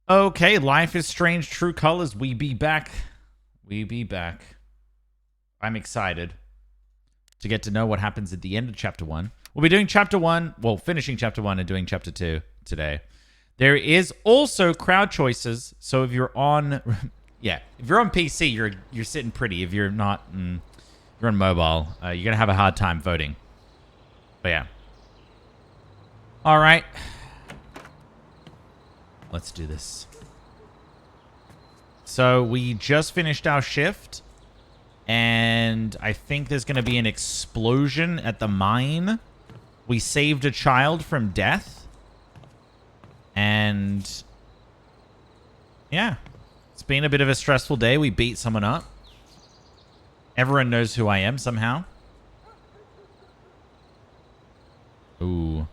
Okay, Life is Strange True Colors. We be back. We be back. I'm excited to get to know what happens at the end of Chapter 1. We'll be doing Chapter 1, well, finishing Chapter 1 and doing Chapter 2 today. There is also crowd choices, so if you're on... yeah, if you're on PC, you're sitting pretty. If you're not... you're on mobile, you're going to have a hard time voting. But yeah. All right. Let's do this. So we just finished our shift, and I think there's going to be an explosion at the mine. We saved a child from death, and yeah, it's been a bit of a stressful day. We beat someone up. Everyone knows who I am somehow. Ooh.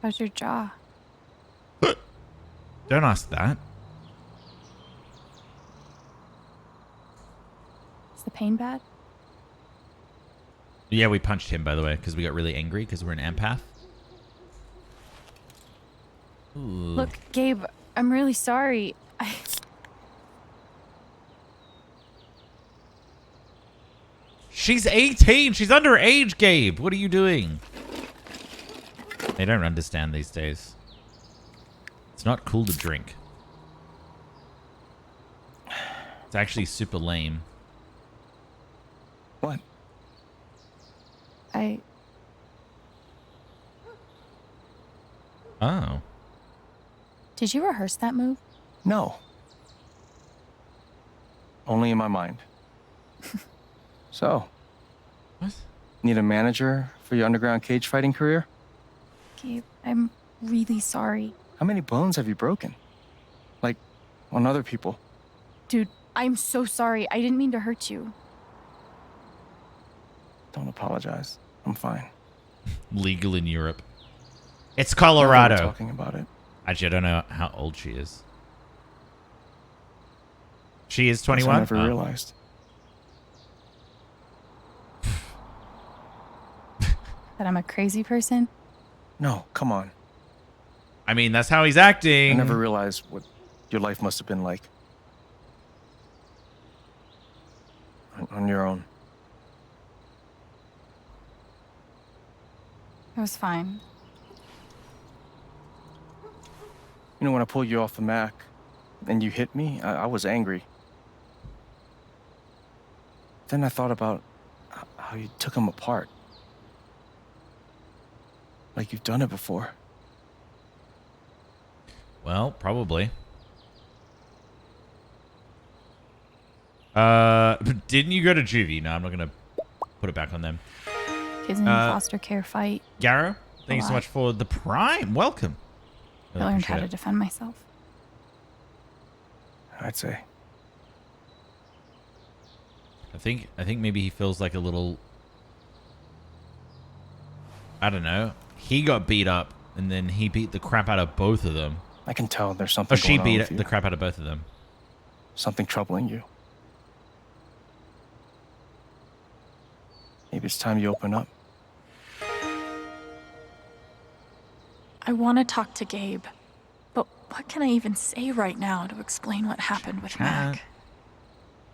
How's your jaw? Don't ask that. Is the pain bad? Yeah, we punched him, by the way, because we got really angry because we're an empath. Ooh. Look, Gabe, I'm really sorry. She's 18. She's underage, Gabe. What are you doing? They don't understand these days. It's not cool to drink. It's actually super lame. What? Oh. Did you rehearse that move? No. Only in my mind. So, What? need a manager for your underground cage fighting career? Gabe, I'm really sorry. How many bones have you broken? Like, on other people? Dude, I'm so sorry. I didn't mean to hurt you. Don't apologize. I'm fine. Legal in Europe. It's Now that we're Colorado. talking about it. Actually, I don't know how old she is. She is Guess 21? I never realized. That I'm a crazy person? No, come on. I mean, that's how he's acting. I never realized what your life must have been like. On your own. It was fine. You know, when I pulled you off the Mac and you hit me, I was angry. Then I thought about how you took him apart. Like you've done it before. Well, probably. Didn't you go to juvie? No, I'm not going to put it back on them. Kids in foster care fight. Garrow, thank you so lot. much for the prime. Welcome. I Really learned how appreciate to it. defend myself. I'd say. I think maybe he feels like a little... I don't know. He got beat up, and then he beat the crap out of both of them. I can tell there's something Oh, she going on beat with you. the crap out of both of them. Something troubling you. Maybe it's time you open up. I want to talk to Gabe, but what can I even say right now to explain what happened with Mac?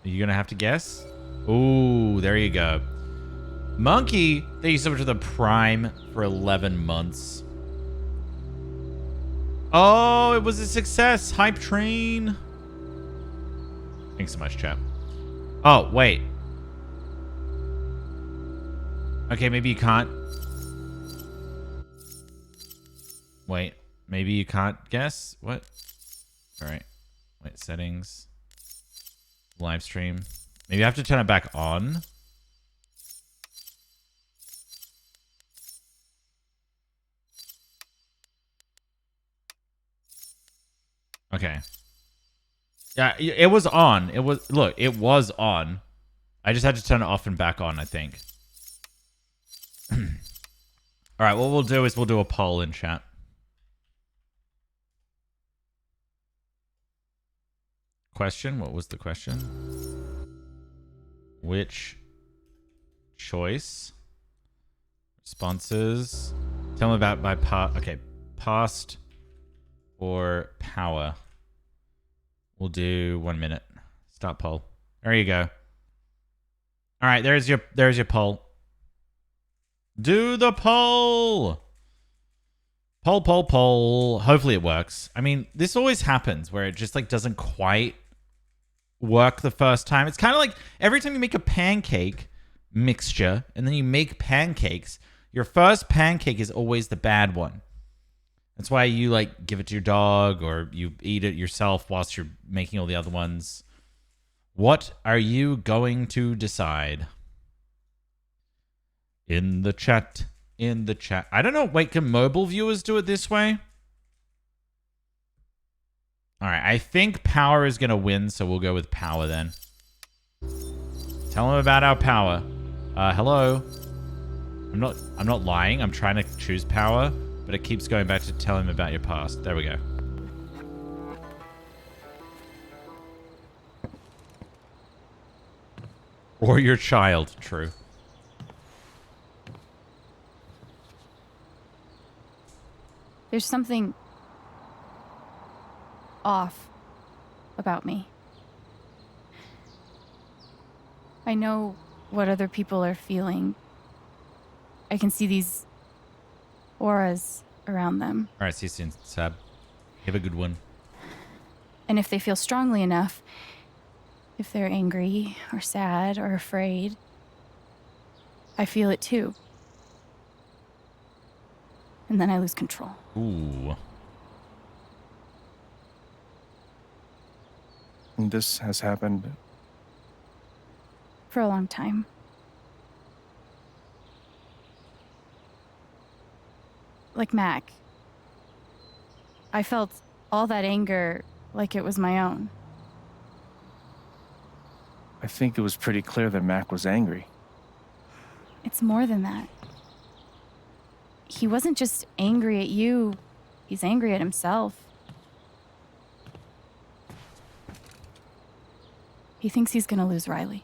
Are you going to have to guess? Ooh, there you go. Monkey, thank you so much for the prime for 11 months. Oh, it was a success. Hype train. Thanks so much, chat. Oh, wait. Okay, maybe you can't. Wait, maybe you can't guess? What? All right. Wait, settings. Live stream. Maybe I have to turn it back on. Okay. Yeah, it was on. It was, look, it was on. I just had to turn it off and back on, I think. All right, what we'll do is we'll do a poll in chat. Question? What was the question? Which choice? Responses. Tell him about my past or power. We'll do 1 minute. Start poll. There you go. All right, there's your poll. Do the poll. Poll. Hopefully it works. I mean, this always happens where it just like doesn't quite work the first time. It's kind of like every time you make a pancake mixture and then you make pancakes, your first pancake is always the bad one. That's why you like give it to your dog or you eat it yourself whilst you're making all the other ones. What are you going to decide? In the chat. I don't know. Wait, can mobile viewers do it this way? All right, I think power is going to win, so we'll go with power then. Tell them about our power. Hello. I'm not lying. I'm trying to choose power, but it keeps going back to tell him about your past. There we go. Or your child, true. There's something off about me. I know what other people are feeling. I can see these auras around them. All right, see you soon, Sab. Have a good one. And if they feel strongly enough, if they're angry or sad or afraid, I feel it too. And then I lose control. Ooh. And this has happened. For a long time. Like Mac. I felt all that anger like it was my own. I think it was pretty clear that Mac was angry. It's more than that. He wasn't just angry at you, he's angry at himself. He thinks he's gonna lose Riley.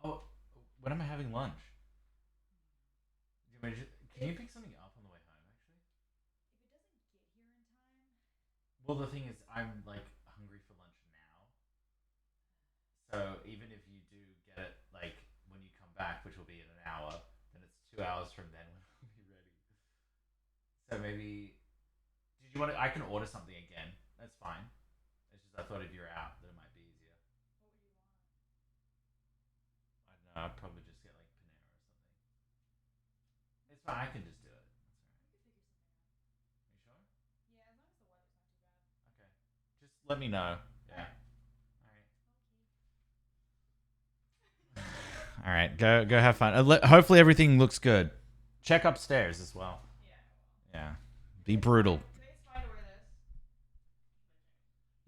Oh, when am I having lunch? Can you pick something up on the way home, actually? If it doesn't get here in time... Well, the thing is, I'm, like, hungry for lunch now. So even if you do get it, like, when you come back, which will be in an hour, then it's 2 hours from then when I'll be ready. So maybe... Did you want to... I can order something again. That's fine. It's just I thought if you're out, that it might be easier. What would you want? I don't know. I'd probably just get, like, Panera or something. It's fine. I can just do it. That's all right. Are you sure? Yeah, as long as the weather's not too bad. Okay. Just let me know. Yeah. All right. Go have fun. Hopefully everything looks good. Check upstairs as well. Yeah. Be brutal.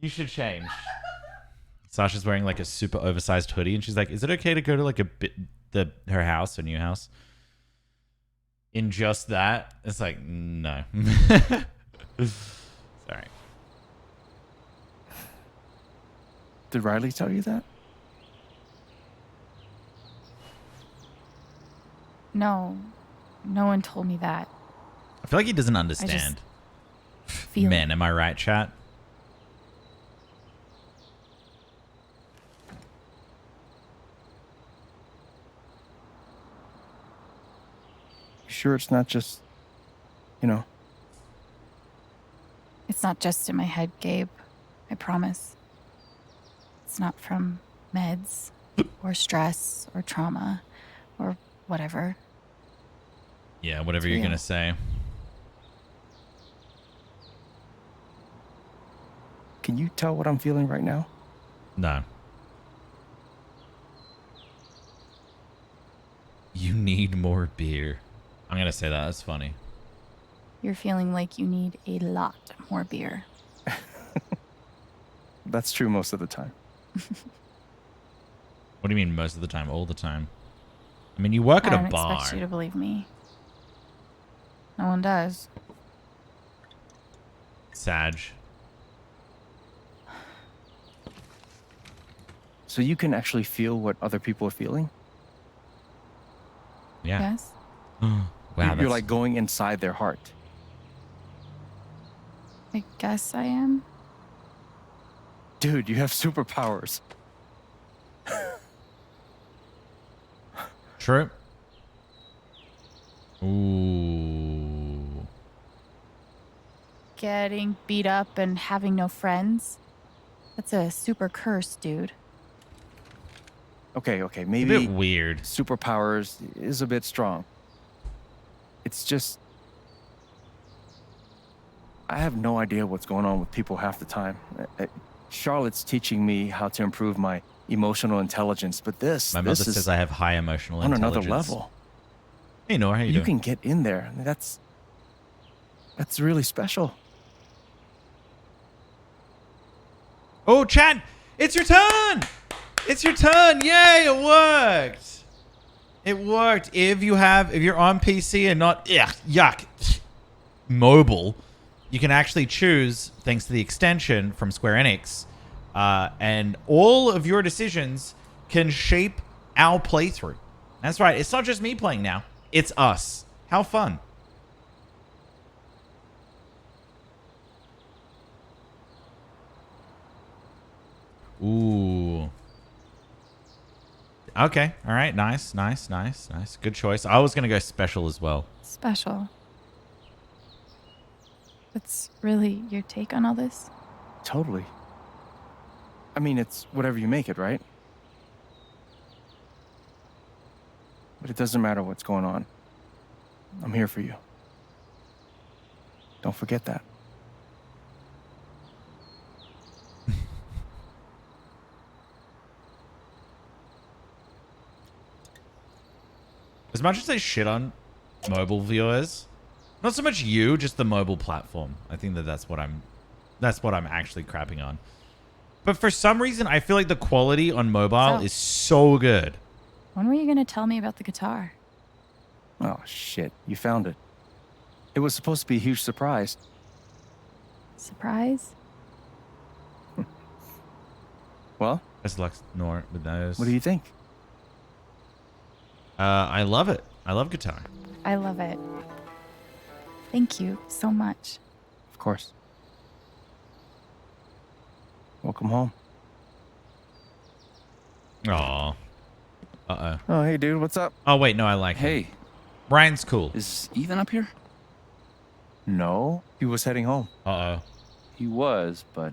You should change. Sasha's wearing like a super oversized hoodie, and she's like, "Is it okay to go to like her house, her new house, in just that?" It's like, no. Sorry. Did Riley tell you that? No, no one told me that. I feel like he doesn't understand. Feel Men, am I right, chat? You sure it's not just, you know? It's not just in my head, Gabe. I promise. It's not from meds or stress or trauma or whatever. Yeah, whatever It's you're real. gonna say. Can you tell what I'm feeling right now? No. You need more beer. I'm gonna say that. That's funny. You're feeling like you need a lot more beer. That's true most of the time. What do you mean most of the time? All the time? I mean, you work at I a don't bar. expect you to believe me. No one does. Sag. So you can actually feel what other people are feeling? Yeah. Yes? Wow, You're like going inside their heart. I guess I am. Dude, you have superpowers. true. Ooh. Getting beat up and having no friends. That's a super curse, dude. Okay, A bit maybe weird. superpowers is a bit strong. It's just I have no idea what's going on with people half the time. Charlotte's teaching me how to improve my emotional intelligence, but My mother this is says I have high emotional on intelligence. another level. Hey, Nora, how you You doing? can get in there. That's really special. Oh, chat! It's your turn! It's your turn! Yay! It worked. It worked. If you're on PC and not yuck mobile, you can actually choose, thanks to the extension from Square Enix, and all of your decisions can shape our playthrough. That's right. It's not just me playing now. It's us. How fun. Ooh. Okay. All right. Nice. Good choice. I was going to go special as well. Special. That's really your take on all this? Totally. I mean, it's whatever you make it, right? But it doesn't matter what's going on. I'm here for you. Don't forget that. As much as they shit on mobile viewers, not so much you, just the mobile platform. I think that's what I'm actually crapping on. But for some reason, I feel like the quality on mobile is so good. When were you going to tell me about the guitar? Oh, shit. You found it. It was supposed to be a huge surprise. Surprise? Well, Best luck, Nor, with those. what do you think? I love it. I love guitar. I love it. Thank you so much. Of course. Welcome home. Aw. Uh-oh. Oh, hey, dude. What's up? Oh, wait. No, I like him. Hey, Brian's cool. is Ethan up here? No. He was heading home. Uh-oh. He was, but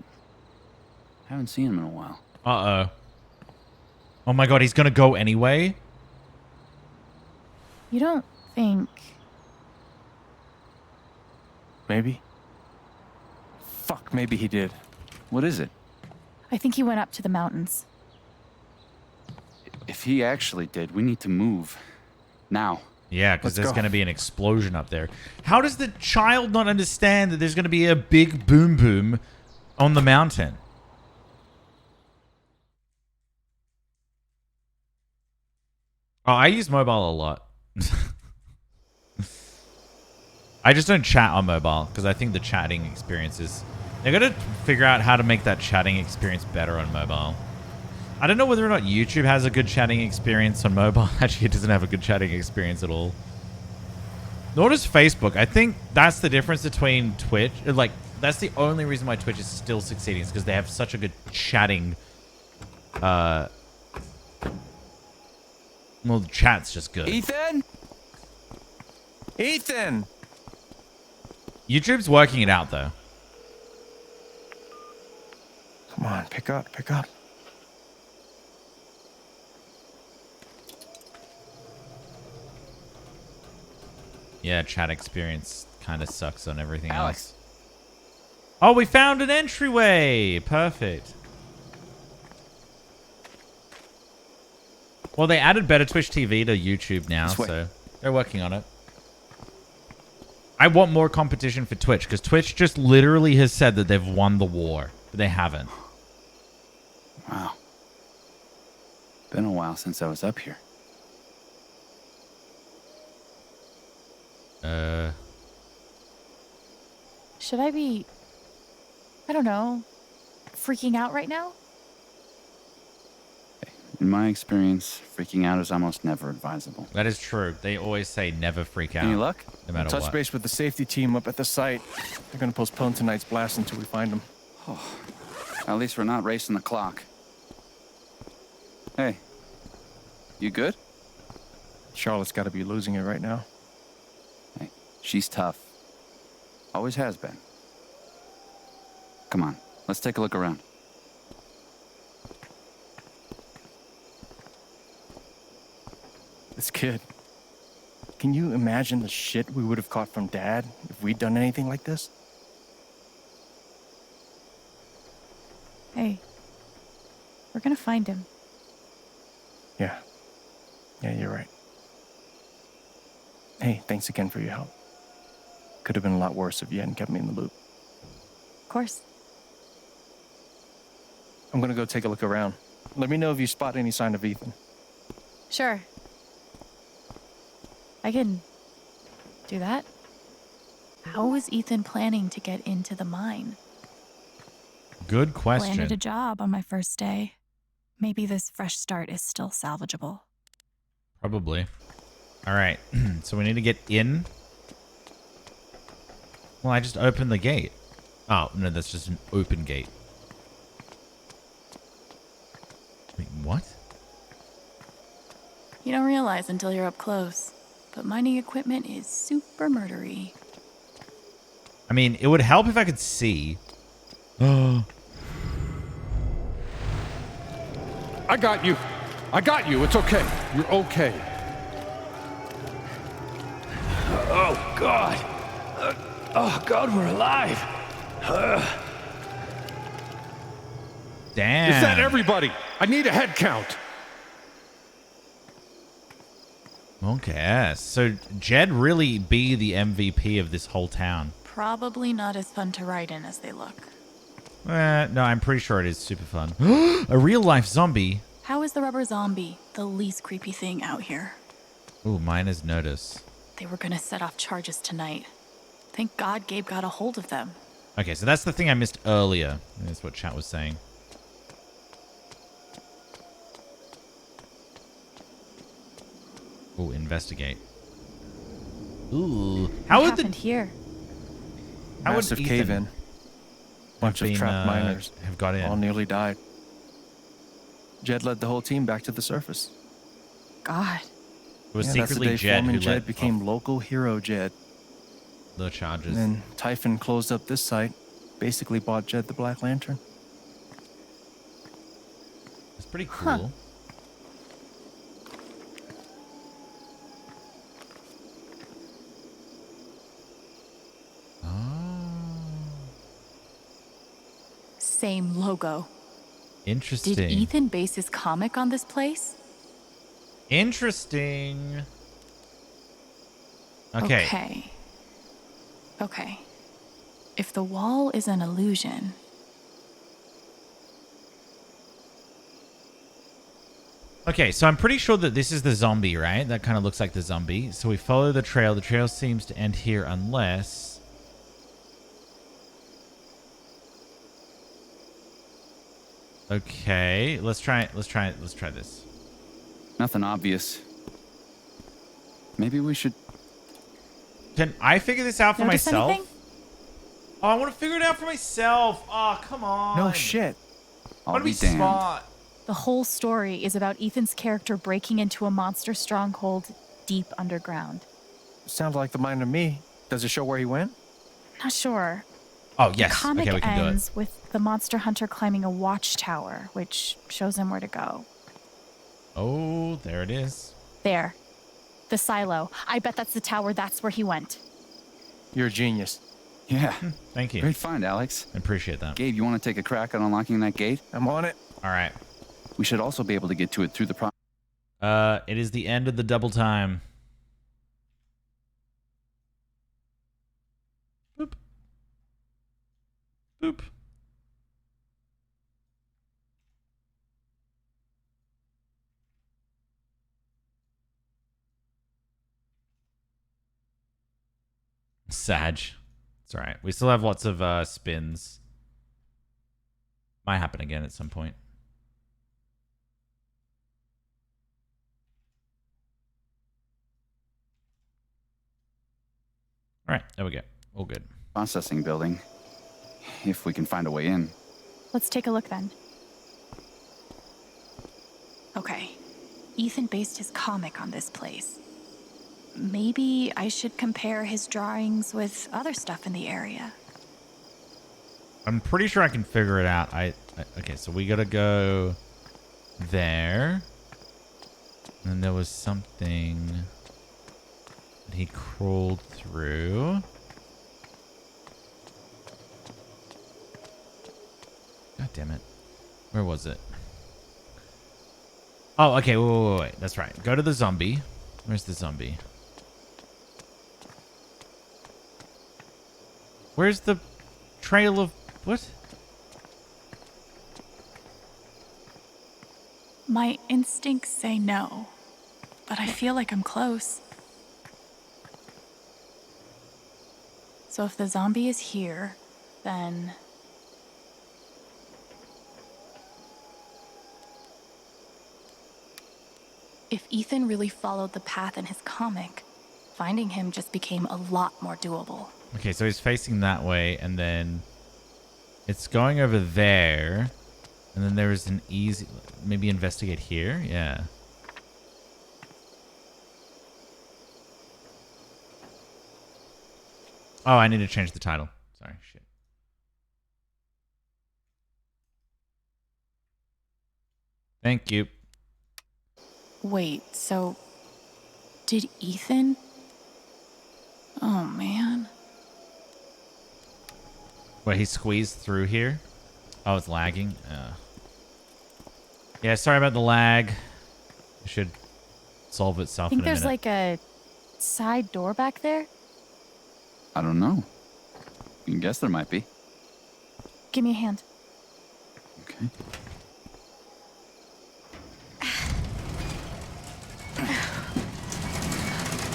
haven't seen him in a while. Uh-oh. Oh, my God. He's going to go anyway? You don't think... Maybe. Fuck, maybe he did. What is it? I think he went up to the mountains. If he actually did, we need to move. Now. Yeah, because Let's there's go. going to be an explosion up there. How does the child not understand that there's going to be a big boom boom on the mountain? Oh, I use mobile a lot. I just don't chat on mobile because I think the chatting experience is... They're going to figure out how to make that chatting experience better on mobile. I don't know whether or not YouTube has a good chatting experience on mobile. Actually, it doesn't have a good chatting experience at all. Nor does Facebook. I think that's the difference between Twitch. Like, that's the only reason why Twitch is still succeeding is because they have such a good chatting... Well, the chat's just good. Ethan? Ethan! YouTube's working it out, though. Come on, pick up, pick up. Yeah, chat experience kind of sucks on everything Alex. else. Oh, we found an entryway. Perfect. Well, they added better Twitch TV to YouTube now, This way. so they're working on it. I want more competition for Twitch, because Twitch just literally has said that they've won the war, but they haven't. Wow. Been a while since I was up here. Should I be... I don't know... freaking out right now? In my experience, freaking out is almost never advisable. That is true. They always say never freak out. Any luck? No matter Touch what. base with the safety team up at the site. They're gonna postpone tonight's blast until we find them. At least we're not racing the clock. Hey, you good? Charlotte's got to be losing it right now. Hey, she's tough. Always has been. Come on, let's take a look around. This kid. Can you imagine the shit we would have caught from Dad if we'd done anything like this? Hey, we're gonna find him. Yeah. Yeah, you're right. Hey, thanks again for your help. Could have been a lot worse if you hadn't kept me in the loop. Of course. I'm gonna go take a look around. Let me know if you spot any sign of Ethan. Sure. I can do that. How was Ethan planning to get into the mine? Good question. Landed a job on my first day. Maybe this fresh start is still salvageable. Probably. All right. So we need to get in. Well, I just opened the gate. Oh, no, that's just an open gate. Wait, what? You don't realize until you're up close, but mining equipment is super murdery. I mean, it would help if I could see. Oh. I got you. I got you. It's okay. You're okay. Oh, God. Oh, God, we're alive. Damn. Is that everybody? I need a head count. Okay. So Jed really be the MVP of this whole town. Probably not as fun to ride in as they look. No, I'm pretty sure it is super fun. A real life zombie. How is the rubber zombie the least creepy thing out here? Ooh, miner's notice. They were gonna set off charges tonight. Thank God Gabe got a hold of them. Okay, so that's the thing I missed earlier. That's what chat was saying. Ooh, investigate. Ooh. How What would the happened here? How would Massive Ethan cave-in. Bunch of been, trapped miners. have got in? All nearly died. Jed led the whole team back to the surface. God. It was That's the secretly day Jed who Foreman Jed let became off local hero Jed. the charges. And then Typhon closed up this site, basically bought Jed the Black Lantern. It's pretty cool. Same logo. Interesting. Did Ethan base his comic on this place? Interesting. Okay. Okay. If the wall is an illusion, Okay, so I'm pretty sure that this is the zombie, right? That kind of looks like the zombie. So we follow the trail. The trail seems to end here unless... Okay, let's try this. Nothing obvious. Maybe we should... Can I figure this out for Notice myself? anything? Oh, I want to figure it out for myself. Oh, come on. No shit. I I'll want to be be damned. smart. The whole story is about Ethan's character breaking into a monster stronghold deep underground. Sounds like the mine to me. Does it show where he went? Not sure. Oh, The yes. comic Okay, we can do it. ends with the monster hunter climbing a watchtower, which shows him where to go. Oh, there it is. There. The silo. I bet that's the tower. That's where he went. You're a genius. Yeah. Thank you. Great find, Alex. I appreciate that. Gabe, you want to take a crack at unlocking that gate? I'm on it. All right. We should also be able to get to it through the pro... It is the end of the double time. Boop. Boop. Sag. It's all right. We still have lots of spins. Might happen again at some point. right, there we go. All good. Processing building. If we can find a way in. Let's take a look then. Okay. Ethan based his comic on this place. Maybe I should compare his drawings with other stuff in the area. I'm pretty sure I can figure it out. Okay, so we gotta go there. And then there was something that he crawled through. God damn it. Where was it? Oh, okay. Wait. That's right. Go to the zombie. Where's the zombie? Where's the trail of... What? My instincts say no, but I feel like I'm close. So if the zombie is here, then... If Ethan really followed the path in his comic, finding him just became a lot more doable. Okay, so he's facing that way, and then it's going over there, and then there is an easy... Maybe investigate here? Yeah. Oh, I need to change the title. Sorry, shit. Thank you. Wait, so... Did Ethan... Oh, man. Wait, he squeezed through here? Oh, it's lagging? Yeah, sorry about the lag. It should solve itself in a Think there's minute. like a side door back there? I don't know. You can guess there might be. Give me a hand. Okay.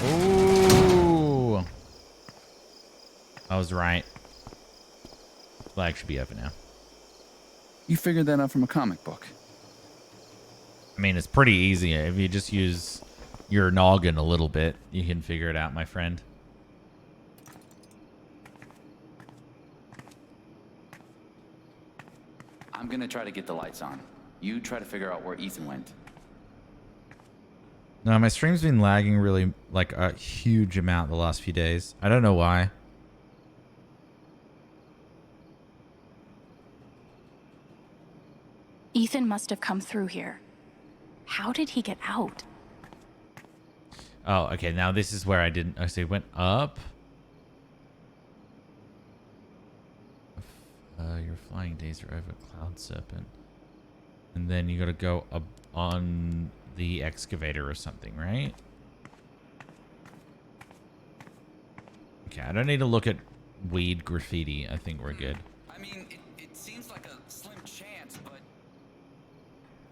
Ooh. I was right. Flag should be open now. You figured that out from a comic book. I mean, it's pretty easy. If you just use your noggin a little bit, you can figure it out, my friend. I'm gonna try to get the lights on. You try to figure out where Ethan went. No, my stream's been lagging really, like, a huge amount the last few days. I don't know why. Ethan must have come through here. How did he get out? Oh, okay. Now this is where I didn't... Oh, so he went up. Your flying days are over, Cloud Serpent. And then you gotta go up on the excavator or something, right? Okay, I don't need to look at weed graffiti. I think we're good. I mean, it seems like a slim chance, but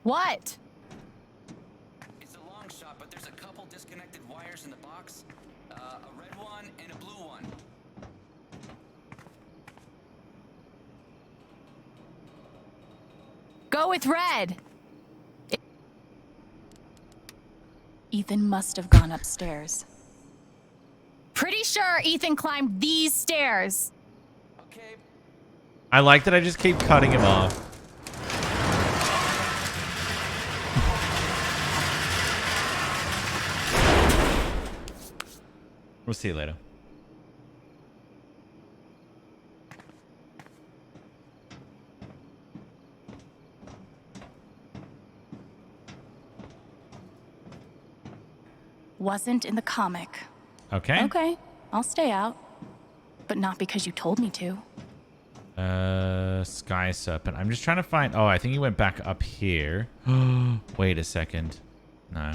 What? it's a long shot, but there's a couple disconnected wires in the box. A red one and a blue one. Go with red. Ethan must have gone upstairs. Pretty sure Ethan climbed these stairs. Okay. I like that I just keep cutting him off. We'll see you later. Wasn't in the comic. Okay. Okay, I'll stay out. But not because you told me to. Sky Serpent. I'm just trying to find... Oh, I think he went back up here. Wait a second. No.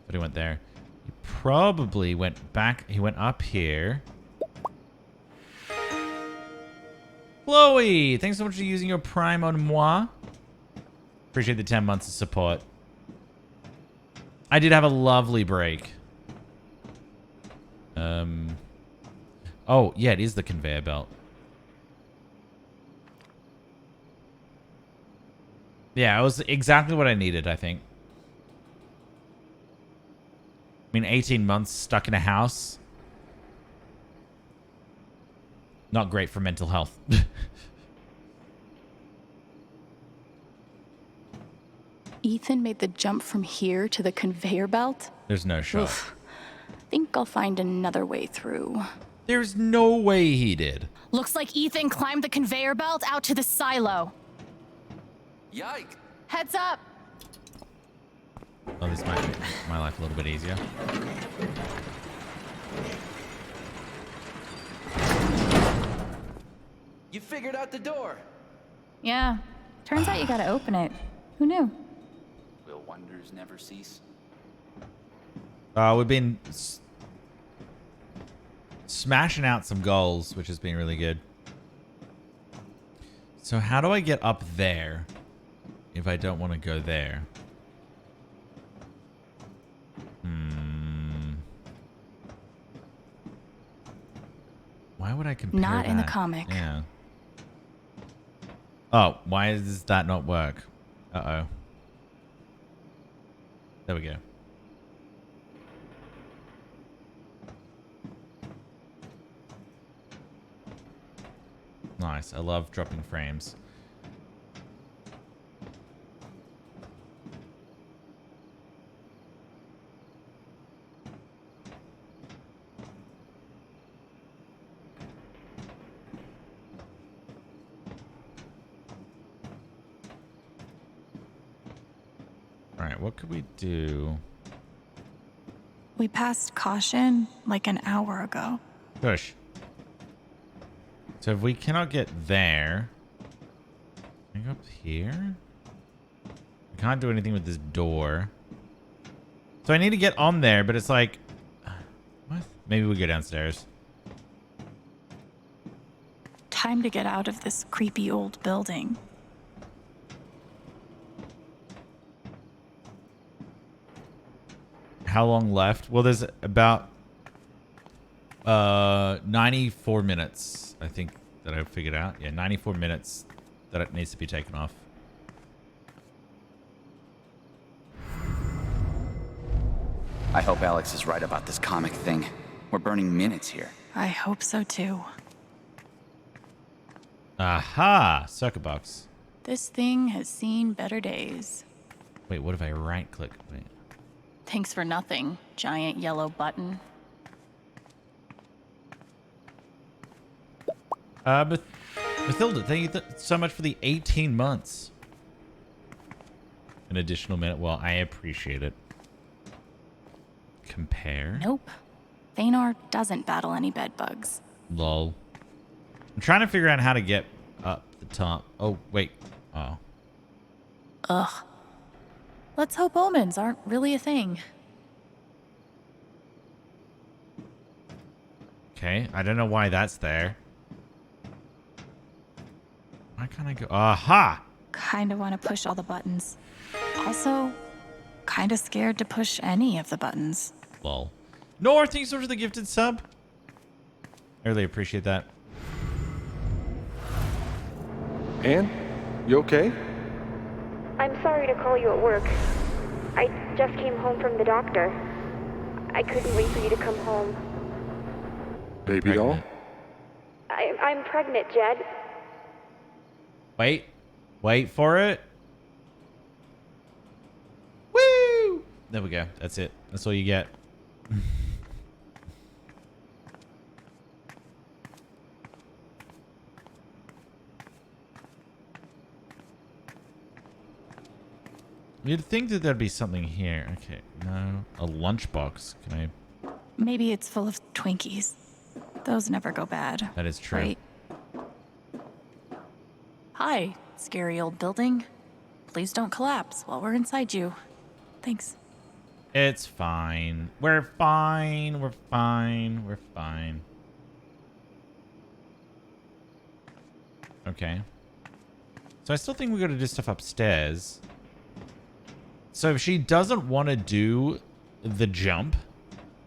But he went there. He probably went back... He went up here. Chloe! Thanks so much for using your Prime on moi. Appreciate the 10 months of support. I did have a lovely break. Oh, yeah, it is the conveyor belt. Yeah, it was exactly what I needed, I think. I mean, 18 months stuck in a house. Not great for mental health. Ethan made the jump from here to the conveyor belt? There's no shot. Oof. Think I'll find another way through. There's no way he did. Looks like Ethan climbed the conveyor belt out to the silo. Yikes! Heads up. Oh, this might make my life a little bit easier. You figured out the door. Yeah. Turns out you gotta open it. Who knew? Will wonders never cease? We've been smashing out some goals, which has been really good. So how do I get up there if I don't want to go there? Why would I compare Not in the that? comic. Yeah. Oh, why does that not work? Uh-oh. There we go. Nice. I love dropping frames. All right, what could we do? We passed caution like an hour ago. Push. So if we cannot get there, can I go up here? I can't do anything with this door. So I need to get on there, but it's like, what? Maybe we go downstairs. Time to get out of this creepy old building. How long left? Well, there's about 94 minutes, I think, that I've figured out. Yeah, 94 minutes that it needs to be taken off. I hope Alex is right about this comic thing. We're burning minutes here. I hope so too. Aha! Circuit box. This thing has seen better days. Wait, what if I right click? Wait. Thanks for nothing, giant yellow button. Mathilda, thank you so much for the 18 months. An additional minute. Well, I appreciate it. Compare. Nope. Thanar doesn't battle any bedbugs. Lol. I'm trying to figure out how to get up the top. Oh, wait. Oh. Ugh. Let's hope omens aren't really a thing. Okay. I don't know why that's there. Why can't I go? Aha! Kinda wanna push all the buttons. Also, kinda scared to push any of the buttons. Lol. Nor, thanks so much for the gifted sub. I really appreciate that. Anne, you okay? I'm sorry to call you at work. I just came home from the doctor. I couldn't wait for you to come home. Baby doll? I'm pregnant, Jed. Wait. Wait for it. Woo! There we go. That's it. That's all you get. You'd think that there'd be something here. Okay, no. A lunchbox. Can I? Maybe it's full of Twinkies. Those never go bad. That is true. Right? Hi, scary old building. Please don't collapse while we're inside you. Thanks. It's fine. We're fine. We're fine. We're fine. Okay. So I still think we got to do stuff upstairs. So if she doesn't want to do the jump,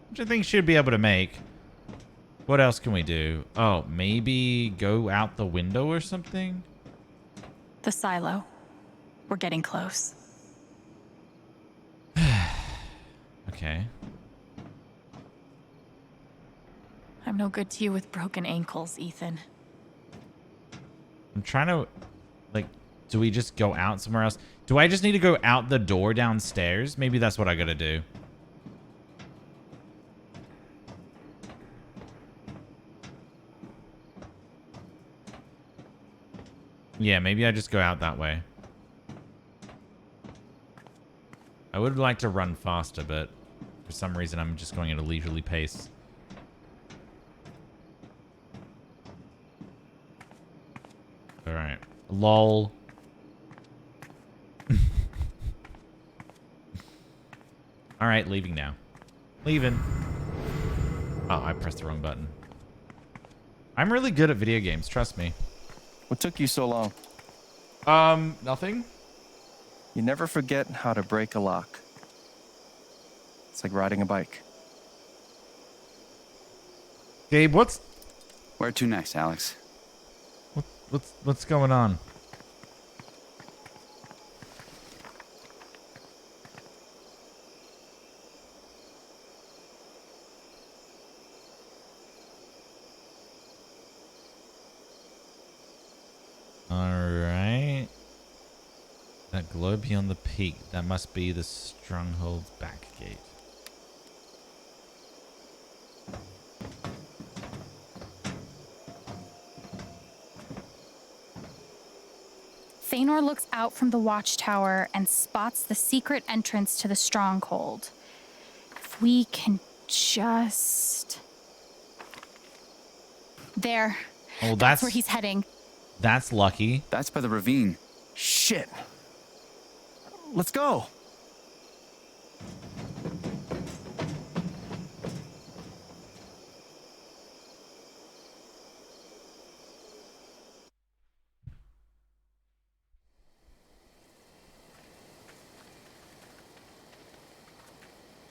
which I think she'd be able to make, what else can we do? Oh, maybe go out the window or something? The silo. We're getting close. Okay. I'm no good to you with broken ankles, Ethan. I'm trying to, like, do we just go out somewhere else? Do I just need to go out the door downstairs? Maybe that's what I gotta do. Yeah, maybe I just go out that way. I would like to run faster, but for some reason I'm just going at a leisurely pace. Alright. LOL. Alright, leaving now. Leaving. Oh, I pressed the wrong button. I'm really good at video games, trust me. What took you so long? Nothing. You never forget how to break a lock. It's like riding a bike. Gabe, Where to next, Alex? what's going on? Alright. That glow beyond the peak. That must be the stronghold's back gate. Thanor looks out from the watchtower and spots the secret entrance to the stronghold. If we can just... There. Oh, That's where he's heading. That's lucky. That's by the ravine. Shit. Let's go.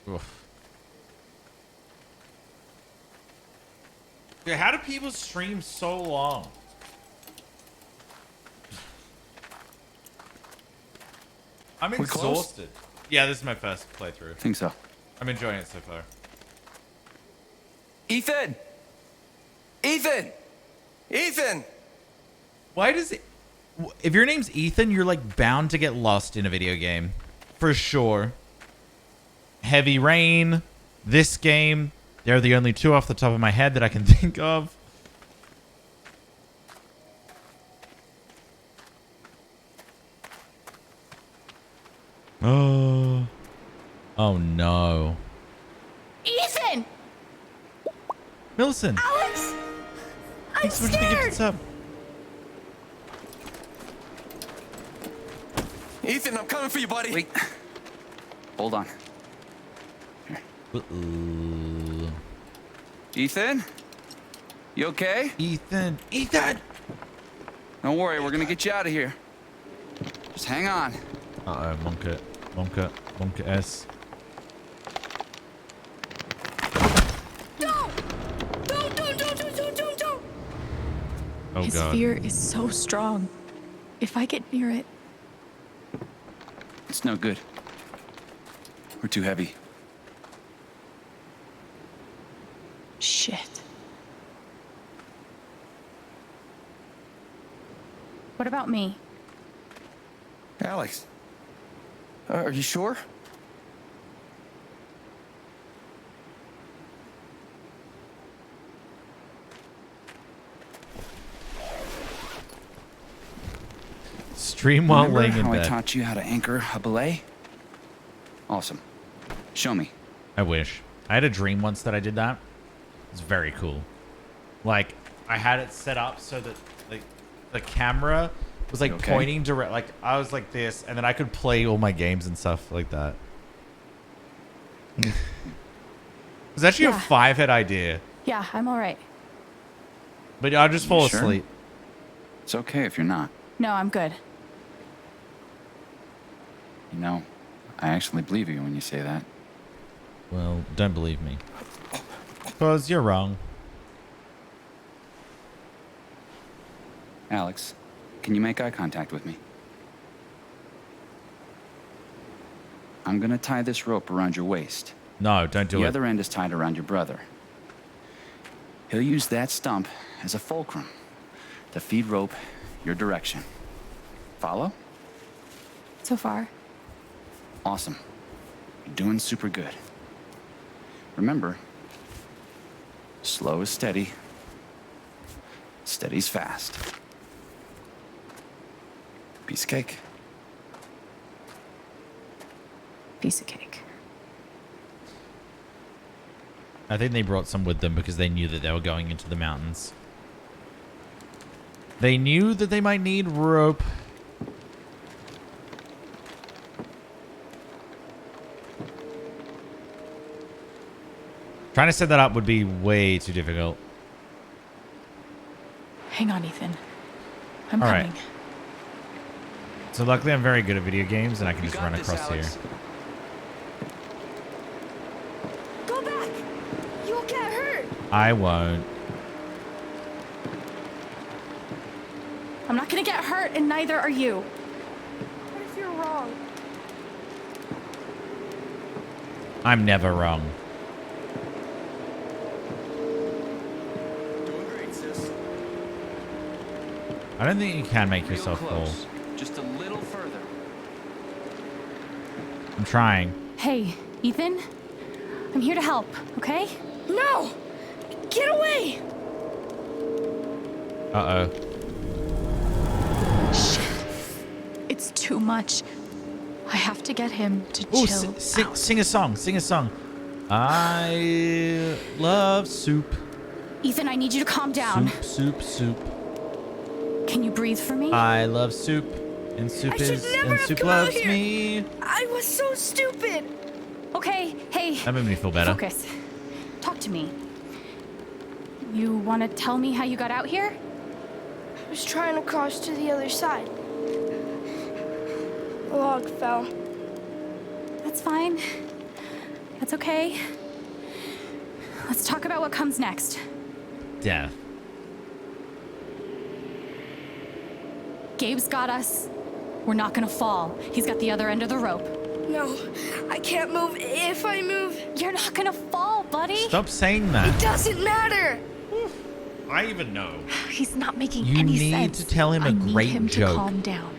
Oof. Dude, how do people stream so long? I'm We close? exhausted. Yeah, this is my first playthrough. I think so. I'm enjoying it so far. Ethan! Ethan! Ethan! Why does it... If your name's Ethan, you're like bound to get lost in a video game. For sure. Heavy Rain, this game. They're the only two off the top of my head that I can think of. Oh. Oh no. Ethan! Millicent! Alex! I'm Thanks so much for the gifted sub. Ethan, I'm coming for you, buddy. Wait. Hold on. Uh-oh. Ethan? You okay? Ethan! Ethan! Don't worry, we're gonna get you out of here. Just hang on. Uh-oh, Monka. Monka S. Don't! Oh His god. fear is so strong. If I get near it, It's no good. We're too heavy. shit. What about me? Alex. Are you sure? Stream while Remember laying in how I bed. taught you how to anchor a belay? Awesome. Show me. I wish. I had a dream once that I did that. It's very cool. Like, I had it set up so that, like, the camera was, like, Okay. pointing direct. Like, I was like this, and then I could play all my games and stuff like that. It was actually a Yeah. 5-head idea. Yeah, I'm all right. But I'll just fall Sure? asleep. It's okay if you're not. No, I'm good. You know, I actually believe you when you say that. Well, don't believe me. Because you're wrong. Alex, can you make eye contact with me? I'm gonna tie this rope around your waist. No, don't do The it. other end is tied around your brother. He'll use that stump as a fulcrum to feed rope your direction. Follow? So far. Awesome. You're doing super good. Remember, slow is steady. Steady's fast. Piece of cake. Piece of cake. I think they brought some with them because they knew that they were going into the mountains. They knew that they might need rope. Trying to set that up would be way too difficult. Hang on, Ethan. I'm All coming. right. So luckily I'm very good at video games and I can just run across here. Go back! You'll get hurt! I won't. I'm not gonna get hurt, and neither are you. What if you're wrong? I'm never wrong. Doing great, sis. I don't think you can make yourself fall. Just a little further. I'm trying. Hey, Ethan. I'm here to help, okay? No! Get away! Uh-oh. It's too much. I have to get him to Ooh, chill out. sing a song. Sing a song. I love soup. Ethan, I need you to calm down. Soup. Can you breathe for me? I love soup. And soup I should is never and have soup come out loves here. me. I was so stupid! Okay, hey. That made me feel better. Focus. Talk to me. You want to tell me how you got out here? I was trying to cross to the other side. The log fell. That's fine. That's okay. Let's talk about what comes next. Death. Gabe's got us. We're not gonna fall. He's got the other end of the rope. No, I can't move. If I move, You're not gonna fall, buddy. Stop saying it that. doesn't matter. I even know. He's not making You any need sense. to tell him a I great need him joke. to calm down.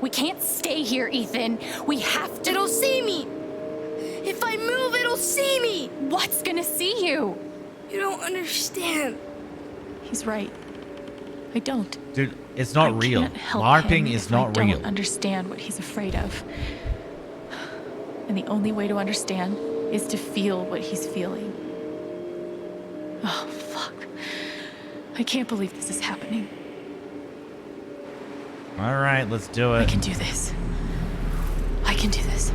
We can't stay here, Ethan. We have to. It'll see me. If I move, it'll see me. What's gonna see you? You don't understand. He's right. I don't. Dude, it's not I real. can't help LARPing him is if not I real. don't understand what he's afraid of. And the only way to understand is to feel what he's feeling. Oh, fuck. I can't believe this is happening. All right, let's do I it. can do this. I can do this.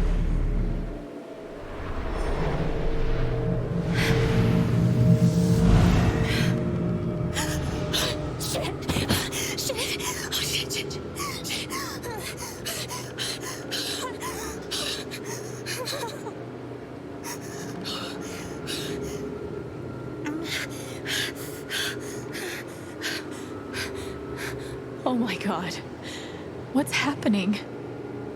Oh my god. What's happening?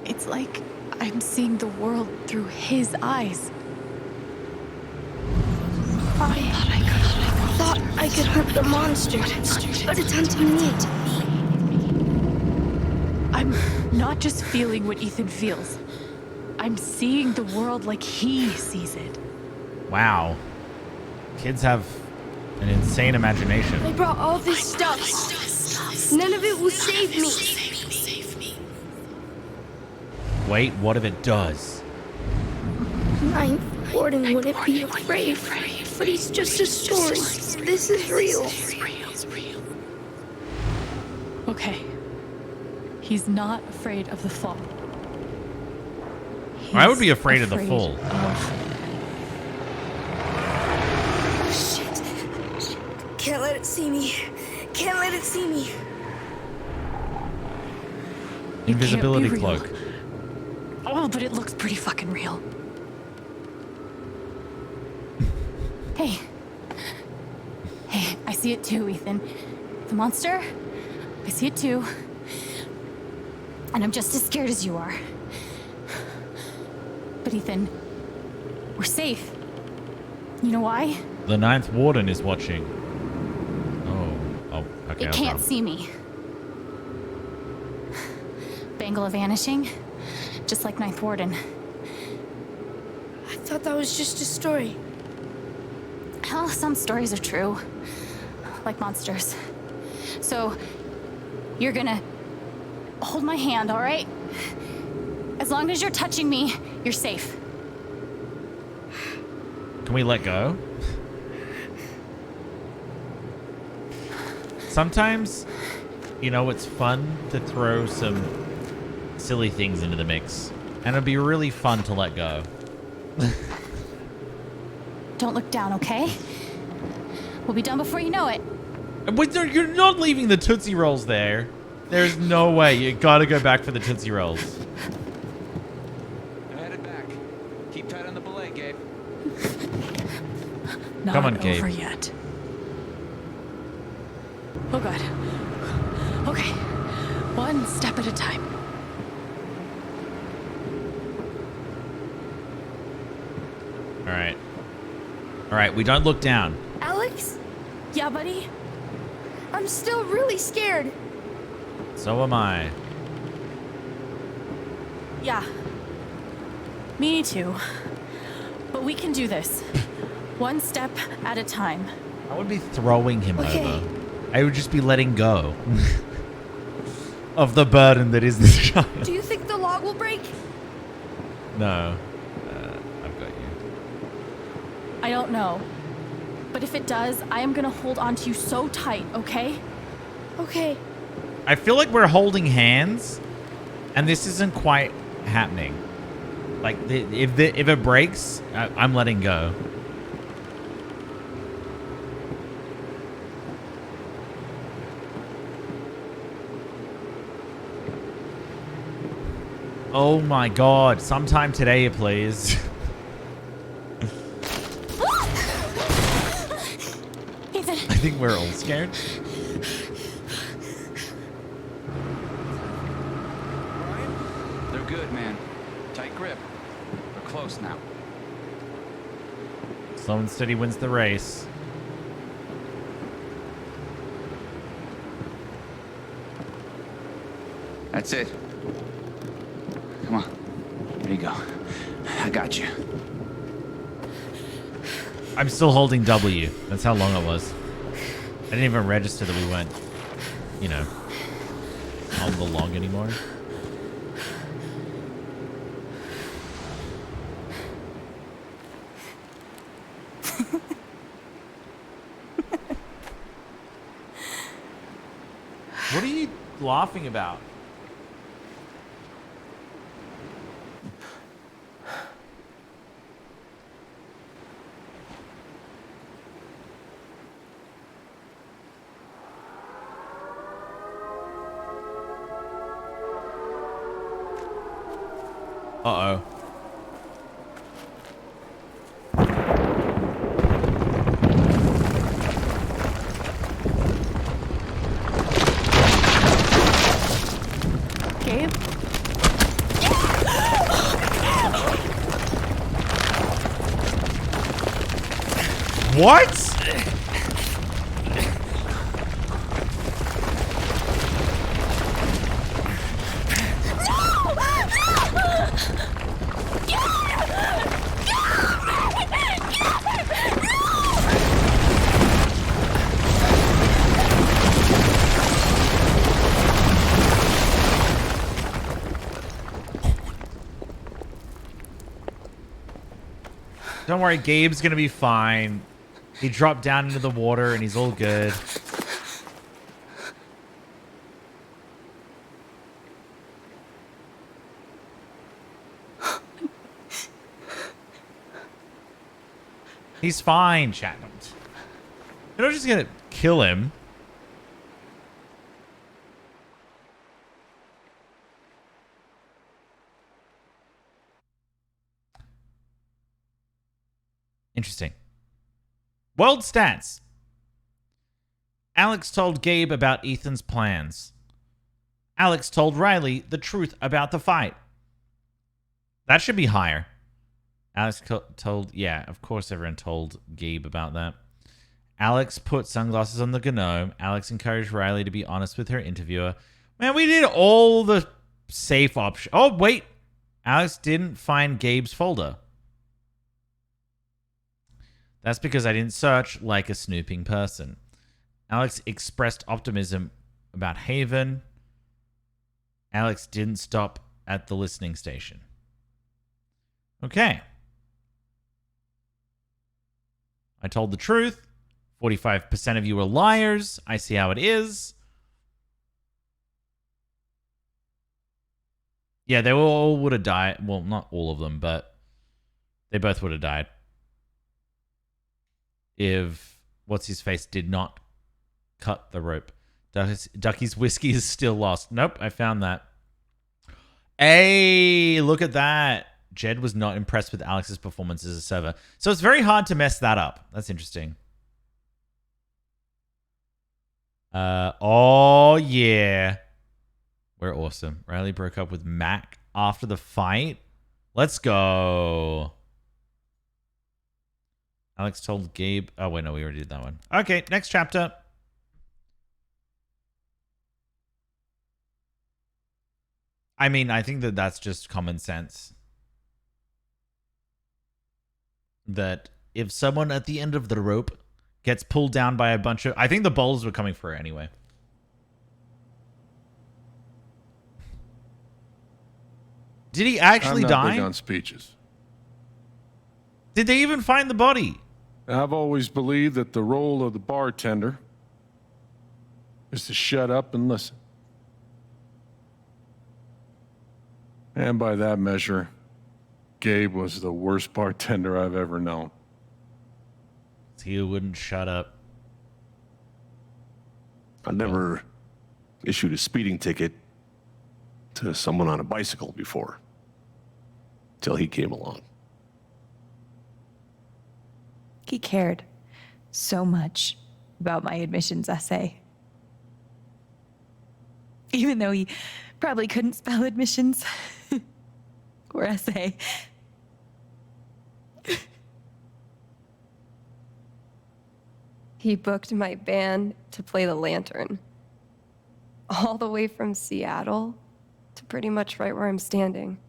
It's like I'm seeing the world through his eyes. I thought I could hunt the monster, but it's hunting me. I'm not just feeling what Ethan feels. I'm seeing the world like he sees it. Wow. Kids have an insane imagination. I brought all this stuff. None of it will save me. Wait, what if it does? Ninth Warden wouldn't be afraid, but he's just a story. This is real. Okay. He's not afraid of the fall. I would be He's afraid of the fall. Shit. Can't let it see me. Can't let it see me. Invisibility real. cloak. Oh, but it looks pretty fucking real. Hey. Hey, I see it too, Ethan. The monster? I see it too. And I'm just as scared as you are. But Ethan, we're safe. You know why? The Ninth Warden is watching. Oh, okay. It I'll can't go. see me. angle of vanishing, just like Ninth Warden. I thought that was just a story. Hell, some stories are true. Like monsters. So, you're gonna hold my hand, all right? As long as you're touching me, you're safe. Can we let go? Sometimes, you know, it's fun to throw some silly things into the mix. And it'd be really fun to let go. Don't look down, okay? We'll be done before you know it. But you're not leaving the Tootsie Rolls there. There's no way. You gotta go back for the Tootsie Rolls. I'm headed back. Keep tight on the belay, Gabe. Not Come on, Gabe. over yet. Oh god. Okay. One step at a time. Alright. Alright, we don't look down. Alex? Yeah, buddy? I'm still really scared. So am I. Yeah. Me too. But we can do this. One step at a time. I would be throwing him Okay. over. I would just be letting go of the burden that is this child. Do you think the log will break? No. I've got you. I don't know. But if it does, I am gonna hold on to you so tight, okay? Okay. I feel like we're holding hands, and this isn't quite happening. Like, if it breaks, I'm letting go. Oh my god, sometime today, please. Ethan. I think we're all scared. They're good, man. Tight grip. We're close now. Slow and steady wins the race. That's it. Come on. There you go. I got you. I'm still holding W. That's how long it was. I didn't even register that we weren't, you know, on the log anymore. What are you laughing about? Uh-oh. Gabe? What? Don't worry, Gabe's gonna be fine. He dropped down into the water and he's all good. He's fine, chat. You're not just gonna kill him. Interesting. World stats. Alex told Gabe about Ethan's plans. Alex told Riley the truth about the fight. That should be higher. Alex told... Yeah, of course everyone told Gabe about that. Alex put sunglasses on the gnome. Alex encouraged Riley to be honest with her interviewer. Man, we did all the safe option. Oh, wait. Alex didn't find Gabe's folder. That's because I didn't search like a snooping person. Alex expressed optimism about Haven. Alex didn't stop at the listening station. Okay. I told the truth. 45% of you are liars. I see how it is. Yeah, they all would have died. Well, not all of them, but they both would have died. If what's-his-face did not cut the rope. Ducky's whiskey is still lost. Nope, I found that. Hey, look at that. Jed was not impressed with Alex's performance as a server. So it's very hard to mess that up. That's interesting. Oh, yeah. We're awesome. Riley broke up with Mac after the fight. Let's go. Alex told Gabe. Oh, wait, no, we already did that one. Okay, next chapter. I mean, I think that that's just common sense. That if someone at the end of the rope gets pulled down by a bunch of... I think the bowls were coming for her anyway. Did he actually I'm not die? big on speeches. Did they even find the body? I've always believed that the role of the bartender is to shut up and listen. And by that measure, Gabe was the worst bartender I've ever known. He wouldn't shut up. I never issued a speeding ticket to someone on a bicycle before, till he came along. He cared so much about my admissions essay. Even though he probably couldn't spell admissions or essay. He booked my band to play the Lantern. All the way from Seattle to pretty much right where I'm standing.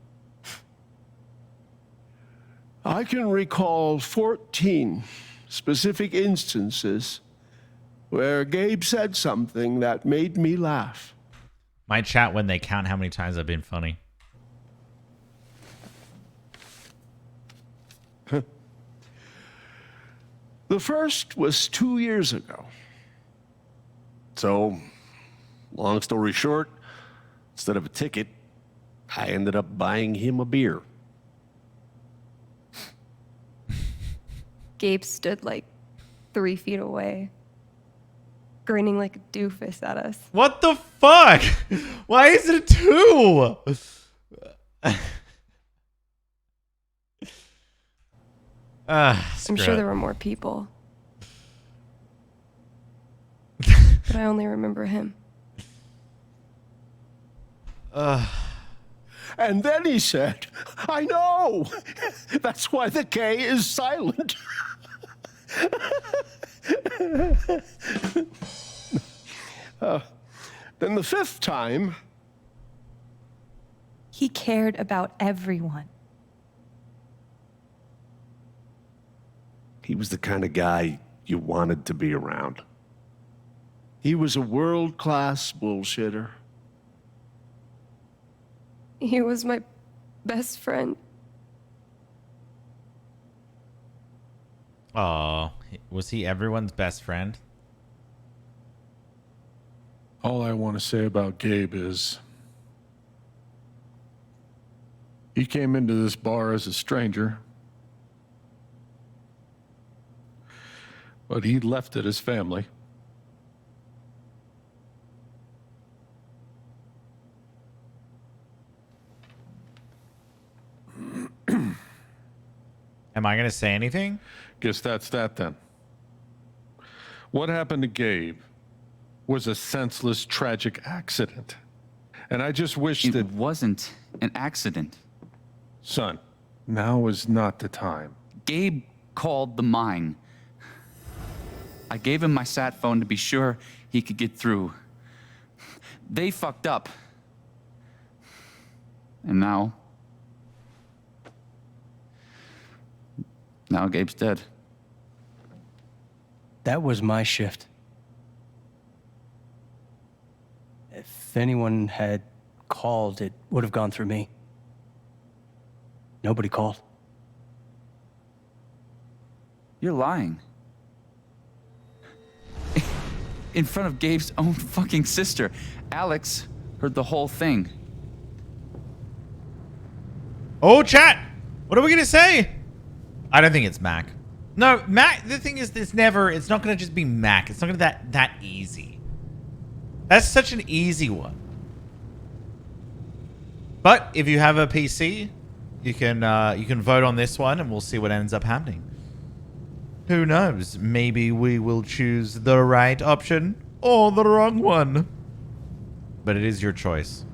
I can recall 14 specific instances where Gabe said something that made me laugh. My chat when they count how many times I've been funny. The first was 2 years ago. So, long story short, instead of a ticket, I ended up buying him a beer. Gabe stood like 3 feet away, grinning like a doofus at us. What the fuck? Why is it a 2? I'm sure there were more people. But I only remember him. And then he said, I know! That's why the K is silent. Then the 5th time... He cared about everyone. He was the kind of guy you wanted to be around. He was a world-class bullshitter. He was my best friend. Oh, was he everyone's best friend? All I want to say about Gabe is he came into this bar as a stranger, but he left it as family. Am I going to say anything? Guess that's that then. What happened to Gabe was a senseless, tragic accident. And I just wish that... It wasn't an accident. Son, now is not the time. Gabe called the mine. I gave him my sat phone to be sure he could get through. They fucked up. And now Gabe's dead. That was my shift. If anyone had called, it would have gone through me. Nobody called. You're lying. In front of Gabe's own fucking sister. Alex heard the whole thing. Oh, chat! What are we gonna say? I don't think it's Mac. No, Mac, the thing is, it's not gonna just be Mac. It's not gonna be that easy. That's such an easy one. But if you have a PC, you can vote on this one and we'll see what ends up happening. Who knows? Maybe we will choose the right option or the wrong one. But it is your choice.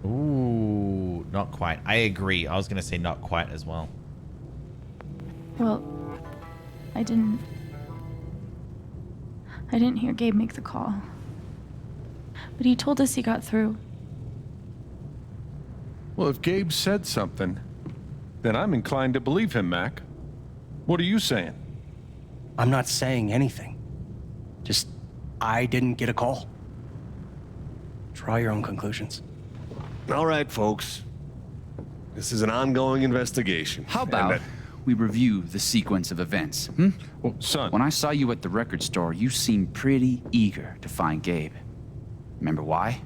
Ooh, not quite. I agree. I was going to say not quite as well. Well, I didn't hear Gabe make the call. But he told us he got through. Well, if Gabe said something, then I'm inclined to believe him, Mac. What are you saying? I'm not saying anything. Just, I didn't get a call. Draw your own conclusions. All right, folks. This is an ongoing investigation. How about we review the sequence of events, Well, son. When I saw you at the record store, you seemed pretty eager to find Gabe. Remember why?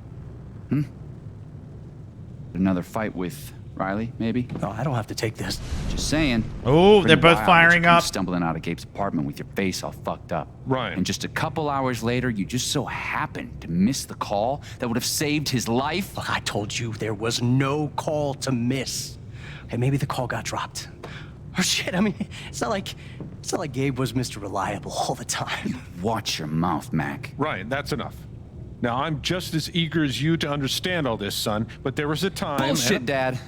Another fight with Riley, maybe? No, I don't have to take this. Just saying. Oh, they're both firing up. Stumbling out of Gabe's apartment with your face all fucked up. Ryan. And just a couple hours later, you just so happened to miss the call that would have saved his life. Look, I told you there was no call to miss. Hey, maybe the call got dropped. Or shit, I mean, it's not like Gabe was Mr. Reliable all the time. Watch your mouth, Mac. Ryan, that's enough. Now, I'm just as eager as you to understand all this, son, but there was a time... Bullshit, Dad.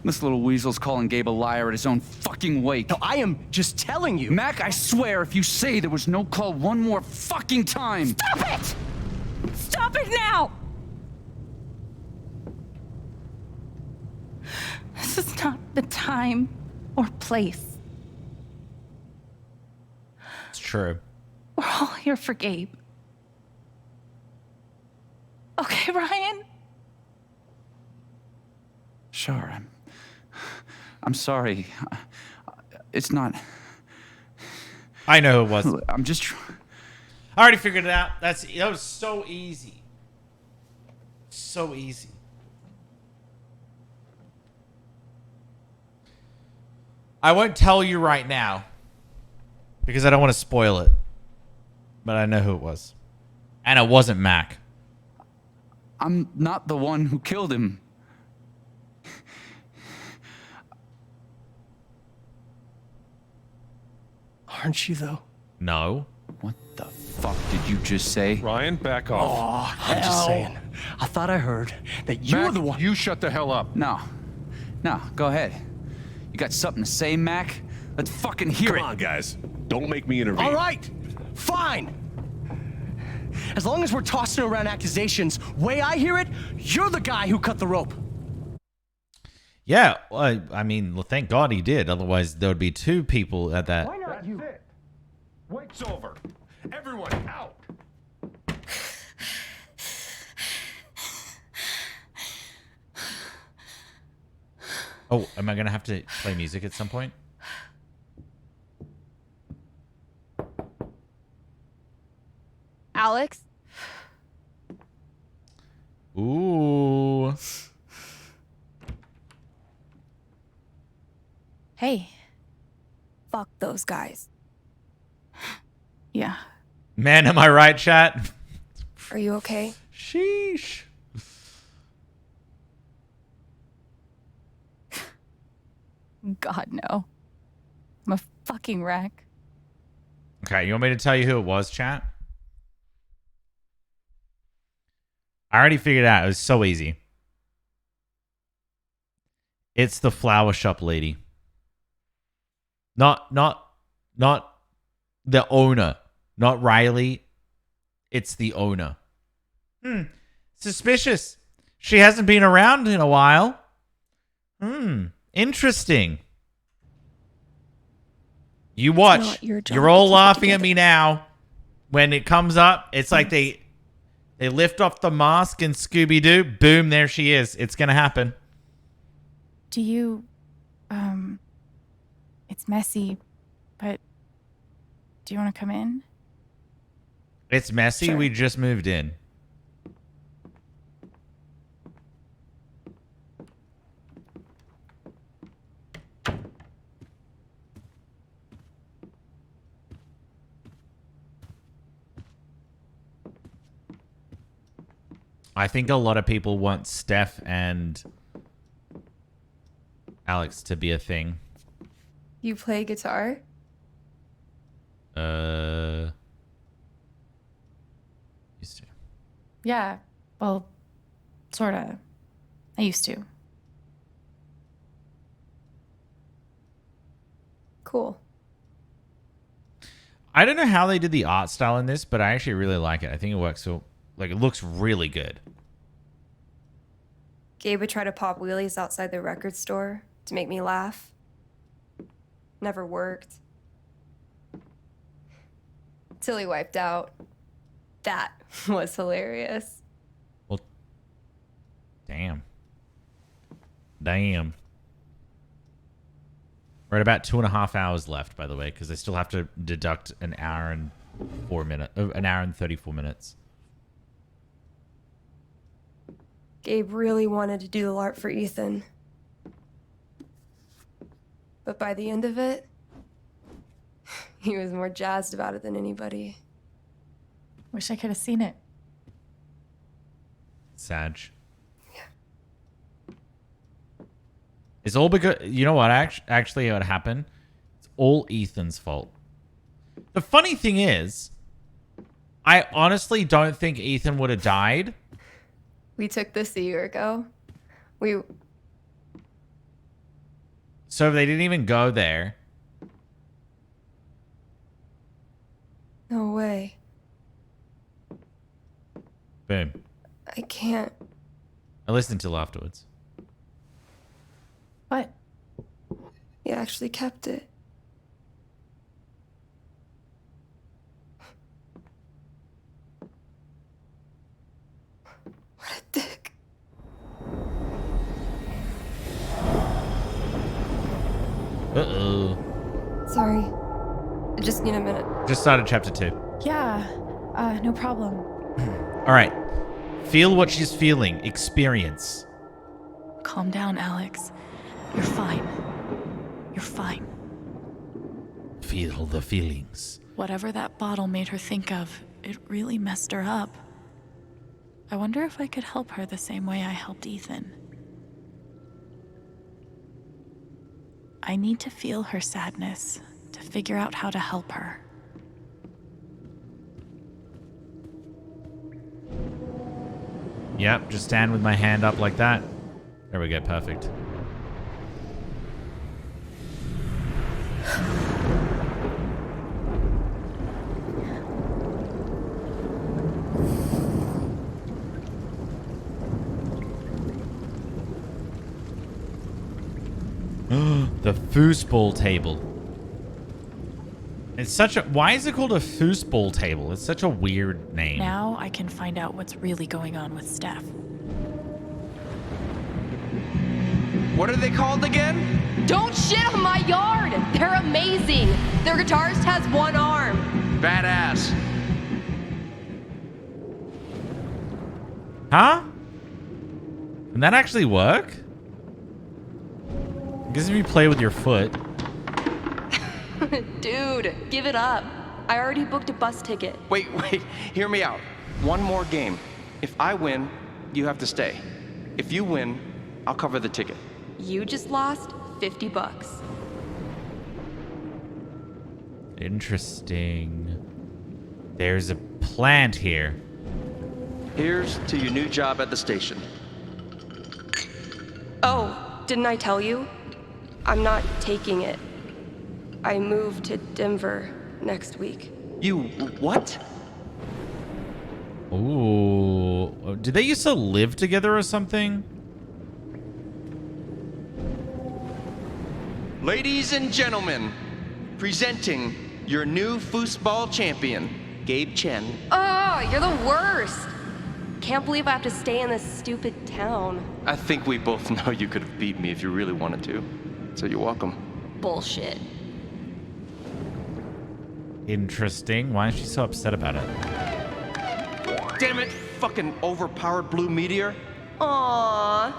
This little weasel's calling Gabe a liar at his own fucking wake. No, I am just telling you. Mac, I swear, if you say there was no call one more fucking time... Stop it! Stop it now! This is not the time or place. It's true. We're all here for Gabe. Okay, Ryan? Sure, I'm sorry. It's not... I know who it was. I'm just... I already figured it out. That was so easy. So easy. I won't tell you right now because I don't want to spoil it. But I know who it was. And it wasn't Mac. I'm not the one who killed him. Aren't you, though? No. What the fuck did you just say? Ryan, back off. I'm just saying. I thought I heard that you Mac, were the one. You shut the hell up. No, go ahead. You got something to say, Mac? Let's fucking hear it. Come on, guys. Don't make me intervene. All right, fine. As long as we're tossing around accusations, way I hear it, you're the guy who cut the rope. Yeah, I mean, well, thank God he did. Otherwise, there would be two people at that. Why not you? That's it. Wait's over. Everyone out. Oh, am I going to have to play music at some point? Alex? Ooh. Hey. Fuck those guys. Yeah. Man, am I right, chat? Are you okay? Sheesh. God, no. I'm a fucking wreck. Okay, you want me to tell you who it was, chat? I already figured it out. It was so easy. It's the flower shop lady. Not the owner. Not Riley. it's the owner. Suspicious. She hasn't been around in a while. Interesting. You watch. not your job You're all to keep it laughing at together. me now. When it comes up, it's like they lift off the mask and Scooby-Doo. Boom, there she is. It's going to happen. Do you, it's messy, but do you want to come in? It's messy. Sure. We just moved in. I think a lot of people want Steph and Alex to be a thing. You play guitar? Used to. Yeah, well, sorta. I used to. Cool. I don't know how they did the art style in this, but I actually really like it. I think it works so, like, it looks really good. Gabe would try to pop wheelies outside the record store to make me laugh. Never worked. Till he wiped out. That was hilarious. Well, damn. Damn. We're at about 2.5 hours left, by the way, because I still have to deduct an hour and 34 minutes. Gabe really wanted to do the LARP for Ethan. But by the end of it, he was more jazzed about it than anybody. Wish I could have seen it. Sag. It's all because, you know what, actually what happened? It's all Ethan's fault. The funny thing is, I honestly don't think Ethan would have died. We took this a year ago. So they didn't even go there. No way. Boom. I can't. I listened till afterwards. What? He actually kept it. What a dick. Uh-oh. Sorry. I just need a minute. Just started chapter 2. Yeah, no problem. All right. Feel what she's feeling. Experience. Calm down, Alex. You're fine. You're fine. Feel the feelings. Whatever that bottle made her think of, it really messed her up. I wonder if I could help her the same way I helped Ethan. I need to feel her sadness to figure out how to help her. Yep, just stand with my hand up like that. There we go, perfect. The foosball table. It's such a... Why is it called a foosball table? It's such a weird name. Now I can find out what's really going on with Steph. What are they called again? Don't shit on my yard! They're amazing! Their guitarist has one arm. Badass. Huh? Can that actually work? I guess if you play with your foot. Dude, give it up. I already booked a bus ticket. Wait, hear me out. One more game. If I win, you have to stay. If you win, I'll cover the ticket. You just lost $50. Interesting. There's a plant here. Here's to your new job at the station. Oh, didn't I tell you? I'm not taking it. I move to Denver next week. You what? Ooh. Did they used to live together or something? Ladies and gentlemen, presenting your new foosball champion, Gabe Chen. Oh, you're the worst. Can't believe I have to stay in this stupid town. I think we both know you could have beat me if you really wanted to. So you're welcome. Bullshit. Interesting. Why is she so upset about it? Damn it, fucking overpowered blue meteor. Aww.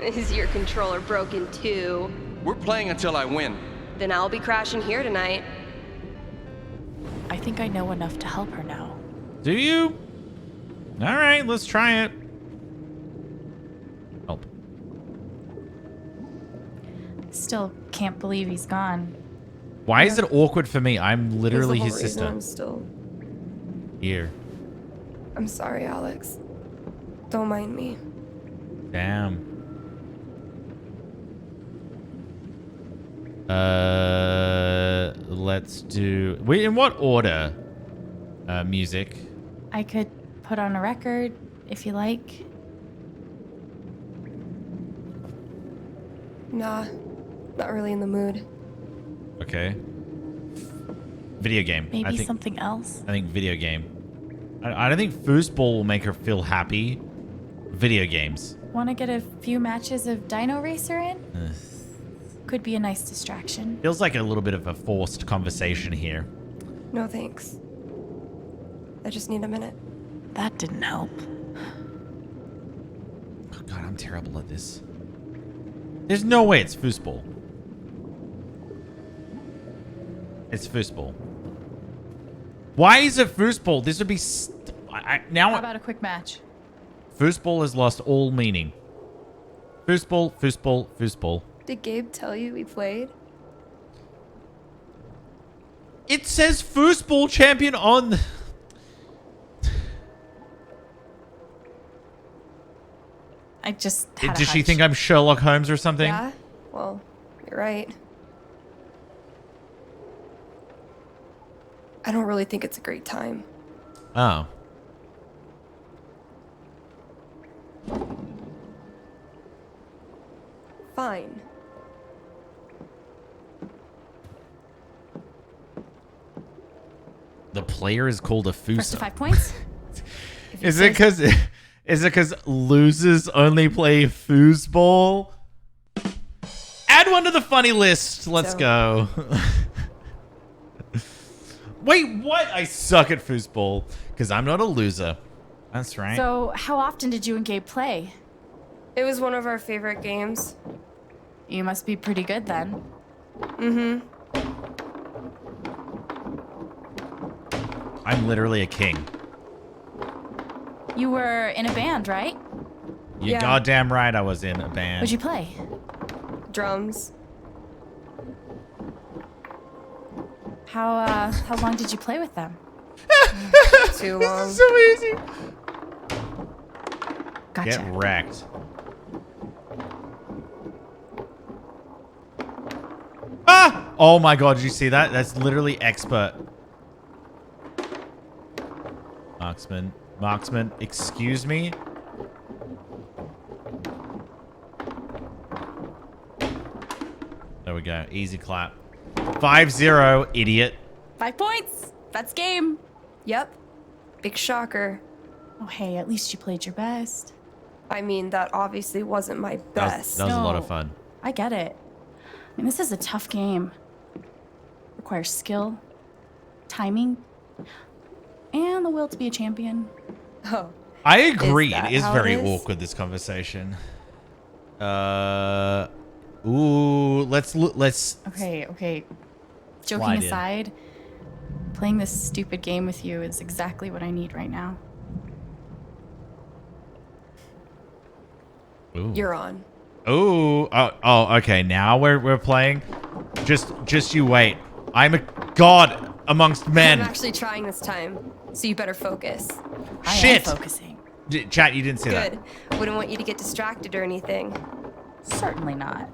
Is your controller broken too? We're playing until I win. Then I'll be crashing here tonight. I think I know enough to help her now. Do you? All right, let's try it. Help. Still can't believe he's gone. Why is it awkward for me? I'm literally There's his the whole reason sister. I'm still. Here. I'm sorry, Alex. Don't mind me. Damn. Let's do. Wait, in what order? Music. I could put on a record if you like. Nah, not really in the mood. Okay. Video game. Maybe I think, something else. I think video game. I don't think foosball will make her feel happy. Video games. Want to get a few matches of Dino Racer in? Could be a nice distraction. Feels like a little bit of a forced conversation here. No thanks. I just need a minute. That didn't help. Oh God, I'm terrible at this. There's no way it's foosball. It's foosball. Why is it foosball? This would be... now. How about a quick match? Foosball has lost all meaning. Foosball, foosball, foosball. Did Gabe tell you we played? It says foosball champion on... I just had Did she think I'm Sherlock Holmes or something? Yeah? Well, you're right. I don't really think it's a great time. Oh. Fine. The player is called a foosball. First to 5 points. Is it because losers only play foosball? Add one to the funny list. Let's go. Wait, what? I suck at foosball because I'm not a loser. That's right. So, how often did you and Gabe play? It was one of our favorite games. You must be pretty good then. Mm-hmm. I'm literally a king. You were in a band, right? You're goddamn right I was in a band. What'd you play? Drums. How long did you play with them? Too long. This is so easy. Gotcha. Get wrecked. Ah! Oh my God, did you see that? That's literally expert. Marksman, excuse me? There we go. Easy clap. 5-0, idiot. 5 points. That's game. Yep. Big shocker. Oh, hey, at least you played your best. I mean, that obviously wasn't my best. That was a lot of fun. I get it. I mean, this is a tough game. Requires skill, timing, and the will to be a champion. Oh. I agree. Is It is that how very it is? awkward, this conversation. Ooh, let's. Okay. Joking Slide in. aside, playing this stupid game with you is exactly what I need right now. Ooh. You're on. Oh, okay. Now we're playing. Just you wait. I'm a god amongst men. I'm actually trying this time, so you better focus. Shit. I am focusing. Chat, you didn't see that. Good. Wouldn't want you to get distracted or anything. Certainly not.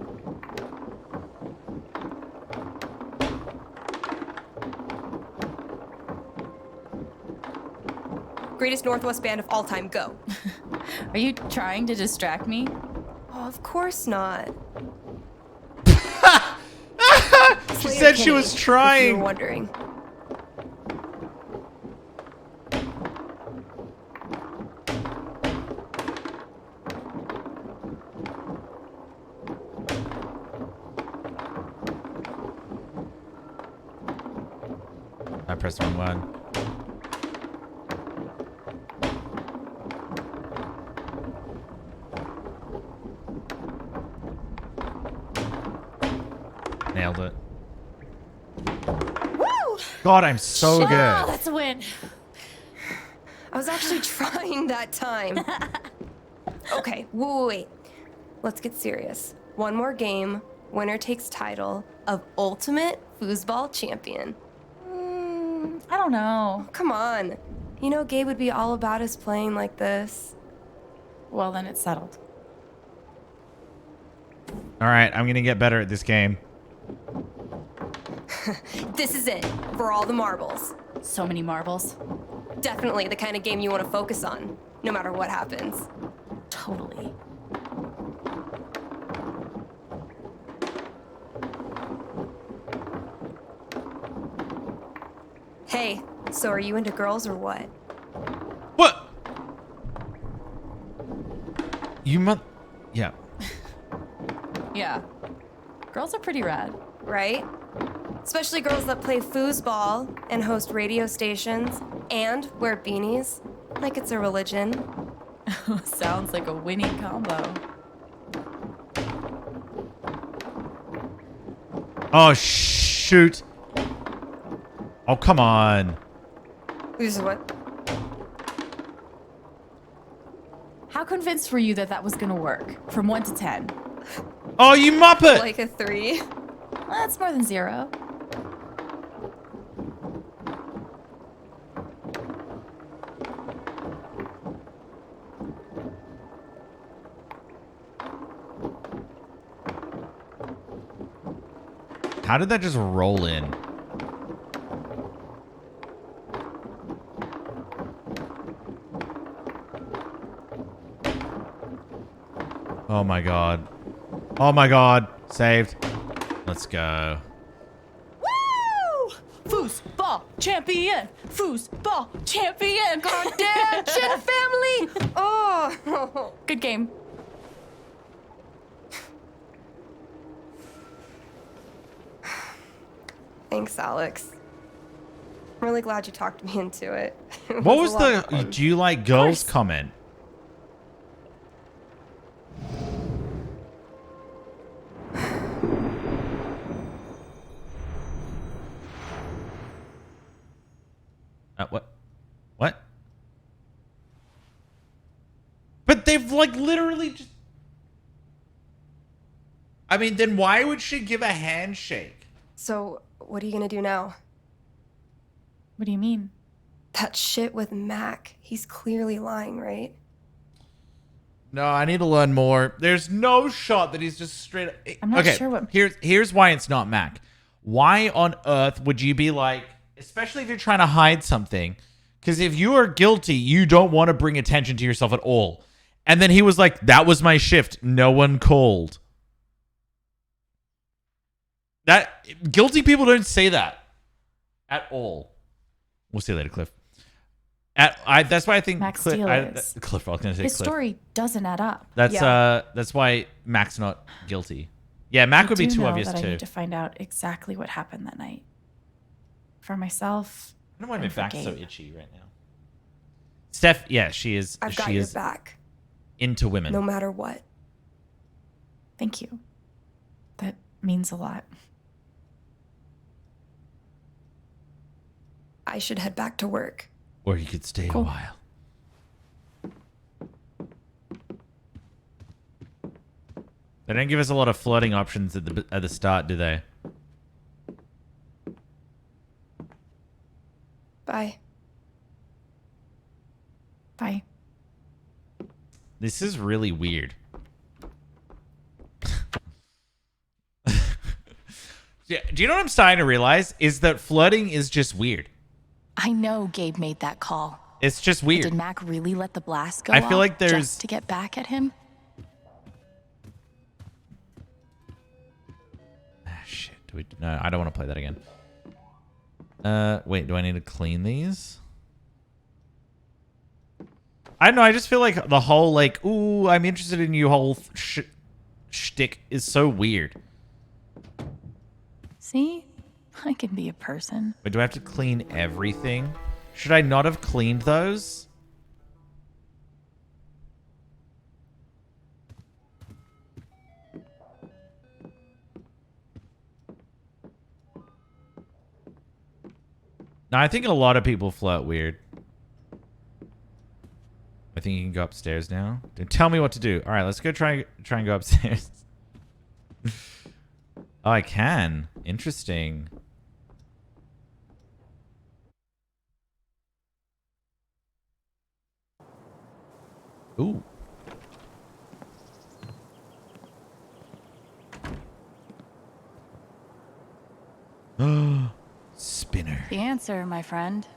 Greatest Northwest band of all time, go. Are you trying to distract me? Oh, of course not. She said she was If you trying. were wondering. I pressed the wrong one. Nailed it. Woo! God, I'm so good. Oh, that's a win. I was actually trying that time. Okay, wait. Let's get serious. One more game. Winner takes title of Ultimate Foosball Champion. I don't know. Oh, come on. You know Gabe would be all about us playing like this. Well, then it's settled. All right, I'm gonna get better at this game. This is it, for all the marbles. So many marbles. Definitely the kind of game you want to focus on, no matter what happens. Totally. Hey, so are you into girls or what? What? Yeah. Yeah. Girls are pretty rad. Right? Especially girls that play foosball and host radio stations and wear beanies like it's a religion. Sounds like a winning combo. Oh, shoot. Oh, come on. This is what? How convinced were you that that was gonna work? From 1 to 10? Oh, you muppet! Like a 3. Well, that's more than 0. How did that just roll in? Oh my god. Oh my god. Saved. Let's go. Woo! Foosball champion! Foosball champion! Goddamn shit, family! Oh! Good game. Thanks, Alex. I'm really glad you talked me into it. It What was a lot of the fun. do you like girls comment? What? What? But they've like literally just... I mean, then why would she give a handshake? So, what are you gonna do now? What do you mean? That shit with Mac. He's clearly lying, right? No, I need to learn more. There's no shot that he's just straight... I'm not okay, sure what... Here's why it's not Mac. Why on earth would you be like... Especially if you're trying to hide something. Because if you are guilty, you don't want to bring attention to yourself at all. And then he was like, that was my shift. No one called. That guilty people don't say that at all. We'll see you later, Cliff. That's why I think Max Cliff. Steele is. Cliff. I was gonna say His Cliff. story doesn't add up. That's why Mac's not guilty. Yeah, Mac would be too know obvious that too. I need to find out exactly what happened that night. For myself. I don't know why my and for back's so Gabe. itchy right now. Steph, yeah, she is. I've got she your is back, into women. no matter what. Thank you. That means a lot. I should head back to work. Or you could stay a while. They don't give us a lot of flirting options at the start, do they? Bye. Bye. This is really weird. Yeah, do you know what I'm starting to realize? Is that flirting is just weird. I know Gabe made that call. It's just But weird. did Mac really let the blast go I feel off like there's- just to get back at him? Shit. No, I don't want to play that again. Wait, do I need to clean these? I don't know. I just feel like the whole, like, ooh, I'm interested in you whole shtick is so weird. See? I can be a person. But do I have to clean everything? Should I not have cleaned those? No, I think a lot of people flirt weird. I think you can go upstairs now. Don't tell me what to do. All right, let's go try and go upstairs. Oh, I can. Interesting. Ooh. Spinner. The answer, my friend,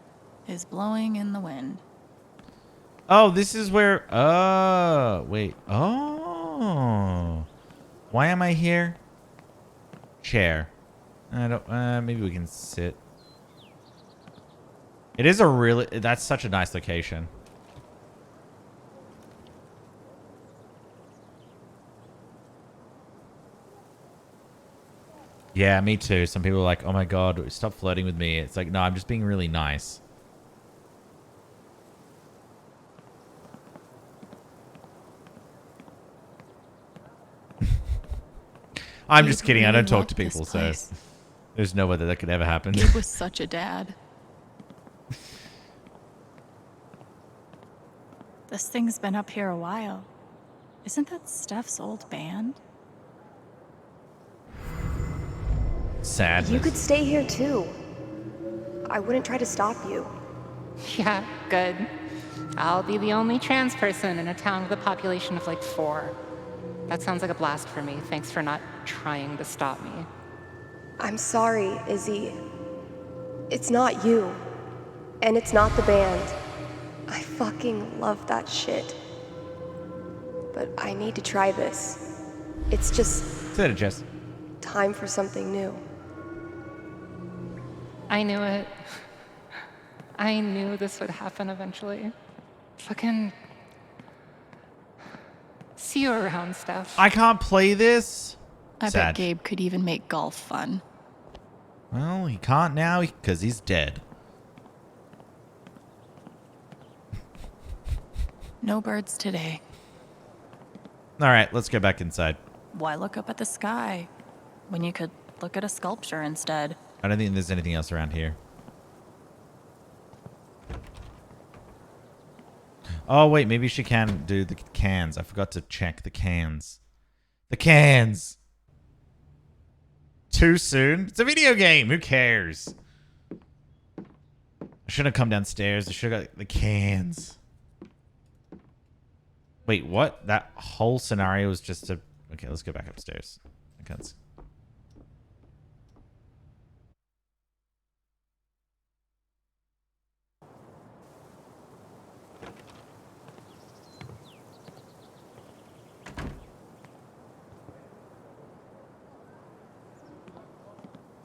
is blowing in the wind. Oh, this is where... Oh, wait. Oh. Why am I here? Chair. I don't... maybe we can sit. It is a really... That's such a nice location. Yeah, me too. Some people are like, oh my god, stop flirting with me. It's like, no, I'm just being really nice. I'm just kidding. I don't talk to people, so there's no way that could ever happen. Gabe was such a dad. This thing's been up here a while. Isn't that Steph's old band? Sadness. You could stay here too. I wouldn't try to stop you. Yeah, good. I'll be the only trans person in a town with a population of like 4. That sounds like a blast for me. Thanks for not trying to stop me. I'm sorry, Izzy. It's not you. And it's not the band. I fucking love that shit. But I need to try this. It's just... Say it, Jess. Time for something new. I knew it. I knew this would happen eventually. Fucking... See you around, Steph. I can't play this. I Sad. bet Gabe could even make golf fun. Well, he can't now because he's dead. No birds today. All right, let's go back inside. Why look up at the sky when you could look at a sculpture instead? I don't think there's anything else around here. Oh, wait, maybe she can do the cans. I forgot to check the cans. The cans! Too soon? It's a video game. Who cares? I shouldn't have come downstairs. I should have got the cans. Wait, what? That whole scenario was just a... Okay, let's go back upstairs. I can't see.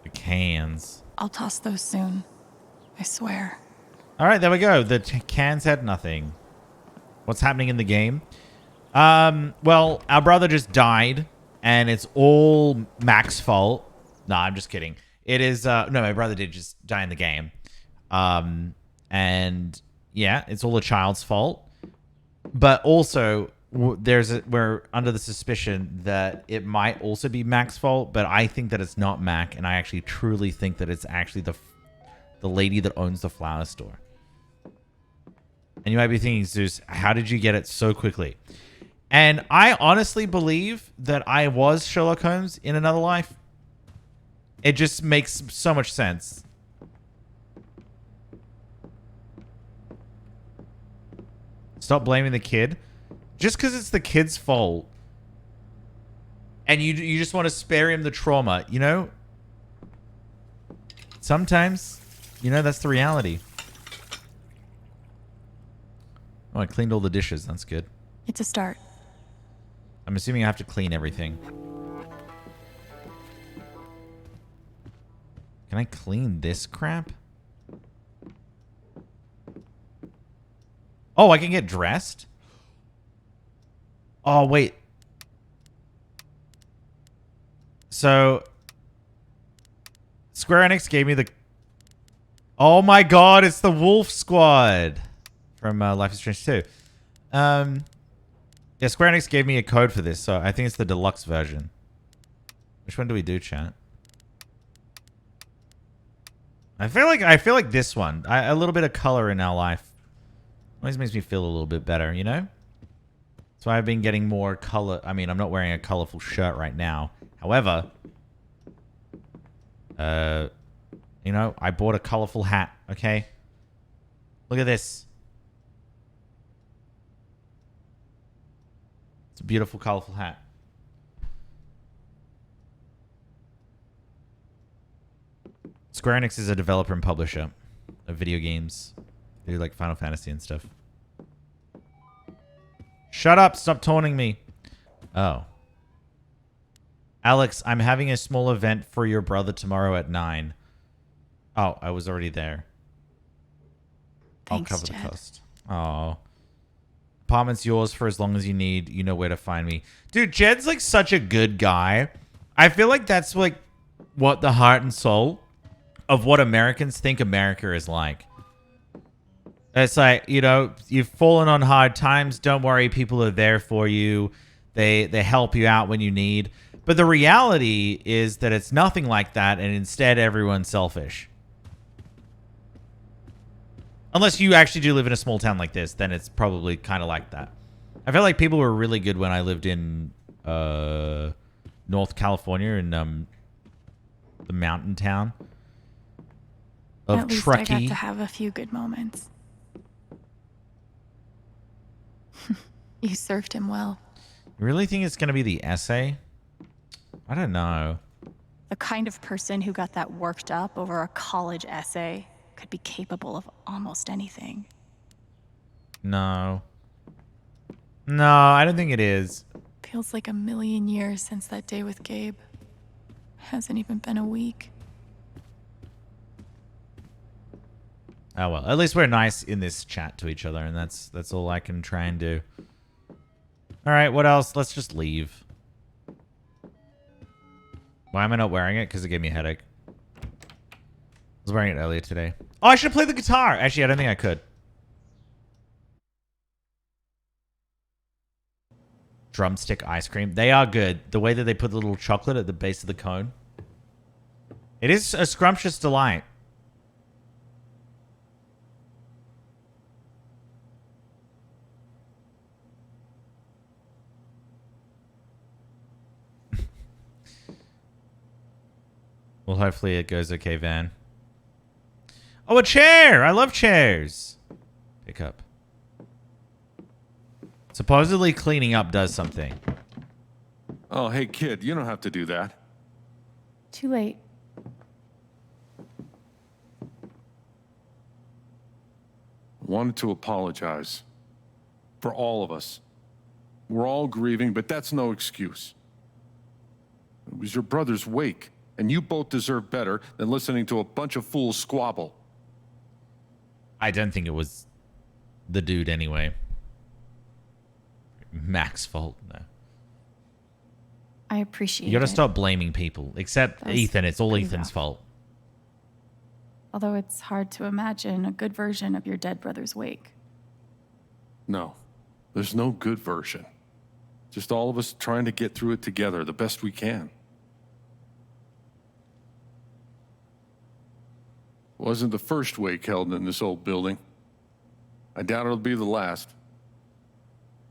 The cans. I'll toss those soon. I swear. All right, there we go. The cans had nothing. What's happening in the game? Well, our brother just died, and it's all Mac's fault. No, I'm just kidding. It is, no, my brother did just die in the game. And yeah, it's all a child's fault. But also, we're under the suspicion that it might also be Mac's fault, but I think that it's not Mac, and I actually truly think that it's actually the lady that owns the flower store. And you might be thinking, Zeus, how did you get it so quickly? And I honestly believe that I was Sherlock Holmes in another life. It just makes so much sense. Stop blaming the kid. Just because it's the kid's fault. And you just want to spare him the trauma, you know? Sometimes, you know, that's the reality. Oh, I cleaned all the dishes. That's good. It's a start. I'm assuming I have to clean everything. Can I clean this crap? Oh, I can get dressed? Oh, wait. So, Square Enix gave me the... Oh my god, it's the Wolf Squad from Life is Strange 2. Yeah, Square Enix gave me a code for this, so I think it's the deluxe version. Which one do we do, chat? I feel like this one. A little bit of color in our life always makes me feel a little bit better, you know? That's why I've been getting more color. I mean, I'm not wearing a colorful shirt right now. However, you know, I bought a colorful hat, okay? Look at this. It's a beautiful, colorful hat. Square Enix is a developer and publisher of video games. They do like Final Fantasy and stuff. Shut up! Stop taunting me. Oh. Alex, I'm having a small event for your brother tomorrow at 9. Oh, I was already there. Thanks, I'll cover Jed. the cost. Oh. Apartment's yours for as long as you need. You know where to find me. Dude, Jed's like such a good guy. I feel like that's like what the heart and soul of what Americans think America is like. It's like, you know, you've fallen on hard times. Don't worry, people are there for you. They help you out when you need. But the reality is that it's nothing like that, and instead everyone's selfish. Unless you actually do live in a small town like this, then it's probably kind of like that. I felt like people were really good when I lived in North California in the mountain town of At least Truckee. I got to have a few good moments. You served him well. You really think it's going to be the essay? I don't know. The kind of person who got that worked up over a college essay could be capable of almost anything. No. No, I don't think it is. Feels like a million years since that day with Gabe. Hasn't even been a week. Oh well, at least we're nice in this chat to each other, and that's all I can try and do. All right, what else? Let's just leave. Why am I not wearing it? Because it gave me a headache. I was wearing it earlier today. Oh, I should play the guitar. Actually, I don't think I could. Drumstick ice cream. They are good. The way that they put the little chocolate at the base of the cone. It is a scrumptious delight. Well, hopefully it goes okay, Van. Oh, a chair! I love chairs. Pick up. Supposedly cleaning up does something. Oh, hey, kid, you don't have to do that. Too late. Wanted to apologize. For all of us. We're all grieving, but that's no excuse. It was your brother's wake, and you both deserve better than listening to a bunch of fools squabble. I don't think it was the dude anyway. Mac's fault, no. I appreciate it. You gotta stop blaming people. Except That was Ethan, it's all pretty Ethan's rough. fault. Although it's hard to imagine a good version of your dead brother's wake. No, there's no good version. Just all of us trying to get through it together the best we can. Wasn't the first wake held in this old building. I doubt it'll be the last.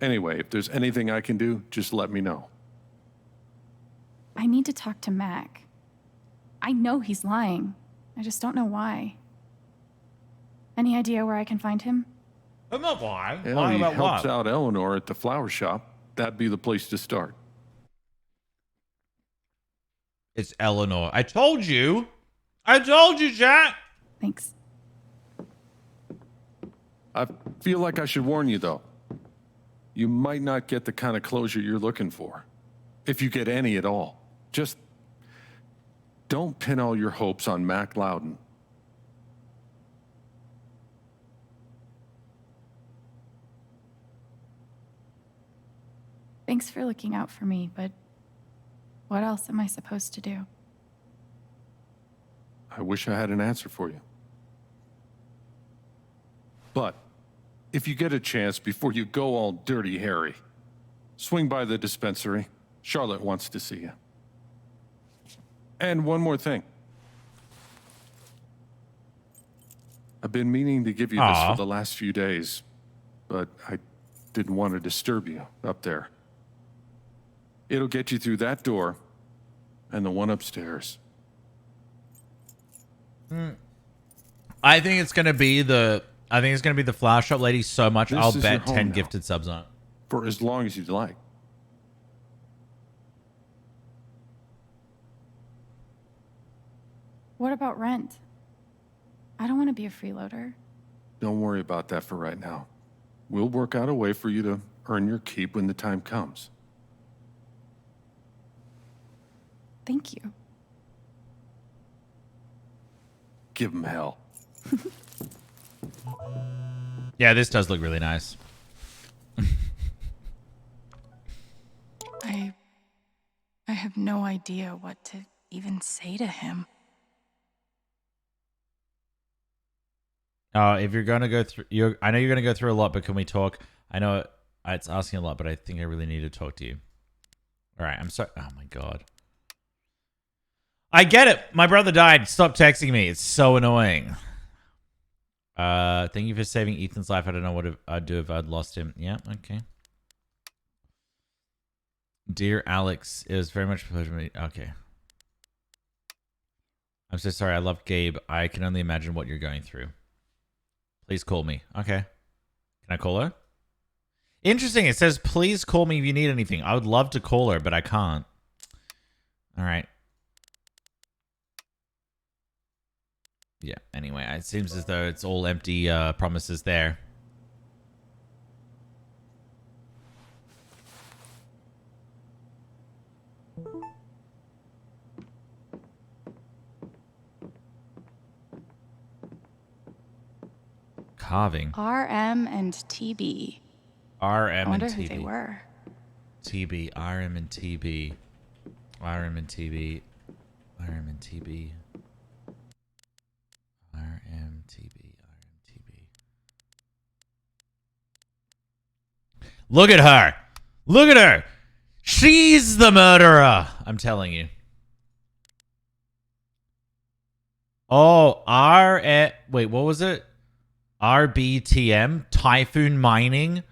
Anyway, if there's anything I can do, just let me know. I need to talk to Mac. I know he's lying. I just don't know why. Any idea where I can find him? I'm not lying. Well, Lying he about helps what? out Eleanor at the flower shop. That'd be the place to start. It's Eleanor. I told you. I told you, Jack. Thanks. I feel like I should warn you, though. You might not get the kind of closure you're looking for. If you get any at all. Just don't pin all your hopes on Mac Loudon. Thanks for looking out for me, but what else am I supposed to do? I wish I had an answer for you. But if you get a chance before you go all dirty Harry, swing by the dispensary. Charlotte wants to see you. And one more thing. I've been meaning to give you this for the last few days, but I didn't want to disturb you up there. It'll get you through that door and the one upstairs. I think it's gonna be the flower shop lady so much This I'll is bet your home 10 now. gifted subs on it. For as long as you'd like. What about rent? I don't want to be a freeloader. Don't worry about that for right now. We'll work out a way for you to earn your keep when the time comes. Thank you. Give him hell. Yeah, this does look really nice. I have no idea what to even say to him. If you're gonna go through, I know you're gonna go through a lot, but can we talk? I know it's asking a lot, but I think I really need to talk to you. All right, I'm sorry. Oh my god. I get it. My brother died. Stop texting me. It's so annoying. Thank you for saving Ethan's life. I don't know what I'd do if I'd lost him. Yeah, okay. Dear Alex, it was very much a pleasure to meet. Okay. I'm so sorry. I loved Gabe. I can only imagine what you're going through. Please call me. Okay. Can I call her? Interesting. It says, please call me if you need anything. I would love to call her, but I can't. All right. Yeah, anyway, it seems as though it's all empty promises there. Carving. RM and TB. RM I wonder and who TB. they were. TB, RM and TB. RM and TB. RM and TB. RMTB. Look at her. Look at her. She's the murderer. I'm telling you. Oh, wait, what was it? RBTM? Typhoon Mining?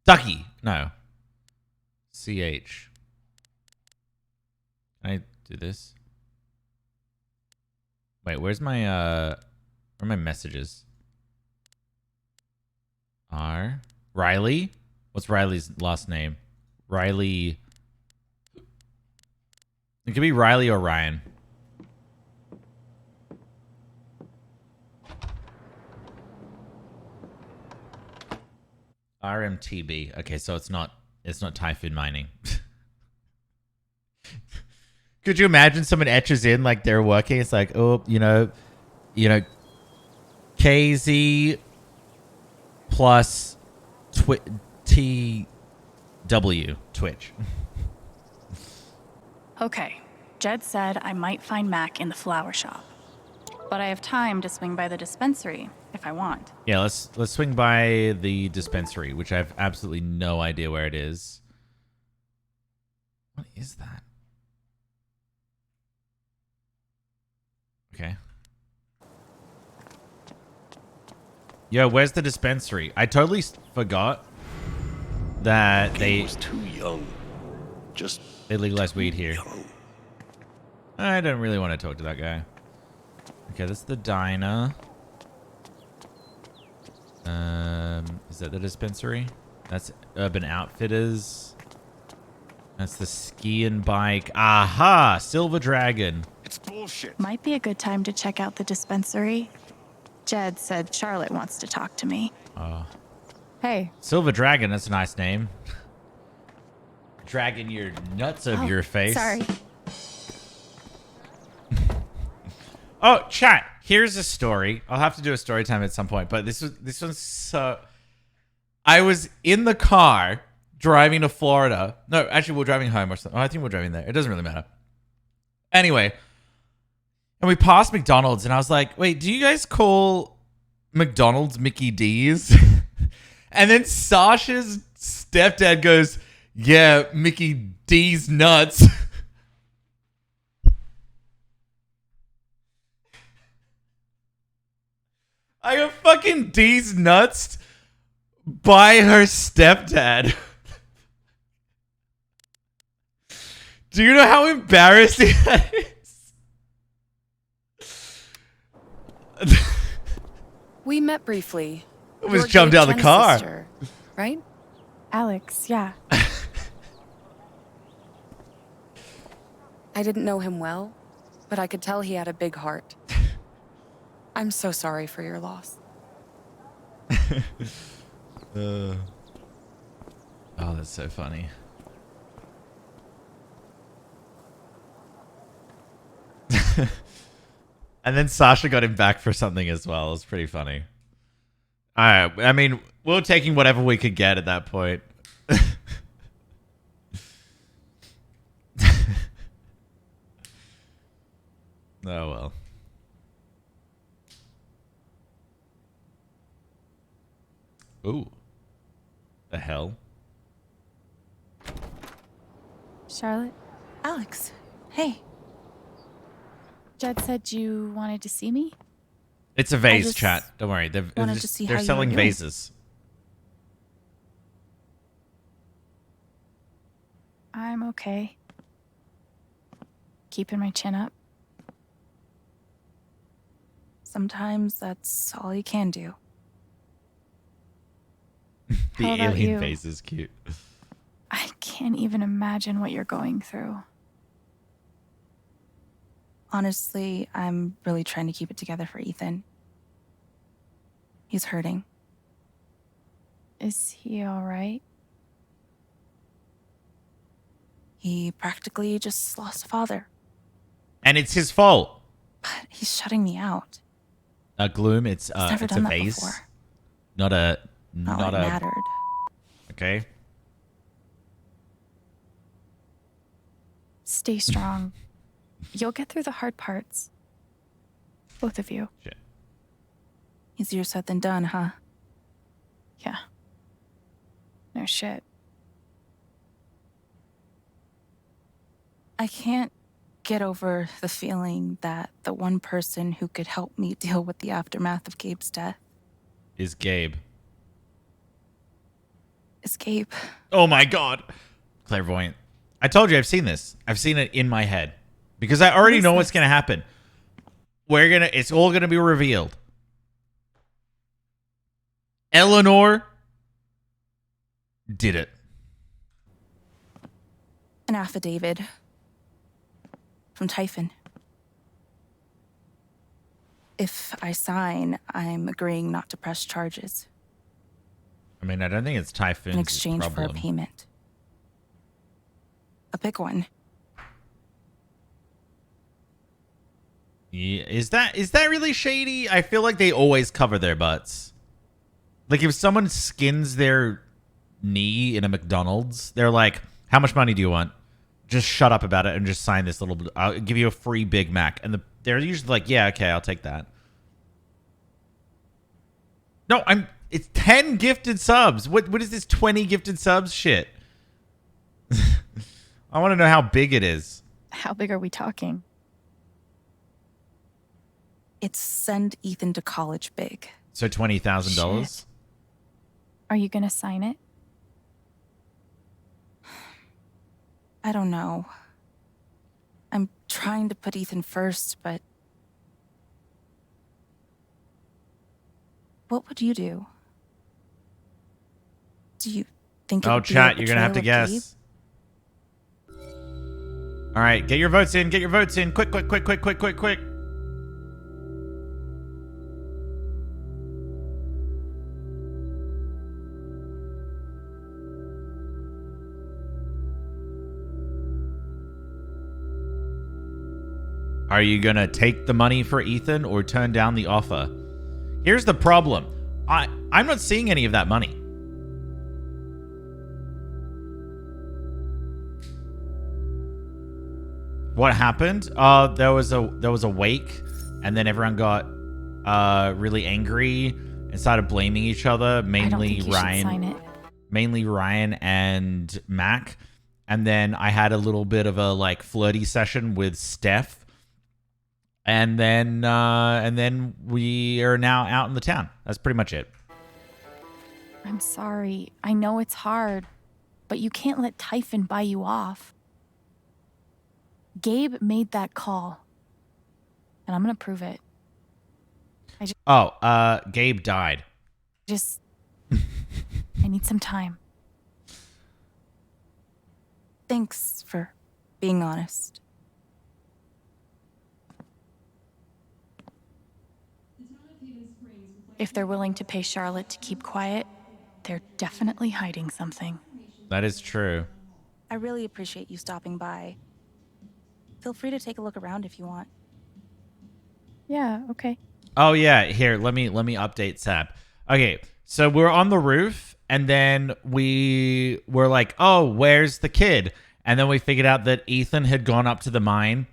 Ducky. No. CH. Can I do this? Wait, where's my where are my messages? Riley? What's Riley's last name? Riley. It could be Riley or Ryan. RMTB. Okay, so it's not Typhoon Mining. Could you imagine someone etches in like they're working? It's like, oh, you know, KZ plus TW Twitch. Okay, Jed said I might find Mac in the flower shop. But I have time to swing by the dispensary if I want. Yeah, let's swing by the dispensary, which I have absolutely no idea where it is. What is that? Okay. Yo, where's the dispensary? I totally forgot that He was too young. they legalized weed here. I don't really want to talk to that guy. Okay, that's the diner. Is that the dispensary? That's Urban Outfitters. That's the ski and bike. Aha! Silver Dragon. It's bullshit. Might be a good time to check out the dispensary. Jed said Charlotte wants to talk to me. Hey. Silver Dragon, that's a nice name. Dragging your nuts over your face. Sorry. Oh, chat. Here's a story. I'll have to do a story time at some point, but this one's so... I was in the car driving to Florida. No, actually, we're driving home or something. Oh, I think we're driving there. It doesn't really matter. Anyway, and we passed McDonald's, and I was like, wait, do you guys call McDonald's Mickey D's? And then Sasha's stepdad goes, yeah, Mickey D's nuts. I got fucking D's nuts by her stepdad. Do you know how embarrassing that is? We met briefly. Almost jumped out of the car. Sister, right? Alex, yeah. I didn't know him well, but I could tell he had a big heart. I'm so sorry for your loss. Oh, that's so funny. And then Sasha got him back for something as well. It was pretty funny. All right. I mean, we were taking whatever we could get at that point. Oh, well. Ooh. The hell? Charlotte? Alex, hey. Jed said you wanted to see me? It's a vase, chat. Don't worry. They're wanted to see how they're you selling were doing. vases. I'm okay. Keeping my chin up. Sometimes that's all you can do. The How about alien you? vase is cute. I can't even imagine what you're going through. Honestly, I'm really trying to keep it together for Ethan. He's hurting. Is he all right? He practically just lost a father. And it's his fault. But he's shutting me out. Gloom, it's never it's a done that vase. before. Not a Not not like a mattered. Okay. Stay strong. You'll get through the hard parts. Both of you. Shit. Easier said than done, huh? Yeah. No shit. I can't get over the feeling that the one person who could help me deal with the aftermath of Gabe's death Is Gabe. is Gabe. Oh my god. Clairvoyant. I told you I've seen this. I've seen it in my head. Because I already know what's gonna happen. It's all gonna be revealed. Eleanor did it. An affidavit from Typhon. If I sign, I'm agreeing not to press charges I mean, I don't think it's Typhoon's in exchange for a problem. payment. A big one. Yeah, is that really shady? I feel like they always cover their butts. Like if someone skins their knee in a McDonald's, they're like, "How much money do you want? Just shut up about it and just sign this little. I'll give you a free Big Mac." And they're usually like, "Yeah, okay, I'll take that." No, it's 10 gifted subs. What is this 20 gifted subs shit? I want to know how big it is. How big are we talking? It's send Ethan to college big. So $20,000. Are you gonna sign it? I don't know. I'm trying to put Ethan first, but what would you do? Do you think it Oh, would be chat, a you're gonna have to betrayal of guess. Gabe? All right, get your votes in. Get your votes in. Quick, quick, quick, quick, quick, quick, quick. Are you going to take the money for Ethan or turn down the offer? Here's the problem. I'm not seeing any of that money. What happened? There was a wake, and then everyone got really angry and started blaming each other, mainly Ryan. Mainly Ryan and Mac. And then I had a little bit of a like flirty session with Steph. And then we are now out in the town. That's pretty much it. I'm sorry. I know it's hard, but you can't let Typhon buy you off. Gabe made that call, and I'm gonna prove it. Gabe died. I need some time. Thanks for being honest. If they're willing to pay Charlotte to keep quiet, they're definitely hiding something. That is true. I really appreciate you stopping by. Feel free to take a look around if you want. Yeah, okay. Oh yeah, here, let me update Sap. Okay, so we're on the roof, and then we were like, oh, where's the kid? And then we figured out that Ethan had gone up to the mine,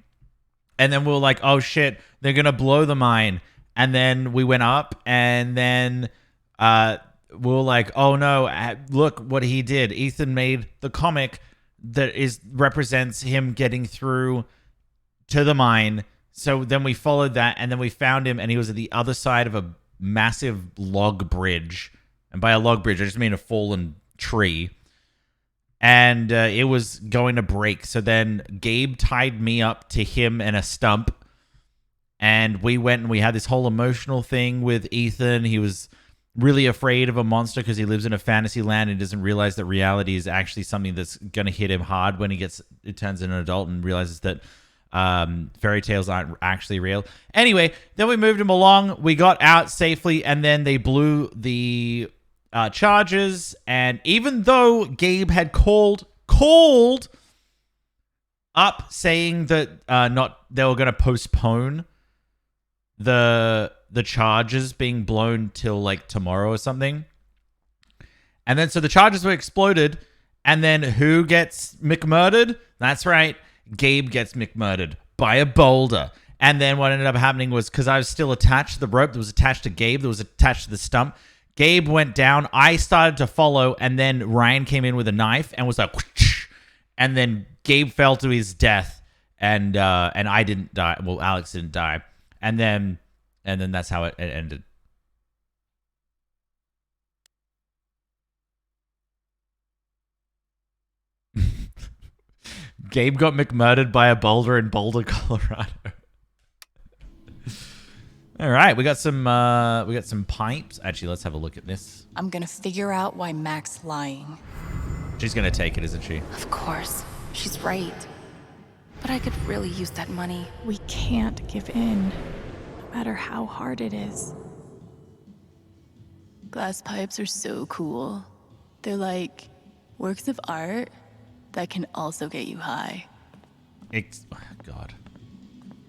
and then we were like, oh shit, they're gonna blow the mine. And then we went up, and then we were like, oh no, look what he did. Ethan made the comic that represents him getting through to the mine. So then we followed that, and then we found him, and he was at the other side of a massive log bridge. And by a log bridge, I just mean a fallen tree. And it was going to break. So then Gabe tied me up to him and a stump. And we went and we had this whole emotional thing with Ethan. He was really afraid of a monster because he lives in a fantasy land and doesn't realize that reality is actually something that's going to hit him hard when it turns into an adult and realizes that fairy tales aren't actually real. Anyway, then we moved him along. We got out safely, and then they blew the charges. And even though Gabe had called up saying that they were going to postpone the charges being blown till like tomorrow or something. And then so the charges were exploded, and then who gets McMurdered? That's right, Gabe gets McMurdered by a boulder. And then what ended up happening was, because I was still attached to the rope that was attached to Gabe, that was attached to the stump, Gabe went down, I started to follow, and then Ryan came in with a knife and was like, whoosh, and then Gabe fell to his death, and I didn't die. Well, Alex didn't die. And then that's how it ended. Gabe got McMurdered by a boulder in Boulder, Colorado. All right, we got some pipes. Actually, let's have a look at this. I'm gonna figure out why Mac's lying. She's gonna take it, isn't she? Of course, she's right. But I could really use that money. We can't give in, no matter how hard it is. Glass pipes are so cool. They're like works of art that can also get you high. God.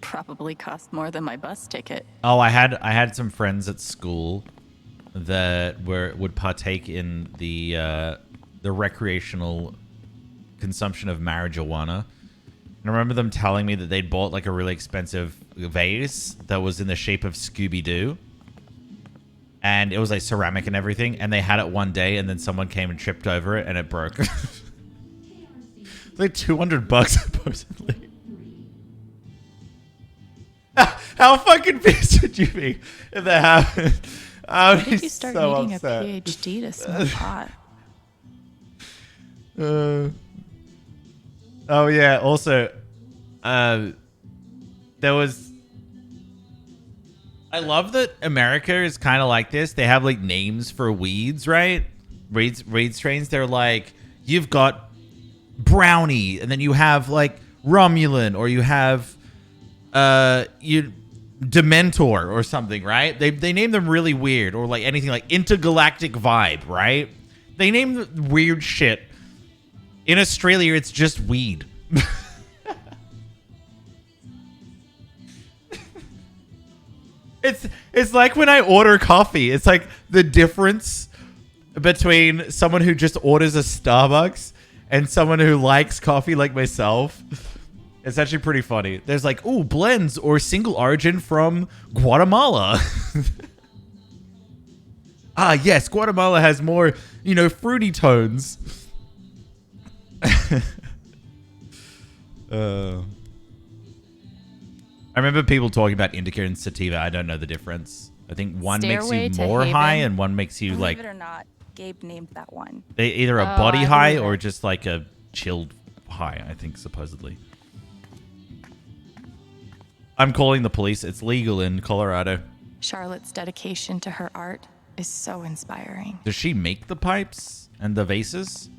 Probably cost more than my bus ticket. Oh, I had some friends at school that would partake in the recreational consumption of marijuana. And I remember them telling me that they'd bought like a really expensive vase that was in the shape of Scooby-Doo. And it was like ceramic and everything. And they had it one day, and then someone came and tripped over it, and it broke. It's like $200 supposedly. How fucking pissed would you be if that happened? I would Did you start so needing upset. a PhD to smoke pot? Oh yeah. Also, there was. I love that America is kind of like this. They have like names for weeds, right? Weed strains. They're like, you've got brownie, and then you have like Romulan, or you have you Dementor or something, right? They name them really weird, or like anything like intergalactic vibe, right? They name weird shit. In Australia, it's just weed. It's like when I order coffee. It's like the difference between someone who just orders a Starbucks and someone who likes coffee like myself. It's actually pretty funny. There's like, ooh, blends or single origin from Guatemala. Ah, yes, Guatemala has more, you know, fruity tones. I remember people talking about indica and sativa. I don't know the difference. I think one Stairway makes to you more Haven. high and one makes you Believe like it or not, Gabe named that one. either a Oh, body I high believe or it. just like a chilled high, I think, supposedly. I'm calling the police. It's legal in Colorado. Charlotte's dedication to her art is so inspiring. Does she make the pipes and the vases?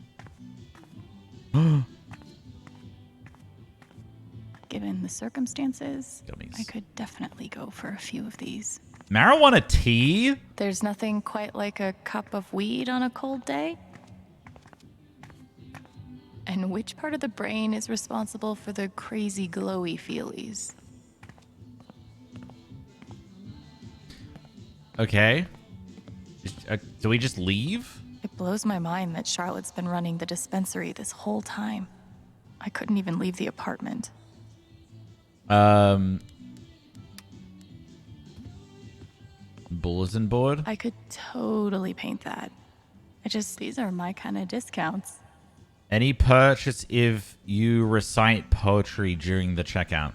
Given the circumstances, I could definitely go for a few of these. Marijuana tea? There's nothing quite like a cup of weed on a cold day. And which part of the brain is responsible for the crazy glowy feelies? Okay. Do we just leave? It blows my mind that Charlotte's been running the dispensary this whole time. I couldn't even leave the apartment. Bulletin board? I could totally paint that. These are my kind of discounts. Any purchase if you recite poetry during the checkout.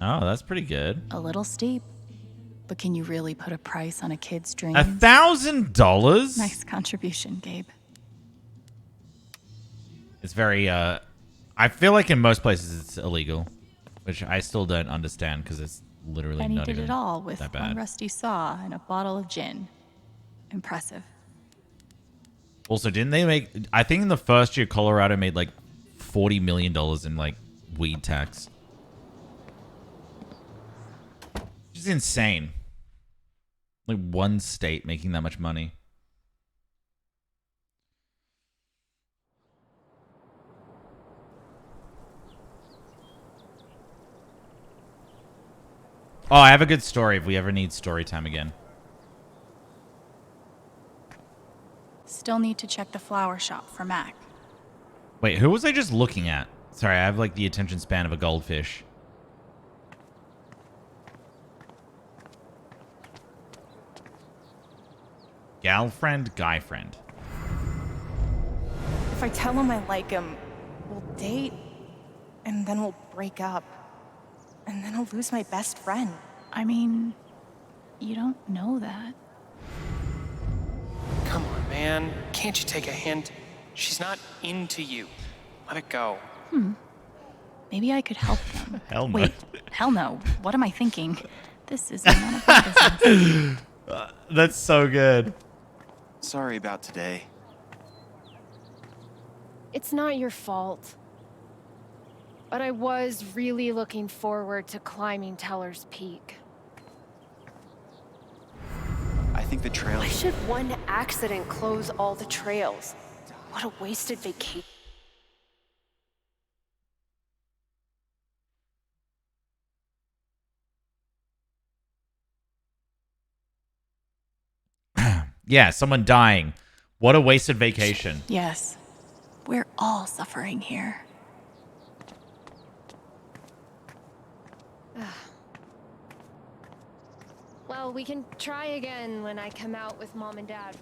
Oh, that's pretty good. A little steep. But can you really put a price on a kid's dreams? $1,000? Nice contribution, Gabe. It's very, I feel like in most places it's illegal, which I still don't understand because it's literally And he not did even it all with that one bad. rusty saw and a bottle of gin. Impressive. Also, didn't they make, I think in the first year, Colorado made like $40 million in like weed tax. Which is insane. Like one state making that much money. Oh, I have a good story if we ever need story time again. Still need to check the flower shop for Mac. Wait, who was I just looking at? Sorry, I have like the attention span of a goldfish. Gal friend, guy friend. If I tell him I like him, we'll date, and then we'll break up. And then I'll lose my best friend. I mean, you don't know that. Come on, man. Can't you take a hint? She's not into you. Let it go. Maybe I could help them. Hell no. Wait, hell no. What am I thinking? This is none of my business. That's so good. Sorry about today. It's not your fault. But I was really looking forward to climbing Teller's Peak. I think the trail. Why should one accident close all the trails? What a wasted vacation. Yeah, someone dying. What a wasted vacation. Yes, we're all suffering here. Well, we can try again when I come out with Mom and Dad.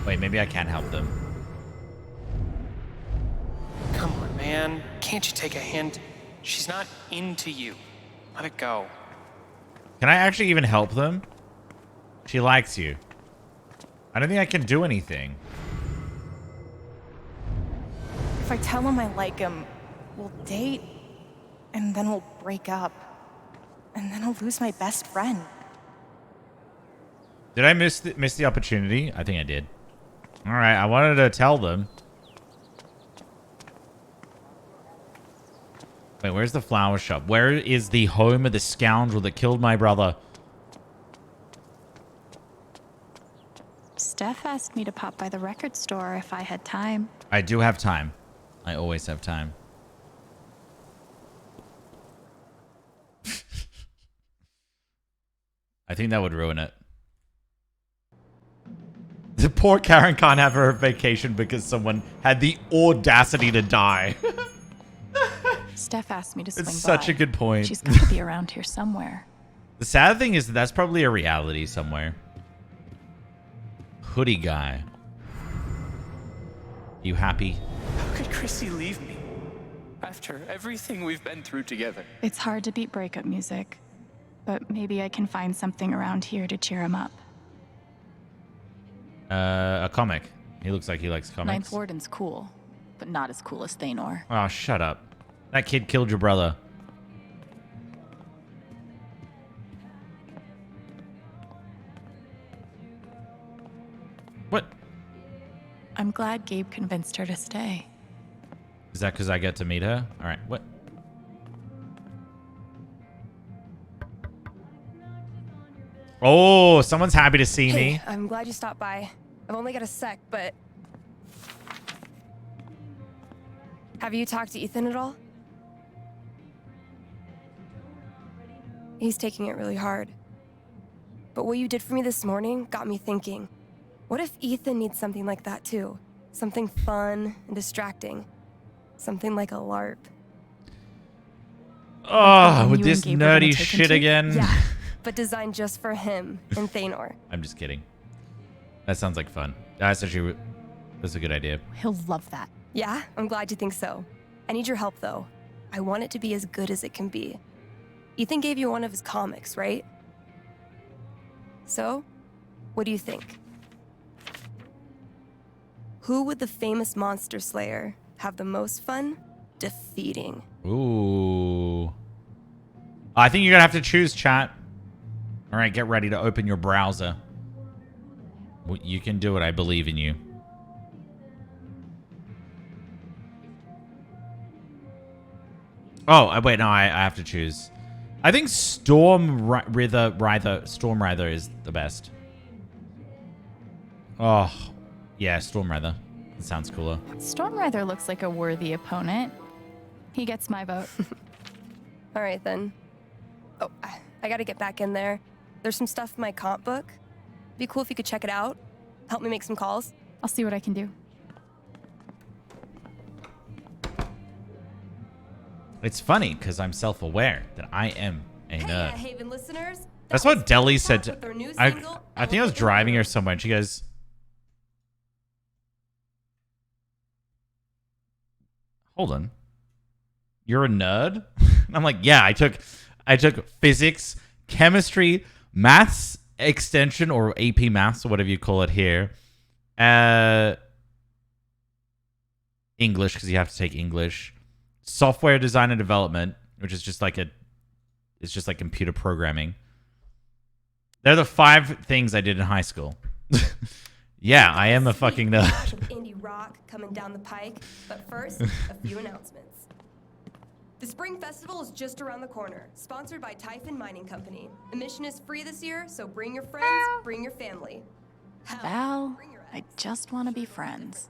Wait, maybe I can help them. Come on, man. Can't you take a hint? She's not into you. Let it go. Can I actually even help them? She likes you. I don't think I can do anything. If I tell him I like him, we'll date, and then we'll break up. And then I'll lose my best friend. Did I miss the opportunity? I think I did. All right, I wanted to tell them. Wait, where's the flower shop? Where is the home of the scoundrel that killed my brother? Steph asked me to pop by the record store if I had time. I do have time. I always have time. I think that would ruin it. The poor Karen can't have her vacation because someone had the audacity to die. Steph asked me to swing by. It's such a good point. She's got to be around here somewhere. The sad thing is that's probably a reality somewhere. Hoodie guy. You happy? How could Chrissy leave me? After everything we've been through together. It's hard to beat breakup music, but maybe I can find something around here to cheer him up. A comic. He looks like he likes comics. Ninth Warden's cool, but not as cool as Thanor. Oh, shut up. That kid killed your brother. What? I'm glad Gabe convinced her to stay. Is that because I get to meet her? All right, what? Oh, someone's happy to see me. I'm glad you stopped by. I've only got a sec, but... Have you talked to Ethan at all? He's taking it really hard. But what you did for me this morning got me thinking. What if Ethan needs something like that too? Something fun and distracting. Something like a LARP. Oh, with this nerdy shit again. Yeah, but designed just for him and Thanor. I'm just kidding. That sounds like fun. That's actually that's a good idea. He'll love that. Yeah, I'm glad you think so. I need your help though. I want it to be as good as it can be. Ethan gave you one of his comics, right? So, what do you think? Who would the famous monster slayer have the most fun defeating? Ooh. I think you're going to have to choose, chat. All right, get ready to open your browser. You can do it. I believe in you. Oh, wait, no, I have to choose. I think Storm Rider is the best. Oh, yeah, Storm Rider. That sounds cooler. Stormrider looks like a worthy opponent. He gets my vote. All right, then. Oh, I gotta get back in there. There's some stuff in my comp book. Be cool if you could check it out. Help me make some calls. I'll see what I can do. It's funny because I'm self-aware that I am a nerd. Hey, Haven listeners. That's what Deli said to... With their new I single, think I was driving her somewhere and she goes... Hold on. You're a nerd? I'm like, yeah, I took physics, chemistry, maths extension, or AP maths, or whatever you call it here. English, because you have to take English. Software design and development, which is just like it's just like computer programming. They're the 5 things I did in high school. Yeah, I am a fucking nerd. Indie rock coming down the pike, but first, a few announcements. The Spring Festival is just around the corner, sponsored by Typhon Mining Company. Admission is free this year, so bring your friends, bring your family. Val, I just want to be friends.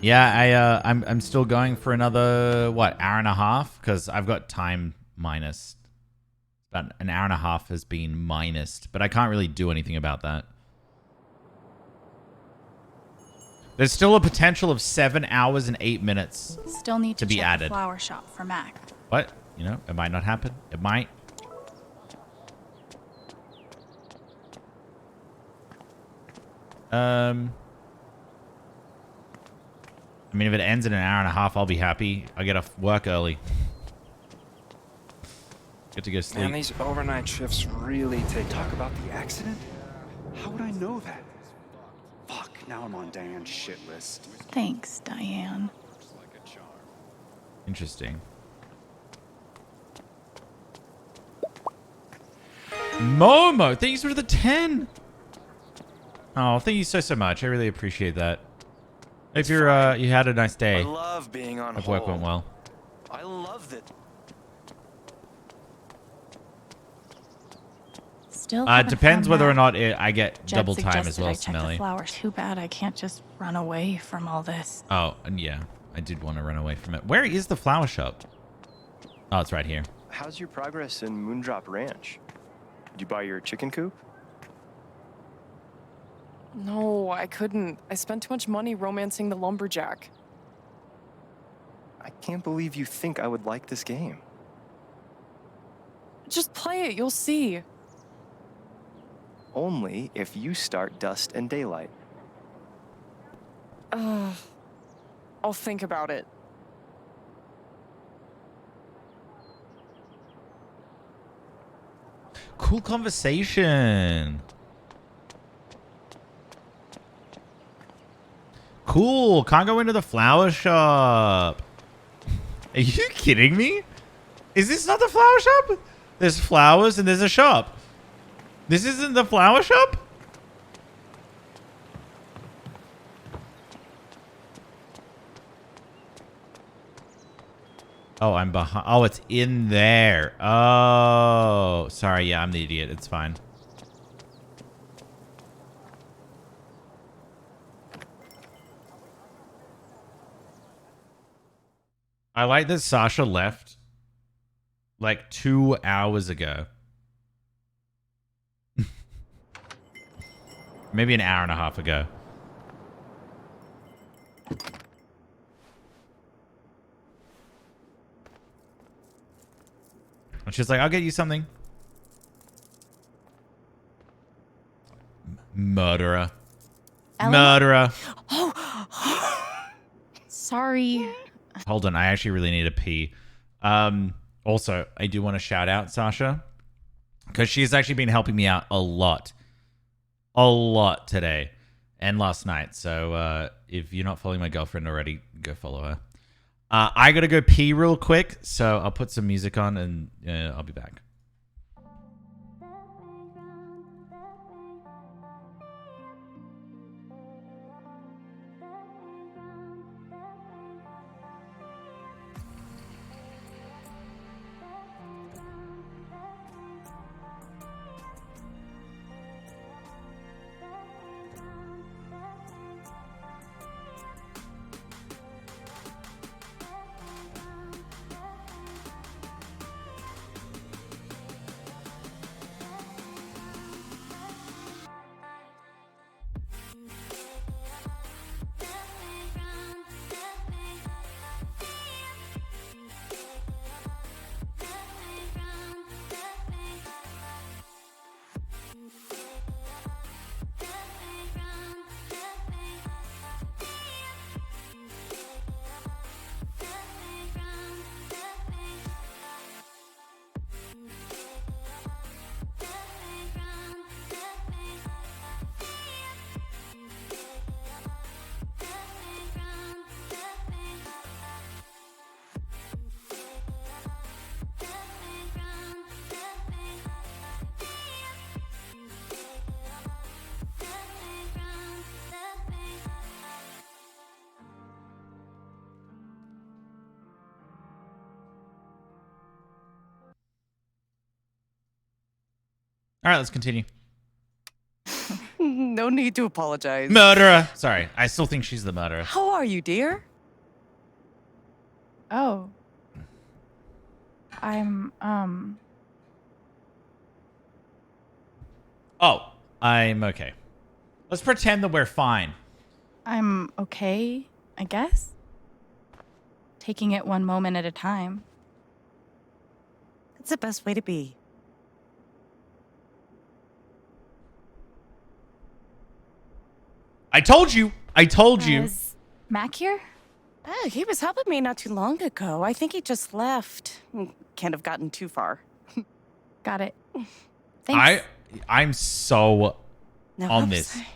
Yeah, I'm still going for another hour and a half because I've got time minus. About an hour and a half has been minused, but I can't really do anything about that. There's still a potential of 7 hours and 8 minutes Still need to be check added. the flower shop for Mac. But, you know, it might not happen. It might. I mean, if it ends in an hour and a half, I'll be happy. I get off work early. Get to go sleep. Man, these overnight shifts really take... Talk about the accident? How would I know that? Fuck, now I'm on Diane's shit list. Thanks, Diane. Interesting. Momo, thanks for the 10. Oh, thank you so much. I really appreciate that. If you're you had a nice day. I love being on Hope work hold. went well. I love that. Still. It depends whether or not I get Jed double time as suggested well, I check the Smelly. flowers. Too bad I can't just run away from all this. Oh, and yeah. I did want to run away from it. Where is the flower shop? Oh, it's right here. How's your progress in Moondrop Ranch? Did you buy your chicken coop? No, I couldn't. I spent too much money romancing the lumberjack. I can't believe you think I would like this game. Just play it, you'll see. Only if you start Dust and Daylight. I'll think about it. Cool conversation. Cool. Can't go into the flower shop. Are you kidding me? Is this not the flower shop? There's flowers and there's a shop. This isn't the flower shop? Oh, I'm behind. Oh, it's in there. Oh, sorry. Yeah, I'm the idiot. It's fine. I like that Sasha left like 2 hours ago. Maybe an hour and a half ago. And she's like, I'll get you something. Murderer. Ellen? Murderer. Sorry. Hold on. I actually really need to pee. Also, I do want to shout out Sasha because she's actually been helping me out a lot today and last night. So if you're not following my girlfriend already, go follow her. I got to go pee real quick. So I'll put some music on and I'll be back. All right, let's continue. No need to apologize. Murderer. Sorry, I still think she's the murderer. How are you, dear? Oh. I'm, Oh, I'm okay. Let's pretend that we're fine. I'm okay, I guess. Taking it one moment at a time. It's the best way to be. I told you. I told you. Is Mac here? Oh, he was helping me not too long ago. I think he just left. Can't have gotten too far. Got it. Thanks. I'm so No, on I'm this. sorry.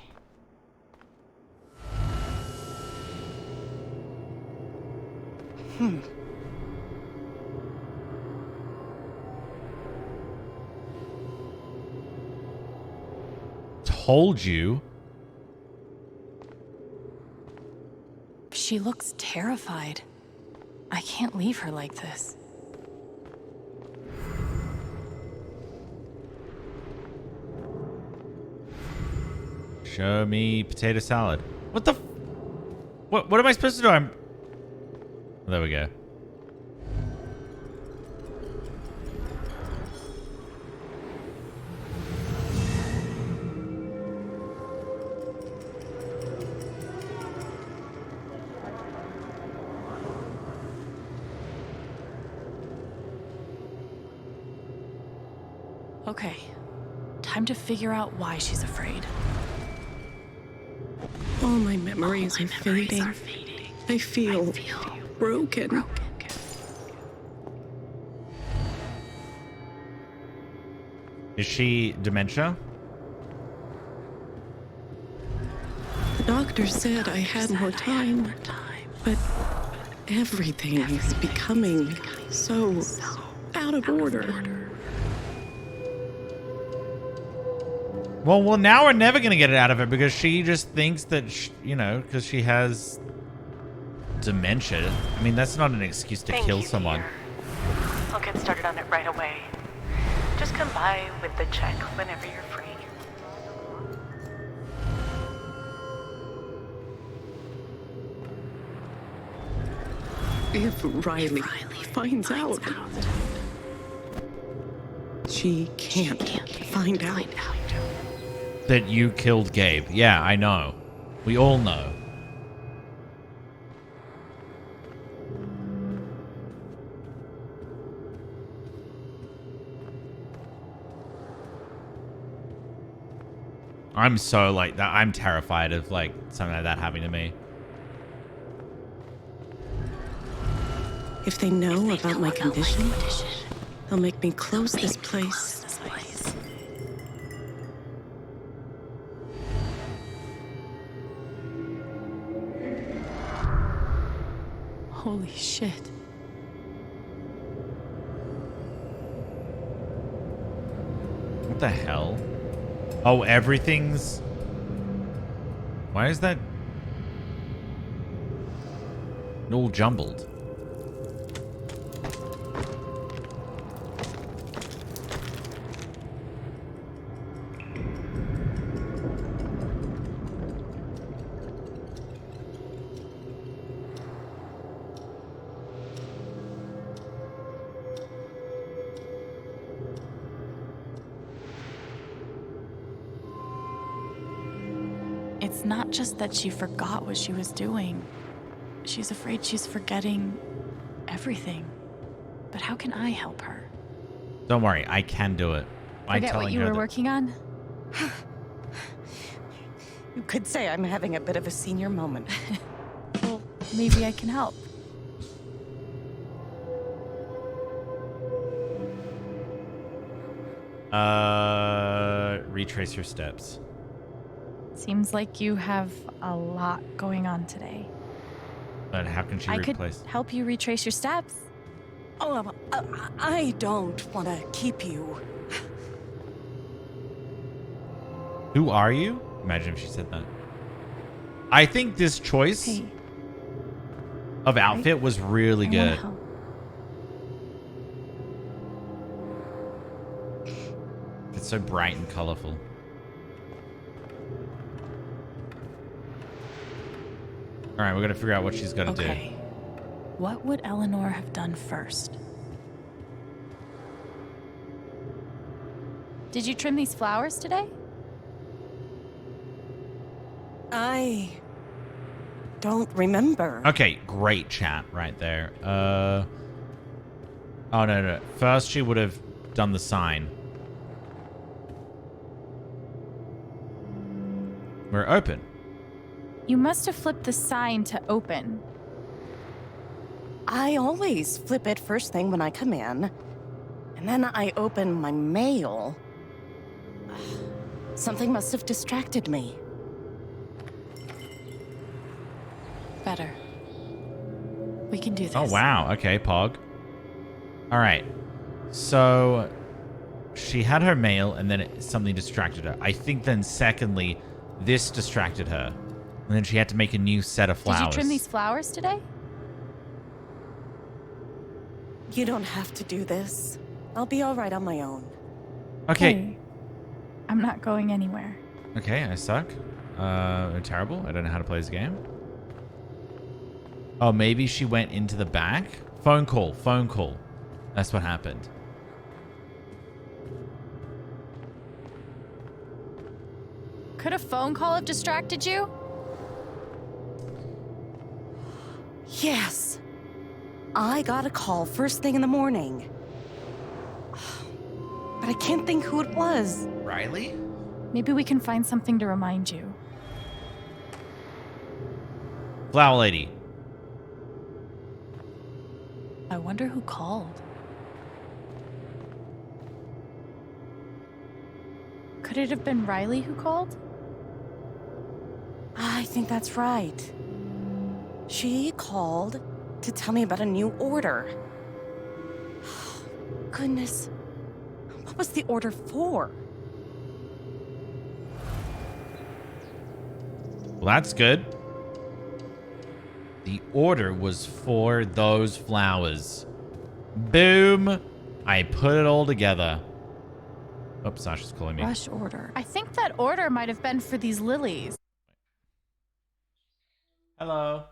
Told you. She looks terrified. I can't leave her like this. Show me potato salad. What the? What am I supposed to do? I'm. There we go. Okay, time to figure out why she's afraid. All my memories are fading. I feel broken. Is she dementia? The doctor said I had more time, but everything is becoming so out of order. Well, now we're never going to get it out of her because she just thinks that, because she has dementia. I mean, that's not an excuse to kill someone. I'll get started on it right away. Just come by with the check whenever you're free. If Riley finds out, she can't find out. That you killed Gabe. Yeah, I know. We all know. I'm so like that. I'm terrified of like something like that happening to me. If they know about my condition, they'll make me close this place. Holy shit. What the hell? Oh, everything's... Why is that all jumbled? It's not just that she forgot what she was doing. She's afraid she's forgetting everything. But how can I help her? Don't worry, I can do it. By Forget what telling you her were that- working on? You could say I'm having a bit of a senior moment. Well, maybe I can help. Retrace your steps. Seems like you have a lot going on today. But how can she I replace? could help you retrace your steps. Oh, I don't want to keep you. Who are you? Imagine if she said that. I think this choice of outfit was really I wanna good. help. It's so bright and colorful. All right, we're gonna figure out what she's gonna do. What would Eleanor have done first? Did you trim these flowers today? I don't remember. Okay, great chat right there. Oh no. First she would have done the sign. We're open. You must have flipped the sign to open. I always flip it first thing when I come in, and then I open my mail. Something must have distracted me. Better. We can do this. Oh wow. Okay, Pog. All right. So she had her mail, and then something distracted her. I think then secondly, this distracted her. And then she had to make a new set of flowers. Did you trim these flowers today? You don't have to do this. I'll be all right on my own. Okay. Hey, I'm not going anywhere. Okay, I suck. Terrible. I don't know how to play this game. Oh, maybe she went into the back? Phone call. Phone call. That's what happened. Could a phone call have distracted you? Yes. I got a call first thing in the morning. But I can't think who it was. Riley? Maybe we can find something to remind you. Flower lady. I wonder who called. Could it have been Riley who called? I think that's right. She called to tell me about a new order. Goodness. What was the order for? Well, that's good. The order was for those flowers. Boom. I put it all together. Oops, Sasha's calling me. Rush order. I think that order might have been for these lilies. Hello.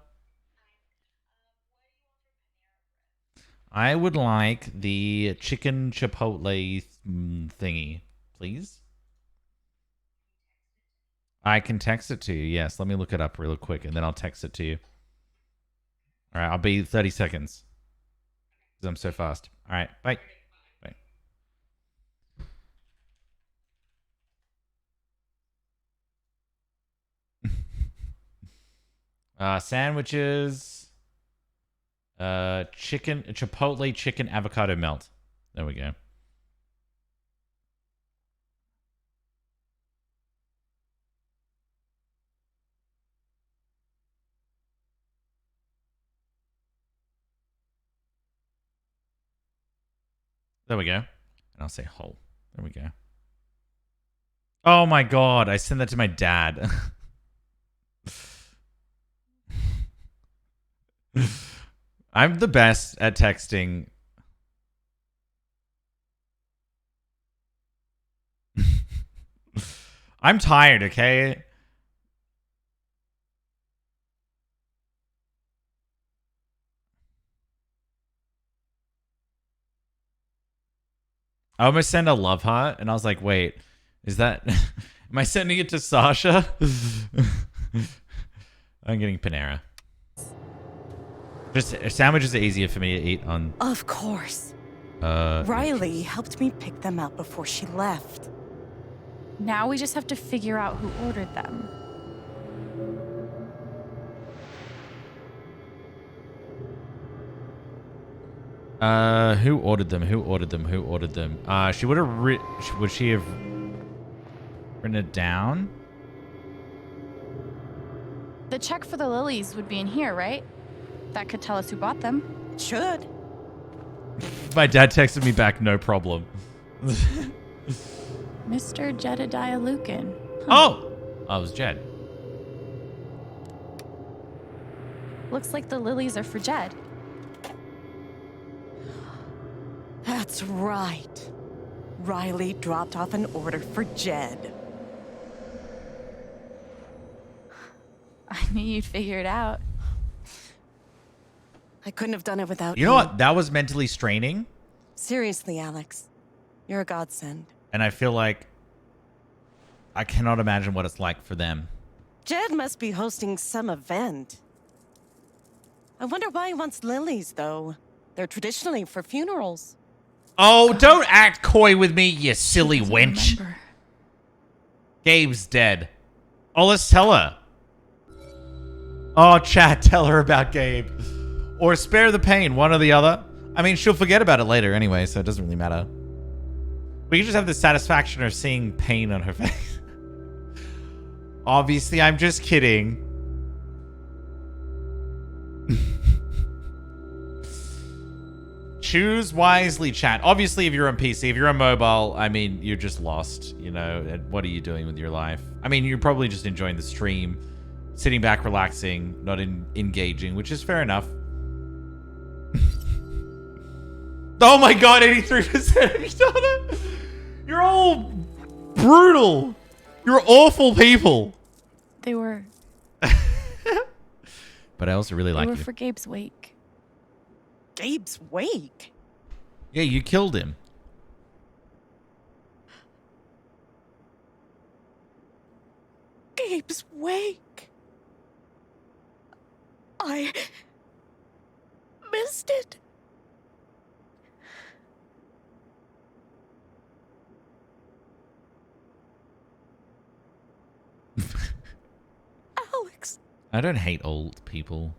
I would like the chicken chipotle thingy, please. I can text it to you. Yes, let me look it up real quick, and then I'll text it to you. All right, I'll be 30 seconds. Because I'm so fast. All right, bye. Bye. Sandwiches. Chipotle chicken avocado melt. There we go. There we go. And I'll say whole. There we go. Oh my god, I sent that to my dad. I'm the best at texting. I'm tired, okay? I almost sent a love heart, and I was like, wait, is that... Am I sending it to Sasha? I'm getting Panera. Just sandwiches are easier for me to eat on... Of course. Riley helped me pick them out before she left. Now we just have to figure out who ordered them. Who ordered them? Who ordered them? Who ordered them? She would have would she have written it down? The check for the lilies would be in here, right? That could tell us who bought them. Should. My dad texted me back, no problem. Mr. Jedediah Lucan. Oh! I was Jed. Looks like the lilies are for Jed. That's right. Riley dropped off an order for Jed. I knew you'd figure it out. I couldn't have done it without you. You know what? That was mentally straining. Seriously, Alex. You're a godsend. And I feel like I cannot imagine what it's like for them. Jed must be hosting some event. I wonder why he wants lilies, though. They're traditionally for funerals. Oh, don't act coy with me, you silly wench. Remember. Gabe's dead. Oh, let's tell her. Oh, chat, tell her about Gabe. Or spare the pain, one or the other. I mean, she'll forget about it later anyway, so it doesn't really matter. We can just have the satisfaction of seeing pain on her face. Obviously, I'm just kidding. Choose wisely, chat. Obviously, if you're on PC, if you're on mobile, I mean, you're just lost, you know. And what are you doing with your life? I mean, you're probably just enjoying the stream sitting back, relaxing, not engaging, which is fair enough. Oh my god, 83% of each other. You're all brutal. You're awful people. They were. But I also really They like were you. for Gabe's wake. Gabe's wake? Yeah, you killed him. Gabe's wake. I missed it. Alex, I don't hate old people.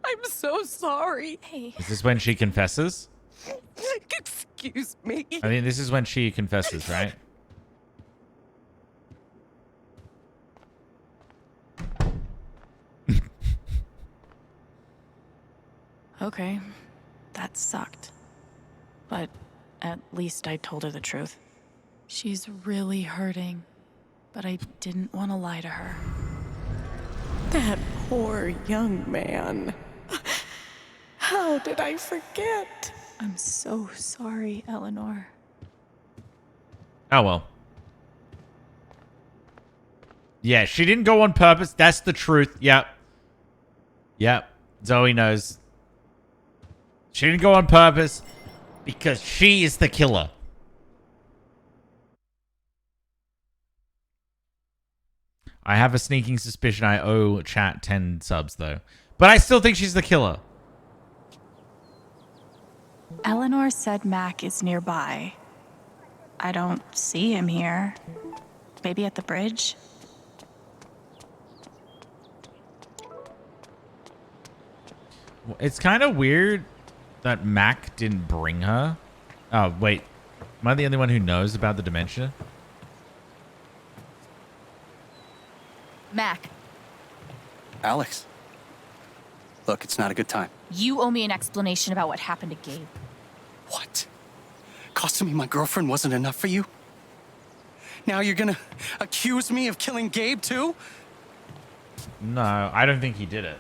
I'm so sorry. Hey. Is this when she confesses? Excuse me. I mean, this is when she confesses, right? Okay, that sucked. But at least I told her the truth. She's really hurting, but I didn't want to lie to her. That poor young man. How did I forget? I'm so sorry, Eleanor. Oh, well. Yeah, she didn't go on purpose. That's the truth. Yep. Yep. Zoe knows. She didn't go on purpose because she is the killer. I have a sneaking suspicion I owe chat 10 subs, though. But I still think she's the killer. Eleanor said Mac is nearby. I don't see him here. Maybe at the bridge? It's kind of weird that Mac didn't bring her. Oh, wait. Am I the only one who knows about the dementia? Mac, Alex. Look, it's not a good time. you owe me an explanation about what happened to Gabe. What? Costing me my girlfriend wasn't enough for you? Now you're gonna accuse me of killing Gabe too? No, I don't think he did it.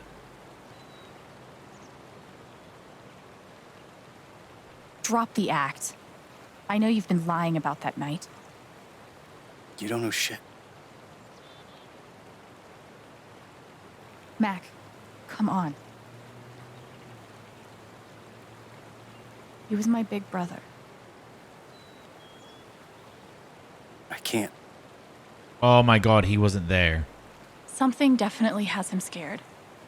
Drop the act. I know you've been lying about that night. You don't know shit. Mac, come on. He was my big brother. I can't. Oh my god, he wasn't there. Something definitely has him scared.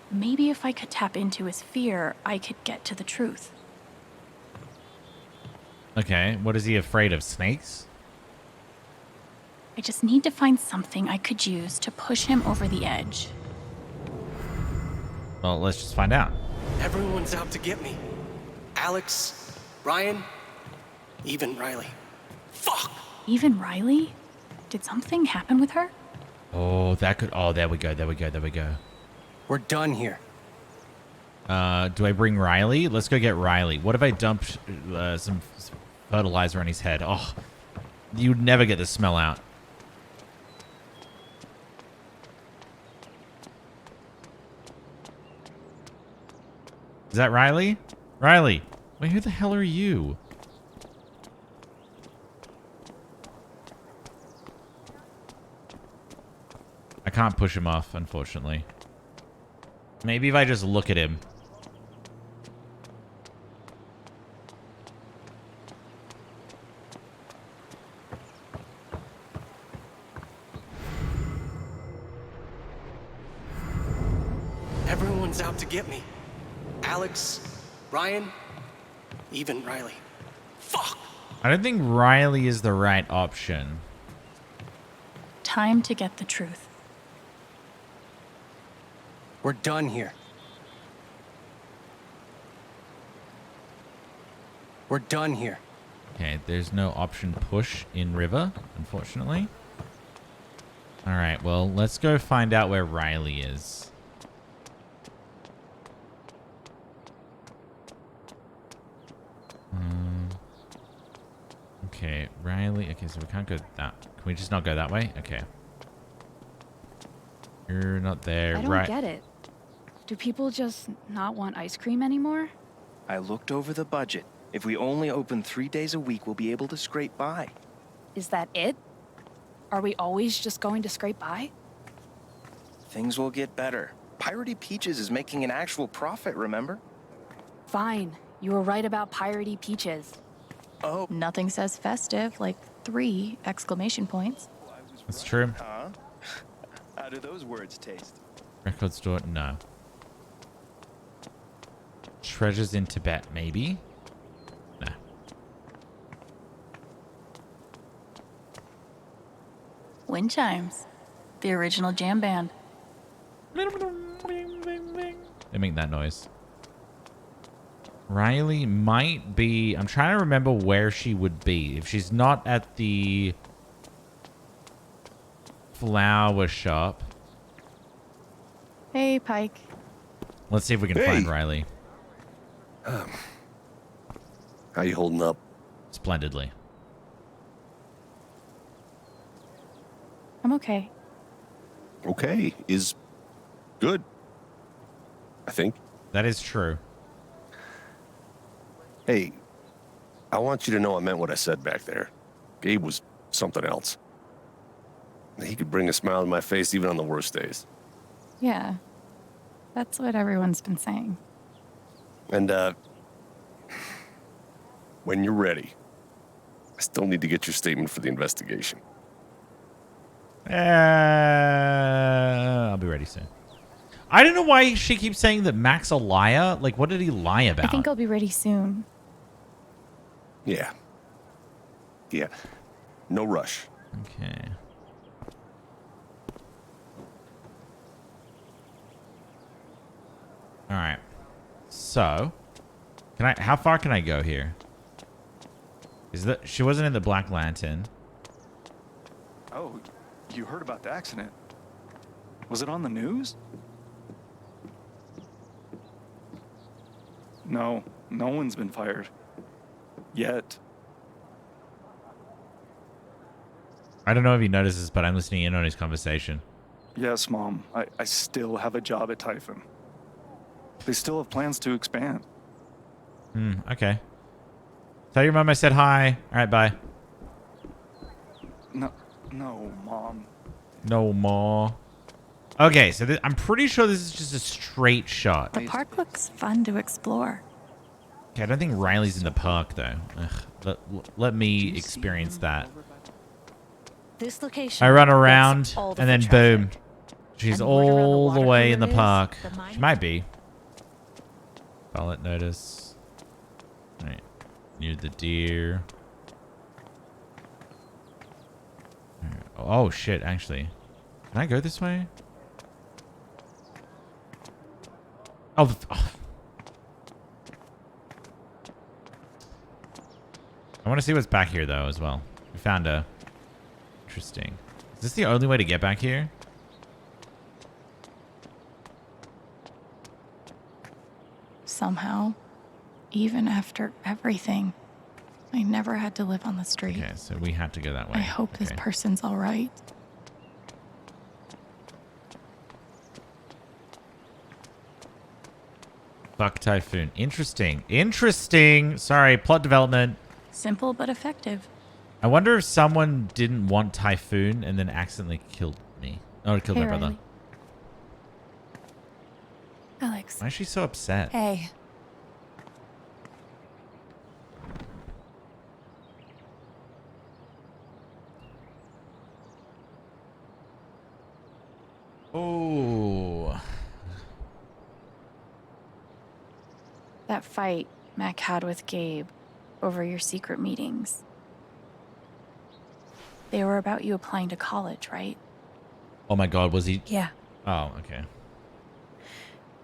Maybe if I could tap into his fear, I could get to the truth. Okay, what is he afraid of? Snakes? I just need to find something I could use to push him over the edge. Well, let's just find out. Everyone's out to get me. Alex, Ryan, even Riley. Fuck! Even Riley? Did something happen with her? Oh, that could... Oh, there we go, there we go, there we go. We're done here. Do I bring Riley? Let's go get Riley. What if I dump some fertilizer on his head? Oh, you'd never get the smell out. Is that Riley? Riley. Wait, who the hell are you? I can't push him off, unfortunately. Maybe if I just look at him. Everyone's out to get me. Alex, Ryan, even Riley. Fuck! I don't think Riley is the right option. Time to get the truth. We're done here. We're done here. Okay, there's no option push in river, unfortunately. All right, well, let's go find out where Riley is. Okay, Riley. Okay, so we can't go that. Can we just not go that way? Okay. You're not there, I don't right? get it. Do people just not want ice cream anymore? I looked over the budget. If we only open 3 days a week, we'll be able to scrape by. Is that it? Are we always just going to scrape by? Things will get better. Piratey Peaches is making an actual profit, remember? Fine. You were right about piratey peaches. Oh. Nothing says festive like 3 exclamation points. That's true. Huh? How do those words taste? Record store? No. Treasures in Tibet, maybe? No. Wind chimes. The original jam band. They make that noise. Riley might be... I'm trying to remember where she would be. If she's not at the flower shop. Hey, Pike. Let's see if we can find Riley. How you holding up? Splendidly. I'm okay. Okay, is good. I think. That is true. Hey, I want you to know I meant what I said back there. Gabe was something else. He could bring a smile to my face even on the worst days. Yeah. That's what everyone's been saying. And, when you're ready, I still need to get your statement for the investigation. I'll be ready soon. I don't know why she keeps saying that Mac's a liar. Like, what did he lie about? I think I'll be ready soon. Yeah. Yeah. No rush. Okay. All right. So, how far can I go here? She wasn't in the Black Lantern. Oh, you heard about the accident. Was it on the news? No, no one's been fired. Yet. I don't know if he notices, but I'm listening in on his conversation. Yes, Mom. I still have a job at Typhon. They still have plans to expand. Okay. Tell your mom I said hi. All right, bye. No, Mom. No more. Okay, so I'm pretty sure this is just a straight shot. The park looks fun to explore. Okay, I don't think Riley's in the park, though. Ugh, let me experience that. This location. I run around, all the and then foot boom. traffic. She's And word around the all the water way cooler in the is park. the She mining- might be. Ballot notice. All right. Near the deer. All right. Oh, shit, actually. Can I go this way? Oh, I want to see what's back here, though, as well. We found a... Interesting. Is this the only way to get back here? Somehow, even after everything, I never had to live on the street. Okay, so we have to go that way. I hope this Okay. person's all right. Fuck Typhoon. Interesting. Interesting. Sorry, plot development. Simple but effective. I wonder if someone didn't want Typhoon and then accidentally killed me. Oh, killed Hey, my brother. Riley. Alex. Why is she so upset? Hey. Oh. That fight Mac had with Gabe over your secret meetings. They were about you applying to college, right? Oh my god, was he? Yeah. Oh, okay.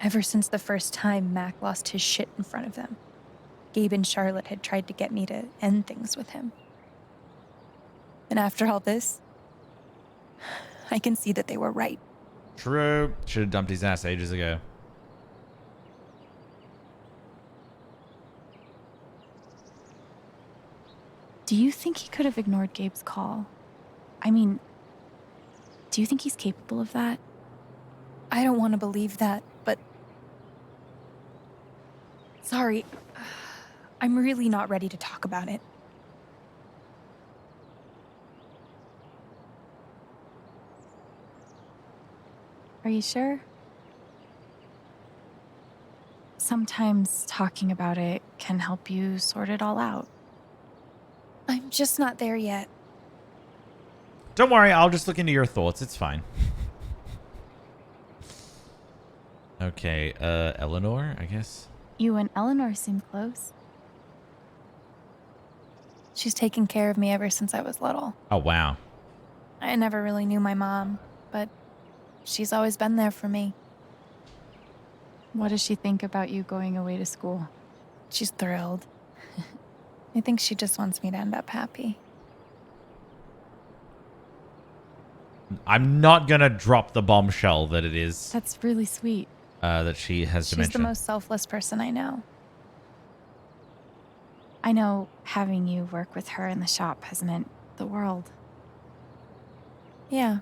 Ever since the first time Mac lost his shit in front of them, Gabe and Charlotte had tried to get me to end things with him. And after all this, I can see that they were right. True. Should have dumped his ass ages ago. Do you think he could have ignored Gabe's call? I mean, do you think he's capable of that? I don't want to believe that, but... Sorry. I'm really not ready to talk about it. Are you sure? Sometimes talking about it can help you sort it all out. I'm just not there yet. Don't worry, I'll just look into your thoughts. It's fine. Okay, Eleanor, I guess. You and Eleanor seem close. She's taken care of me ever since I was little. Oh, wow. I never really knew my mom, but she's always been there for me. What does she think about you going away to school? She's thrilled. I think she just wants me to end up happy. I'm not going to drop the bombshell that it is. That's really sweet. That she has She's dementia. the most selfless person I know. I know having you work with her in the shop has meant the world. Yeah.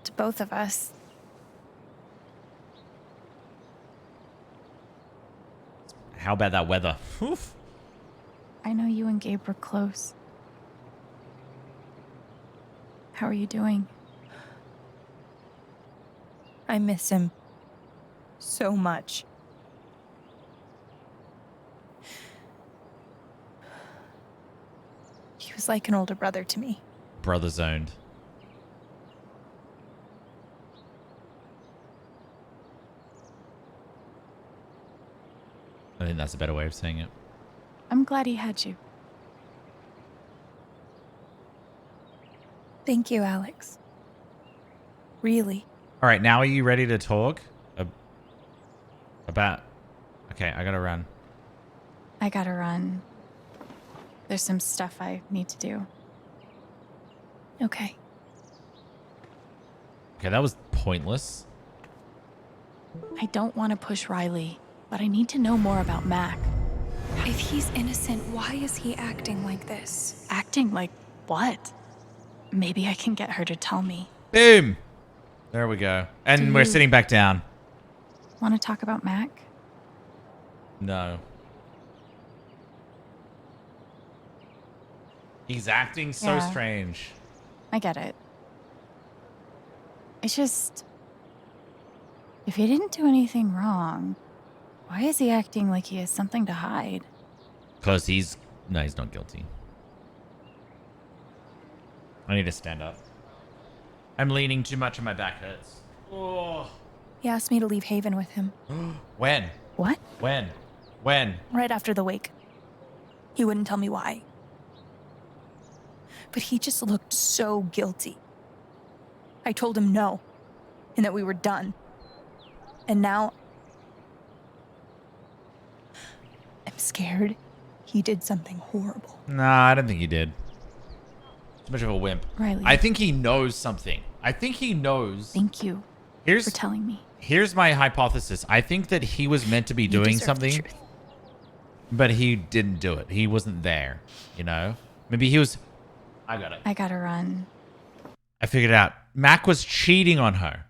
To both of us. How about that weather? Oof. I know you and Gabe were close. How are you doing? I miss him so much. He was like an older brother to me. Brothers owned. I think that's a better way of saying it. I'm glad he had you. Thank you, Alex. Really. All right, now are you ready to talk about... Okay, I gotta run. I gotta run. There's some stuff I need to do. Okay. Okay, that was pointless. I don't want to push Riley, but I need to know more about Mac. If he's innocent, why is he acting like this? Acting like what? Maybe I can get her to tell me. Boom! There we go. And we're sitting back down. Want to talk about Mac? No. He's acting so Yeah. strange. I get it. It's just... If he didn't do anything wrong, why is he acting like he has something to hide? Because he's... No, he's not guilty. I need to stand up. I'm leaning too much and my back hurts. Oh. He asked me to leave Haven with him. When? What? When? When? Right after the wake. He wouldn't tell me why. But he just looked so guilty. I told him no, and that we were done. And now... I'm scared he did something horrible. Nah, I don't think he did. Too much of a wimp. Riley. I think he knows something. I think he knows. Thank you for telling me. Here's my hypothesis. I think that he was meant to be doing something, but he didn't do it. He wasn't there, you know? Maybe he was... I got it. I gotta run. I figured it out. Mac was cheating on her.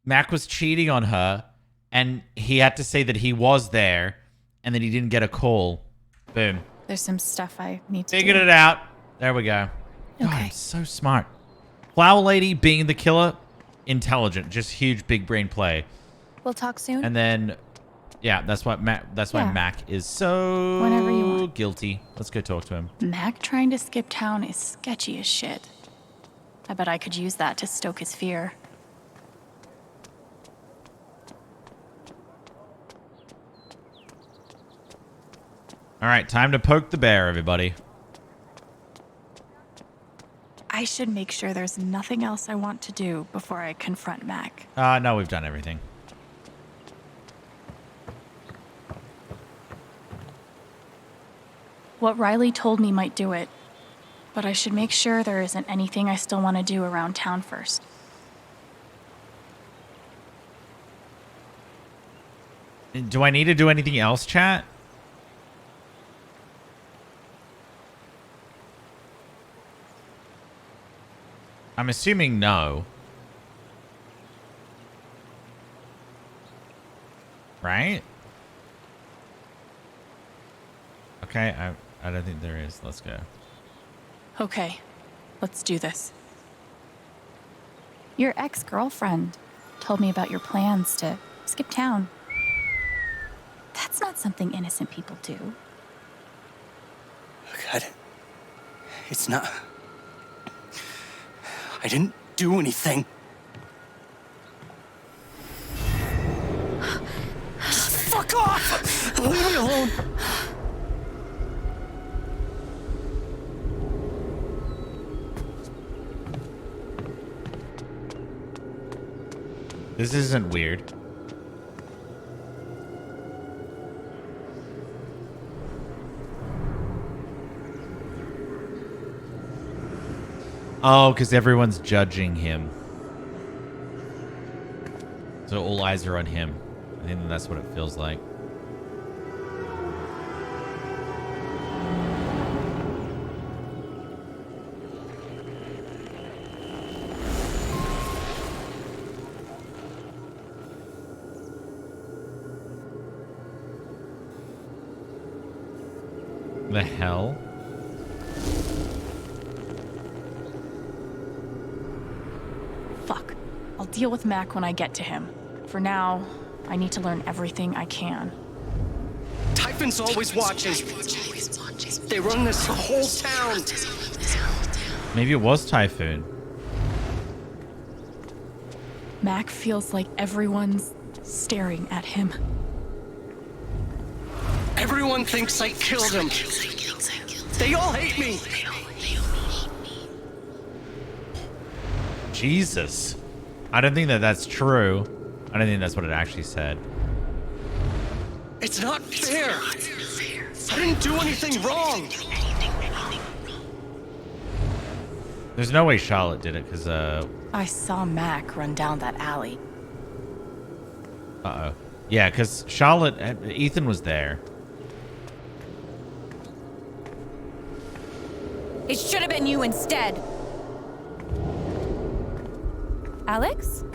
Mac was cheating on her, and he had to say that he was there, and that he didn't get a call. Boom. There's some stuff I need to Figured do. it out. There we go. God, Okay. I'm so smart. Flower Lady being the killer, intelligent, just huge big brain play. We'll talk soon. And then, yeah, that's what that's why Yeah. Mac is so Whenever you want. guilty. Let's go talk to him. Mac trying to skip town is sketchy as shit. I bet I could use that to stoke his fear. All right, time to poke the bear, everybody. I should make sure there's nothing else I want to do before I confront Mac. No, we've done everything. What Riley told me might do it, but I should make sure there isn't anything I still want to do around town first. Do I need to do anything else, chat? I'm assuming no. right? Okay, I don't think there is. Let's go. Okay, let's do this. Your ex-girlfriend told me about your plans to skip town. That's not something innocent people do. God. It's not. I didn't do anything. Just fuck off! Leave me alone! This isn't weird. Oh, because everyone's judging him. So all eyes are on him. I think that's what it feels like. The hell? Fuck. I'll deal with Mac when I get to him. For now, I need to learn everything I can. Typhon's always watching. They run this whole town. Maybe it was Typhoon. Mac feels like everyone's staring at him. Everyone thinks I killed him. They all hate me. Jesus. I don't think that's true. I don't think that's what it actually said. It's not fair. I didn't do anything wrong. There's no way Charlotte did it because, I saw Mac run down that alley. uh-oh. Yeah, because Charlotte, Ethan was there. It should have been you instead. Alex?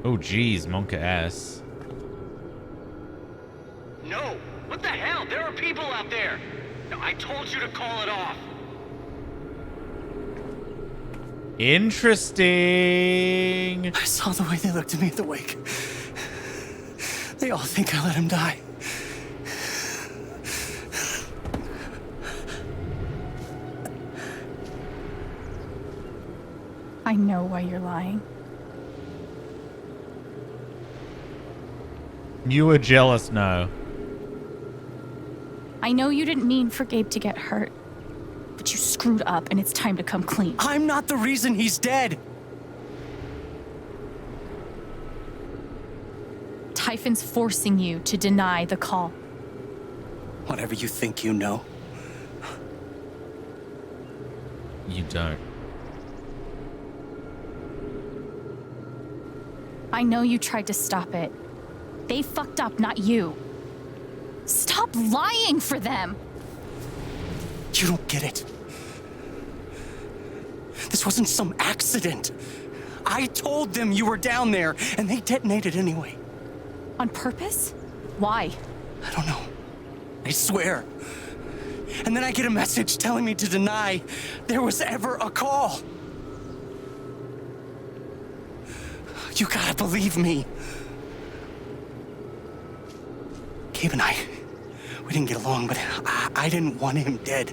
Oh, geez, Monka S. No. What the hell? There are people out there. I told you to call it off. Interesting. I saw the way they looked at me at the wake. They all think I let him die. I know why you're lying. You were jealous, no. I know you didn't mean for Gabe to get hurt, but you screwed up and it's time to come clean. I'm not the reason he's dead. Typhon's forcing you to deny the call. Whatever you think you know. You don't. I know you tried to stop it. They fucked up, not you. Stop lying for them. You don't get it. This wasn't some accident. I told them you were down there, and they detonated anyway. On purpose? Why? I don't know. I swear. And then I get a message telling me to deny there was ever a call. You gotta believe me. Gabe and we didn't get along, but I didn't want him dead.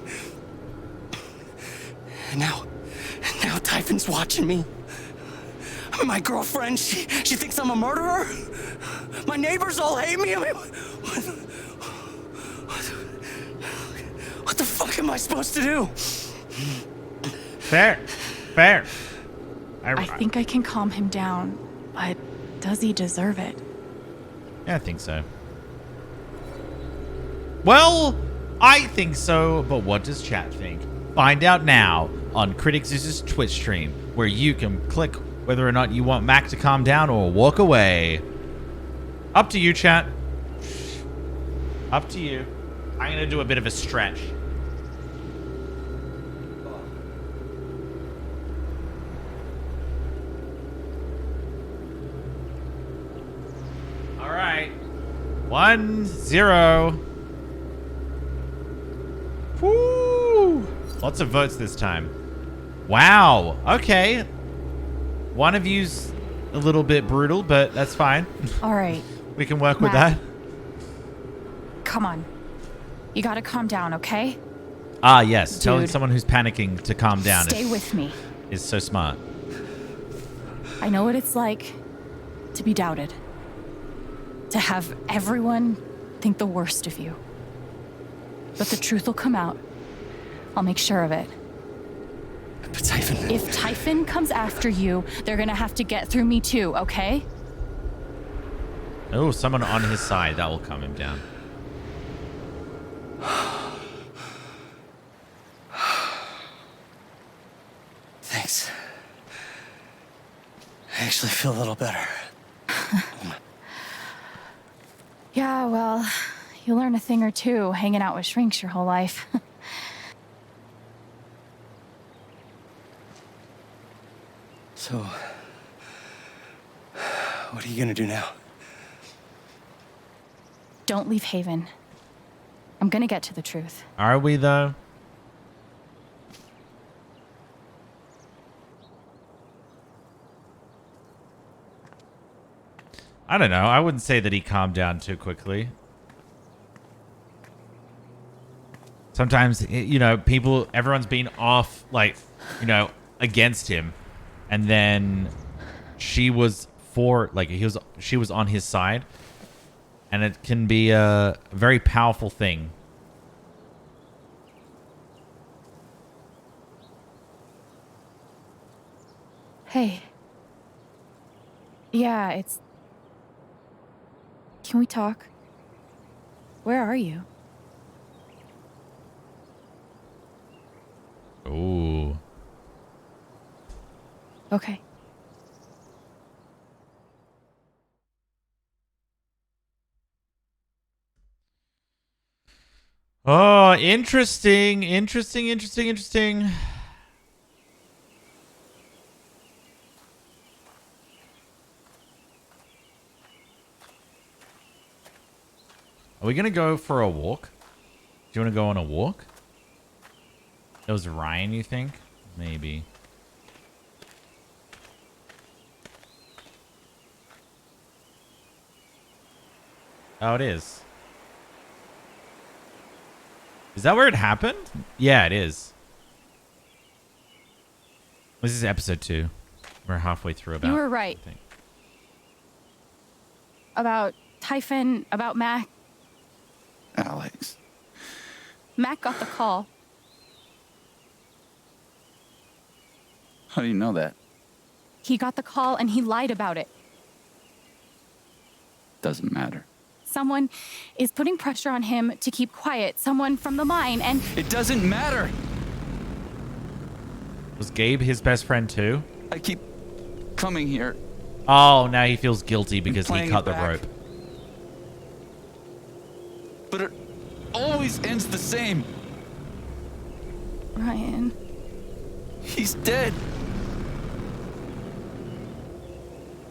And now Typhon's watching me. I mean, my girlfriend, she thinks I'm a murderer. My neighbors all hate me. I mean, what the fuck am I supposed to do? Fair. I think I can calm him down, but does he deserve it? Yeah, I think so. Well, I think so, but what does chat think? Find out now on Critic Zeus's Twitch stream, where you can click whether or not you want Mac to calm down or walk away. Up to you, chat. Up to you. I'm going to do a bit of a stretch. 1-0. Woo! Lots of votes this time. Wow. Okay. One of you's a little bit brutal, but that's fine. All right. We can work with Matt. that. Come on. You gotta calm down, okay? Ah, yes. Telling Dude. someone who's panicking to calm down Stay with me. is so smart. I know what it's like to be doubted. To have everyone think the worst of you. But the truth will come out. I'll make sure of it. But Typhon... If Typhon comes after you, they're gonna have to get through me too, okay? Oh, someone on his side. That will calm him down. Thanks. I actually feel a little better. Yeah, well, you learn a thing or two hanging out with shrinks your whole life. So, what are you gonna do now? Don't leave Haven. I'm gonna get to the truth. Are we, though? I don't know. I wouldn't say that he calmed down too quickly. Sometimes, you know, everyone's been off, like, you know, against him. And then she was she was on his side. And it can be a very powerful thing. Hey. Yeah, it's... Can we talk? Where are you? Ooh. Okay. Oh, interesting. Interesting. Are we going to go for a walk? Do you want to go on a walk? It was Ryan, you think? Maybe. Oh, it is. Is that where it happened? Yeah, it is. This is episode 2. We're halfway through about. You were right. I think. About Typhon, about Mac. Alex. Mac got the call. How do you know that? He got the call and he lied about it. Doesn't matter. Someone is putting pressure on him to keep quiet. Someone from the mine, and... It doesn't matter! Was Gabe his best friend too? I keep coming here. Oh, now he feels guilty because he playing cut it the back. rope. But it always ends the same. Ryan. He's dead.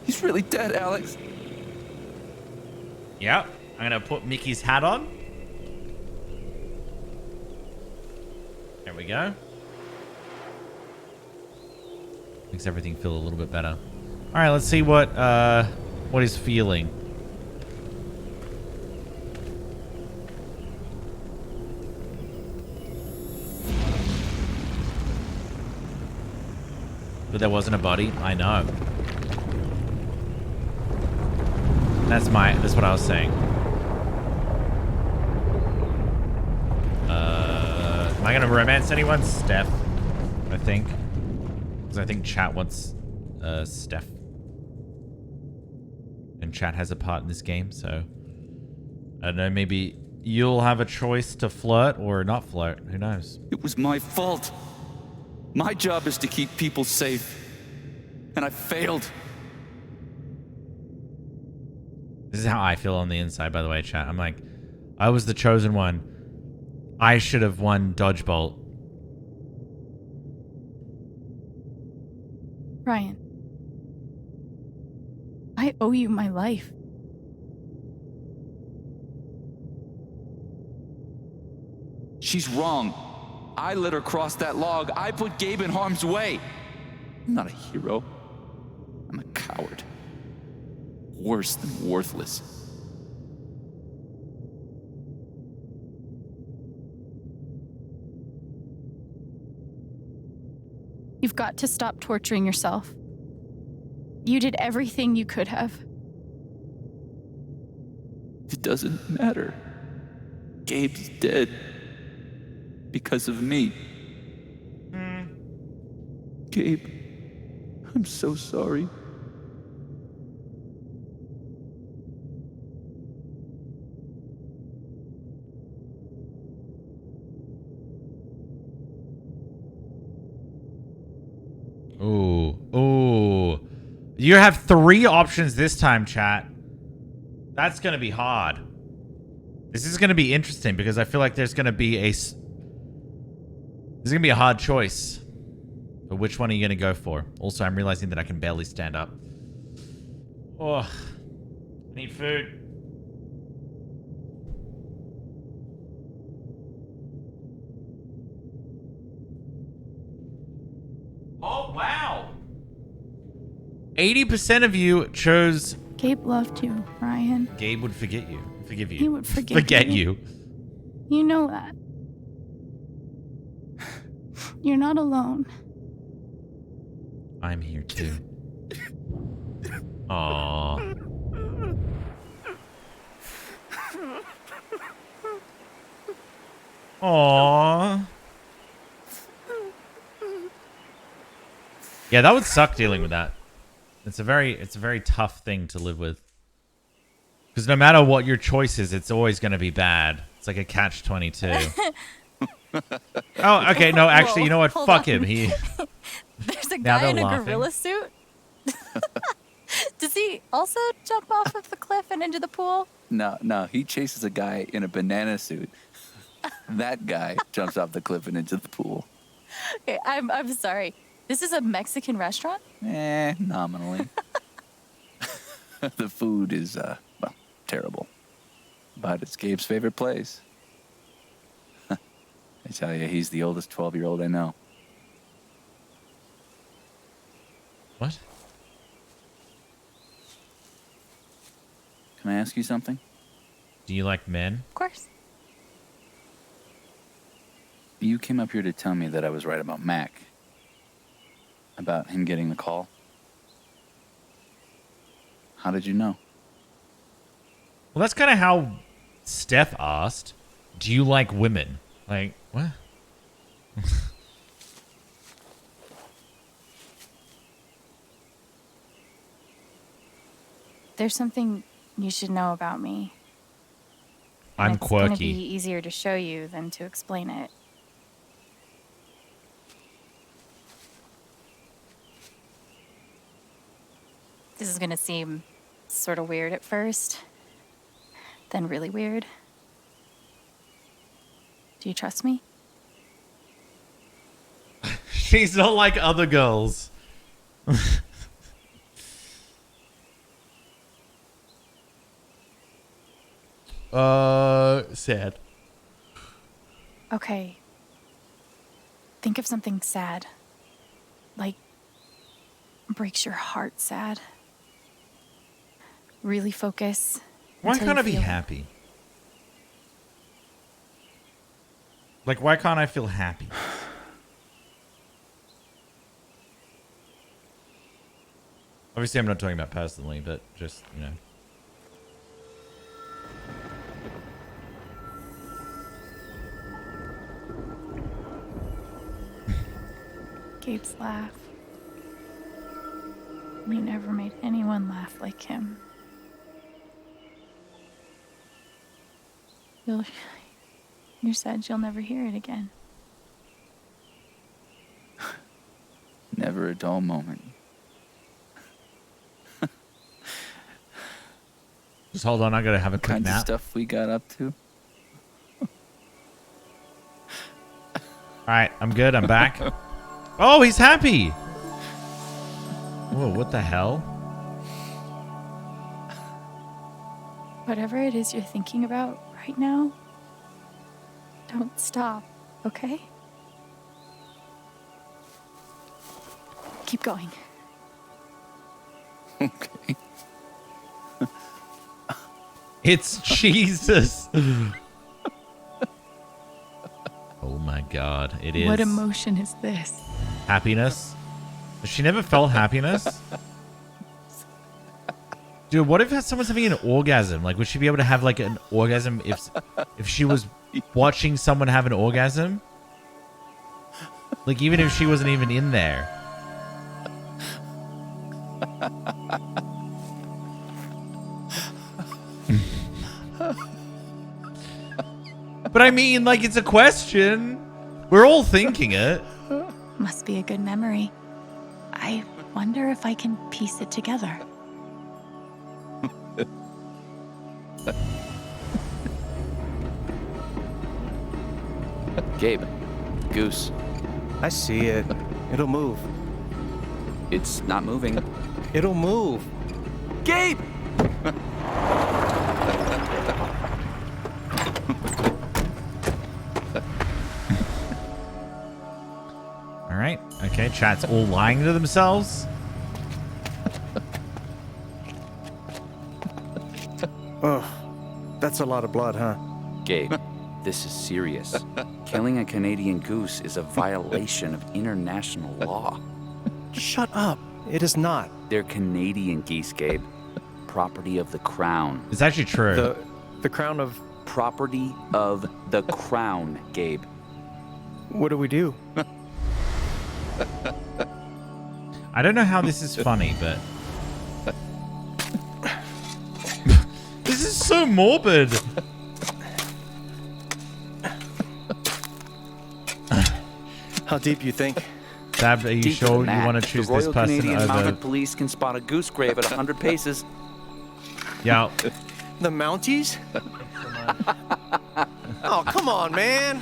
He's really dead, Alex. Yep. I'm going to put Mickey's hat on. There we go. Makes everything feel a little bit better. All right, let's see what he's feeling. But there wasn't a body. I know. That's what I was saying. Am I gonna romance anyone? Steph, I think. Because I think chat wants Steph. And chat has a part in this game, so I don't know, maybe you'll have a choice to flirt or not flirt. Who knows? It was my fault. My job is to keep people safe. And I failed. This is how I feel on the inside, by the way, chat. I'm like, I was the chosen one. I should have won Dodgebolt. Ryan. I owe you my life. She's wrong. I let her cross that log. I put Gabe in harm's way. I'm not a hero. I'm a coward. Worse than worthless. You've got to stop torturing yourself. You did everything you could have. It doesn't matter. Gabe's dead. Because of me. Gabe, I'm so sorry. Ooh. You have 3 options this time, chat. That's going to be hard. This is going to be interesting because I feel like there's going to be a hard choice. But which one are you going to go for? Also, I'm realizing that I can barely stand up. Oh, I need food. Oh, wow. 80% of you chose... Gabe loved you, Ryan. Gabe would forgive you. He would forget you. You know that. You're not alone. I'm here too. Aww. Aww. Yeah, that would suck dealing with that. It's a very tough thing to live with. Because no matter what your choice is, it's always going to be bad. It's like a catch-22. Oh, okay. No, actually, you know what? Fuck him. There's a Now guy in they're a laughing. gorilla suit. Does he also jump off of the cliff and into the pool? No, he chases a guy in a banana suit. That guy jumps off the cliff and into the pool. Okay, I'm sorry. This is a Mexican restaurant? Nominally. The food is, well, terrible. But it's Gabe's favorite place. I tell you, he's the oldest 12-year-old I know. What? Can I ask you something? Do you like men? Of course. You came up here to tell me that I was right about Mac. About him getting the call. How did you know? Well, that's kind of how Steph asked. Do you like women? Like, what? There's something you should know about me. I'm It's going to quirky. be easier to show you than to explain it. This is going to seem sort of weird at first, then really weird. Do you trust me? She's not like other girls. Sad. Okay. Think of something sad. Like, breaks your heart sad. Really focus. Why until can't you I be feel it. happy? Like, why can't I feel happy? Obviously, I'm not talking about personally, but just, you know. Gabe's laugh. You never made anyone laugh like him. You're sad you'll never hear it again. Never a dull moment. Just hold on, I gotta have a What quick kinds of nap. stuff we got up to? Alright, I'm good, I'm back. Oh, he's happy! Whoa, what the hell? Whatever it is you're thinking about right now, Don't stop, okay? Keep going. Okay. It's Jesus. Oh my God, it is. What emotion is this? Happiness. Has she never felt happiness? Dude, what if someone's having an orgasm? Like, would she be able to have like an orgasm if she was watching someone have an orgasm? Like, even if she wasn't even in there. But I mean, like, it's a question. We're all thinking it. Must be a good memory. I wonder if I can piece it together. Gabe, Goose. I see it. It'll move. It's not moving. It'll move. Gabe! All right. Okay, chat's all lying to themselves. Oh, that's a lot of blood, huh? Gabe, this is serious. Killing a Canadian goose is a violation of international law. Shut up. It is not. They're Canadian geese, Gabe. Property of the crown. It's actually true. The crown of... Property of the crown, Gabe. What do we do? I don't know how this is funny, but... This is so morbid. How deep you think? Dab, are you Deep sure you Matt, want to choose the this Royal person Canadian over... Mounted Police can spot a goose grave at 100 paces. Yeah. The Mounties? Oh, come on, man.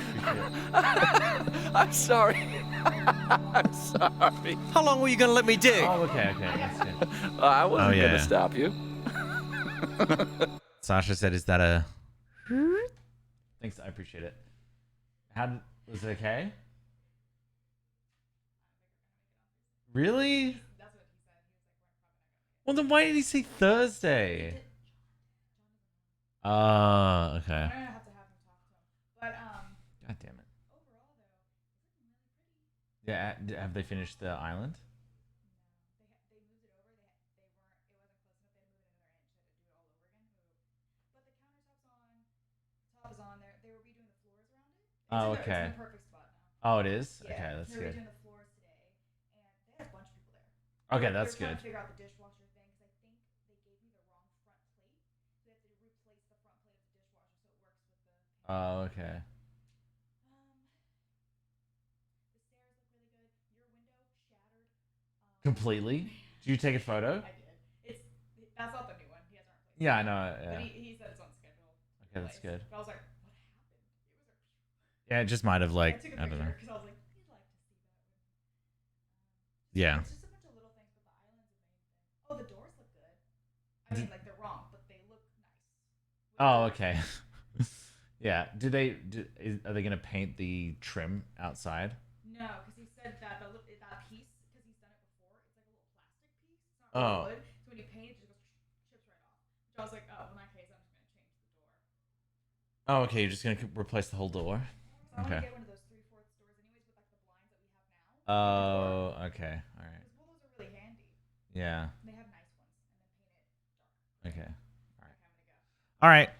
I'm sorry. I'm sorry. How long were you going to let me dig? Oh, okay. That's good. I wasn't yeah. going to stop you. Sasha said, is that a... Thanks, I appreciate it. Was it okay? Really? Well, then why did he say Thursday? Okay. God damn it. Yeah, have they finished the island? Oh, okay. Oh, it is? Okay, that's good. Okay, that's good. Oh, okay. Completely? Did you take a photo? I did. That's not the new one. He hasn't replaced it. Yeah, I know. Yeah. But he said it's on schedule. Okay, that's good. But I was like, what happened? Yeah, it just might have like, I took a I don't know. picture because I was like, you'd like to see that one. Yeah. It's just a bunch of little things, but the island's the main thing. Oh, the doors look good. I mean, like, they're wrong, but they look nice. Oh, okay. Yeah. Are they gonna paint the trim outside? No, because he said that that piece, because he's done it before, it's like a little plastic piece. It's not really wood. So when you paint it, it just goes chips right off. Which I was like, oh, in that case, I'm just gonna change the door. Oh, okay. You're just gonna replace the whole door. So I want to Okay. get one of those 3/4 doors anyways with like the blinds that we have now. Oh, okay. All right. Because those are really handy. Yeah. They have nice ones, and then paint it dark. Okay. All right. All right.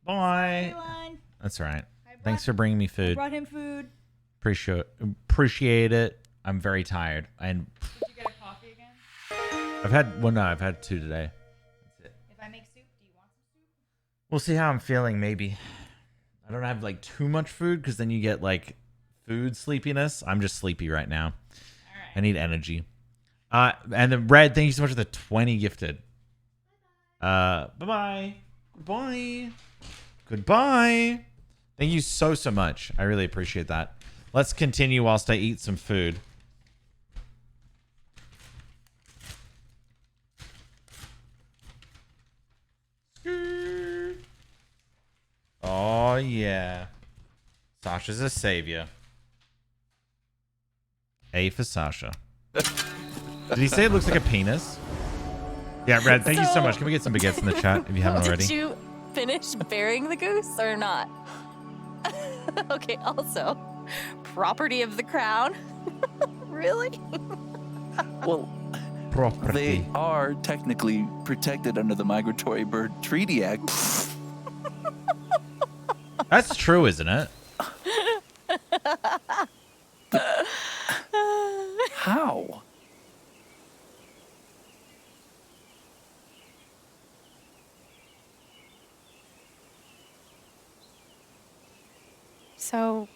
Bye. Everyone. That's all right. Thanks for bringing me food. Brought him food. Appreciate it. I'm very tired. And Did you get a coffee again? I've had 2 today. That's it. If I make soup, do you want some soup? We'll see how I'm feeling. Maybe I don't have like too much food because then you get like food sleepiness. I'm just sleepy right now. All right. I need energy. And then Red, thank you so much for the 20 gifted. Bye-bye. Goodbye. Goodbye. Thank you so much. I really appreciate that. Let's continue whilst I eat some food. Oh, yeah. Sasha's a savior. A for Sasha. Did he say it looks like a penis? Yeah, Red, thank you so much. Can we get some baguettes in the chat if you haven't already? Did you finish burying the goose or not? Okay, also, property of the crown. Really? Well, they are technically protected under the Migratory Bird Treaty Act. That's true, isn't it? How? So,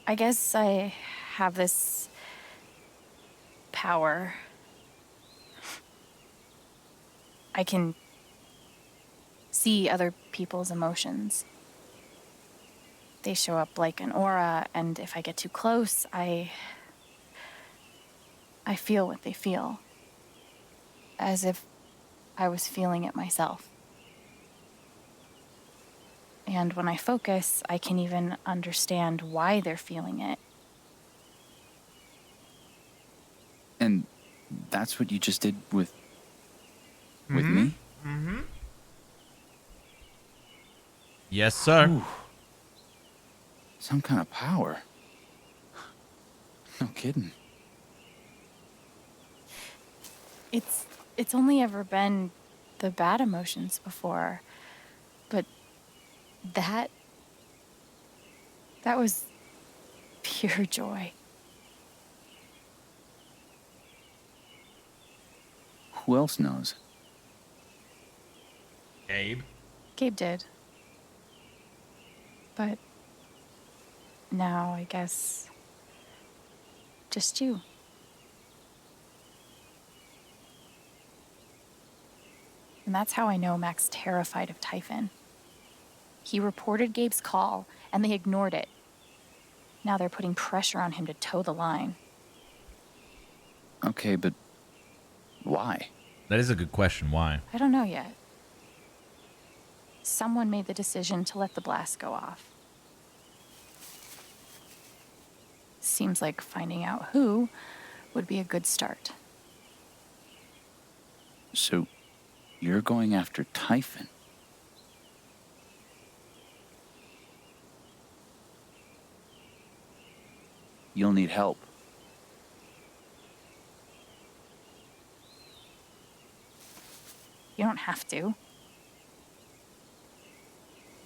I guess I have this power. I can see other people's emotions. They show up like an aura, and if I get too close, I feel what they feel. As if I was feeling it myself. And when I focus, I can even understand why they're feeling it. And that's what you just did with me? Mm-hmm. Yes, sir. Ooh. Some kind of power. No kidding. It's only ever been the bad emotions before, but that was pure joy. Who else knows? Gabe. Gabe did. But now I guess just you. And that's how I know Mac's terrified of Typhon. He reported Gabe's call, and they ignored it. Now they're putting pressure on him to toe the line. Okay, but why? That is a good question. Why? I don't know yet. Someone made the decision to let the blast go off. Seems like finding out who would be a good start. So, you're going after Typhon? You'll need help. You don't have to. You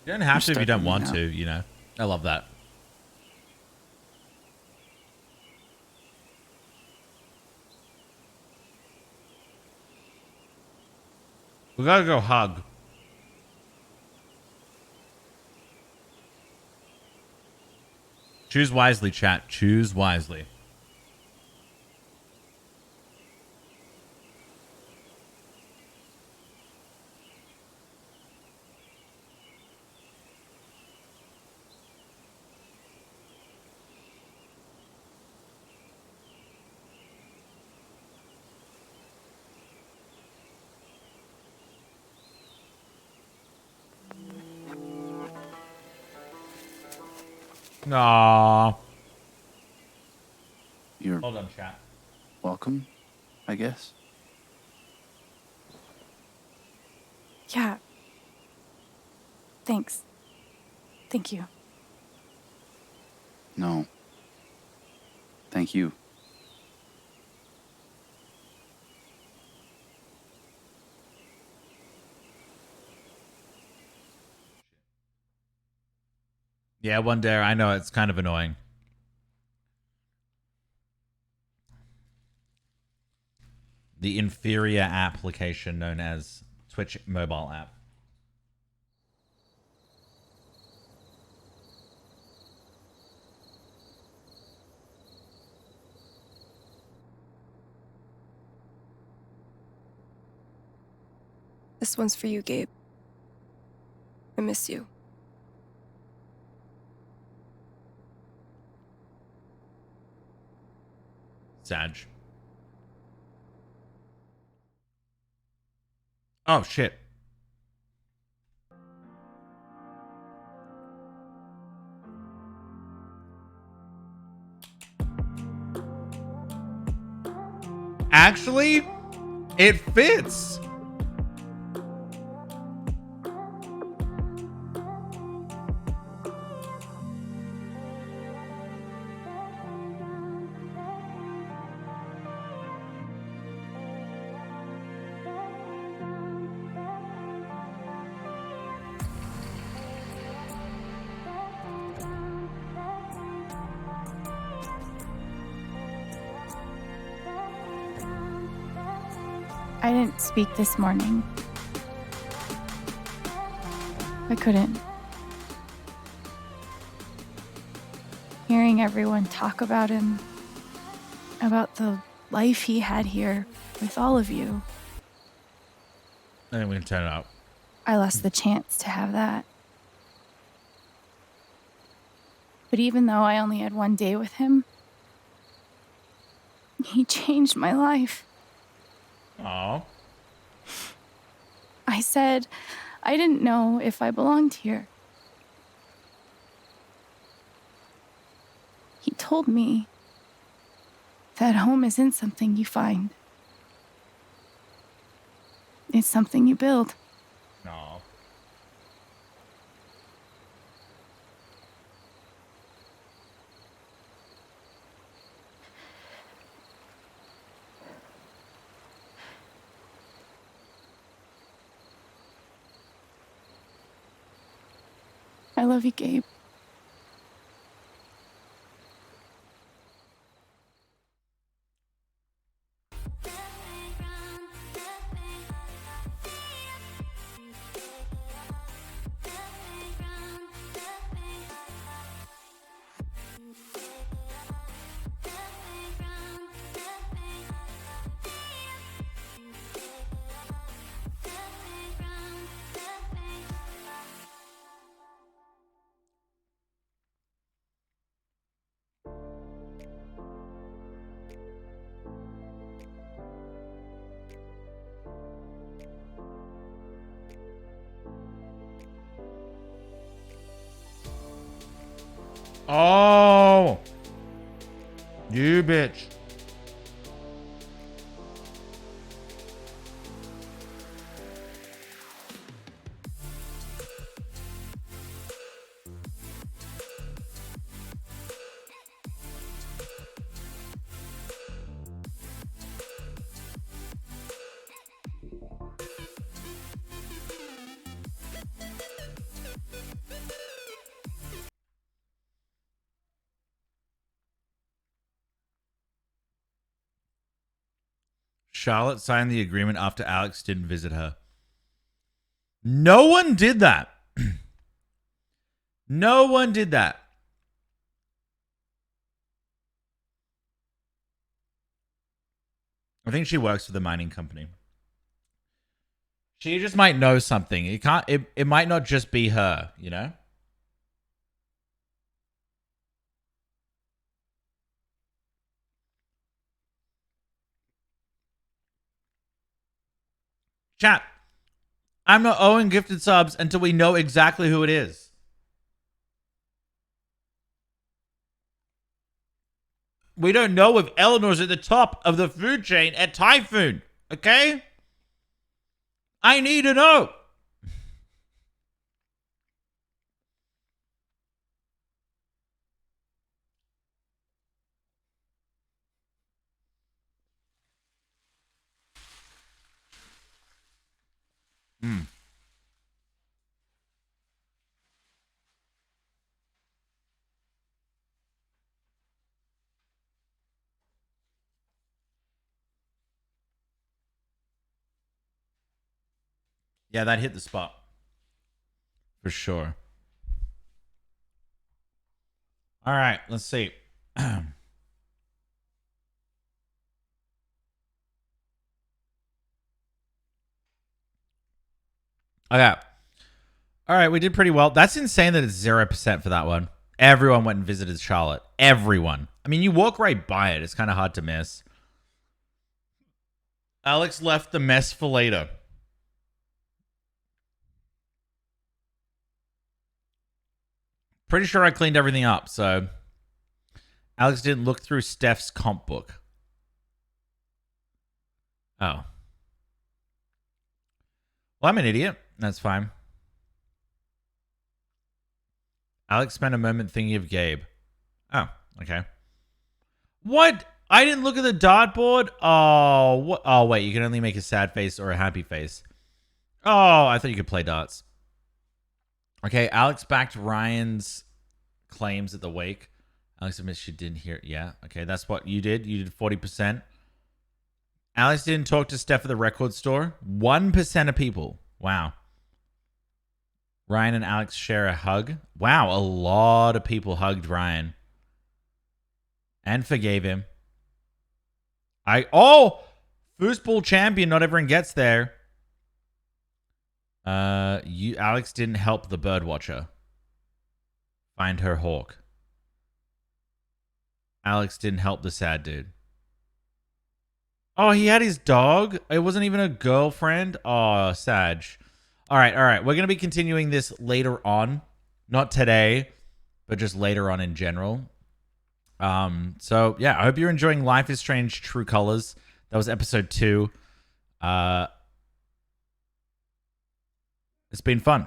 don't have to if you don't want to, you know. I love that. We gotta go hug. Choose wisely, chat. Choose wisely. Aww. You're Hold on, chat. welcome, I guess. Yeah. Thanks. Thank you. No. Thank you. Yeah, one dare. I know it's kind of annoying. The inferior application known as Twitch mobile app. This one's for you, Gabe. I miss you. Sag. Oh, shit. honestly, it fits. I didn't speak this morning. I couldn't. Hearing everyone talk about him, about the life he had here with all of you, I think we can turn it up. I lost the chance to have that. But even though I only had one day with him, he changed my life. Aw. I said I didn't know if I belonged here. He told me that home isn't something you find. It's something you build. No. I love you, Gabe. Oh, you bitch. Charlotte signed the agreement after Alex didn't visit her. No one did that. No one did that. I think she works for the mining company. She just might know something. It might not just be her, you know? Chat. I'm not owing gifted subs until we know exactly who it is. We don't know if Eleanor's at the top of the food chain at Typhoon. Okay? I need to know. Hmm. Yeah, that hit the spot. For sure. All right, let's see. Okay. All right, we did pretty well. That's insane that it's 0% for that one. Everyone went and visited Charlotte. Everyone. I mean, you walk right by it. It's kind of hard to miss. Alex left the mess for later. Pretty sure I cleaned everything up, so Alex didn't look through Steph's comp book. Oh. Well, I'm an idiot. That's fine. Alex spent a moment thinking of Gabe. Oh, okay. What? I didn't look at the dartboard? Oh, what? Oh, wait. You can only make a sad face or a happy face. Oh, I thought you could play darts. Okay, Alex backed Ryan's claims at the wake. Alex admits she didn't hear it. Yeah, okay, that's what you did. You did 40%. Alex didn't talk to Steph at the record store. 1% of people. Wow. Ryan and Alex share a hug. Wow, a lot of people hugged Ryan. And forgave him. Foosball champion. Not everyone gets there. Alex didn't help the birdwatcher find her hawk. Alex didn't help the sad dude. Oh, he had his dog? It wasn't even a girlfriend? Oh, Sag. All right. We're going to be continuing this later on. Not today, but just later on in general. So, yeah, I hope you're enjoying Life is Strange True Colors. That was episode 2. It's been fun.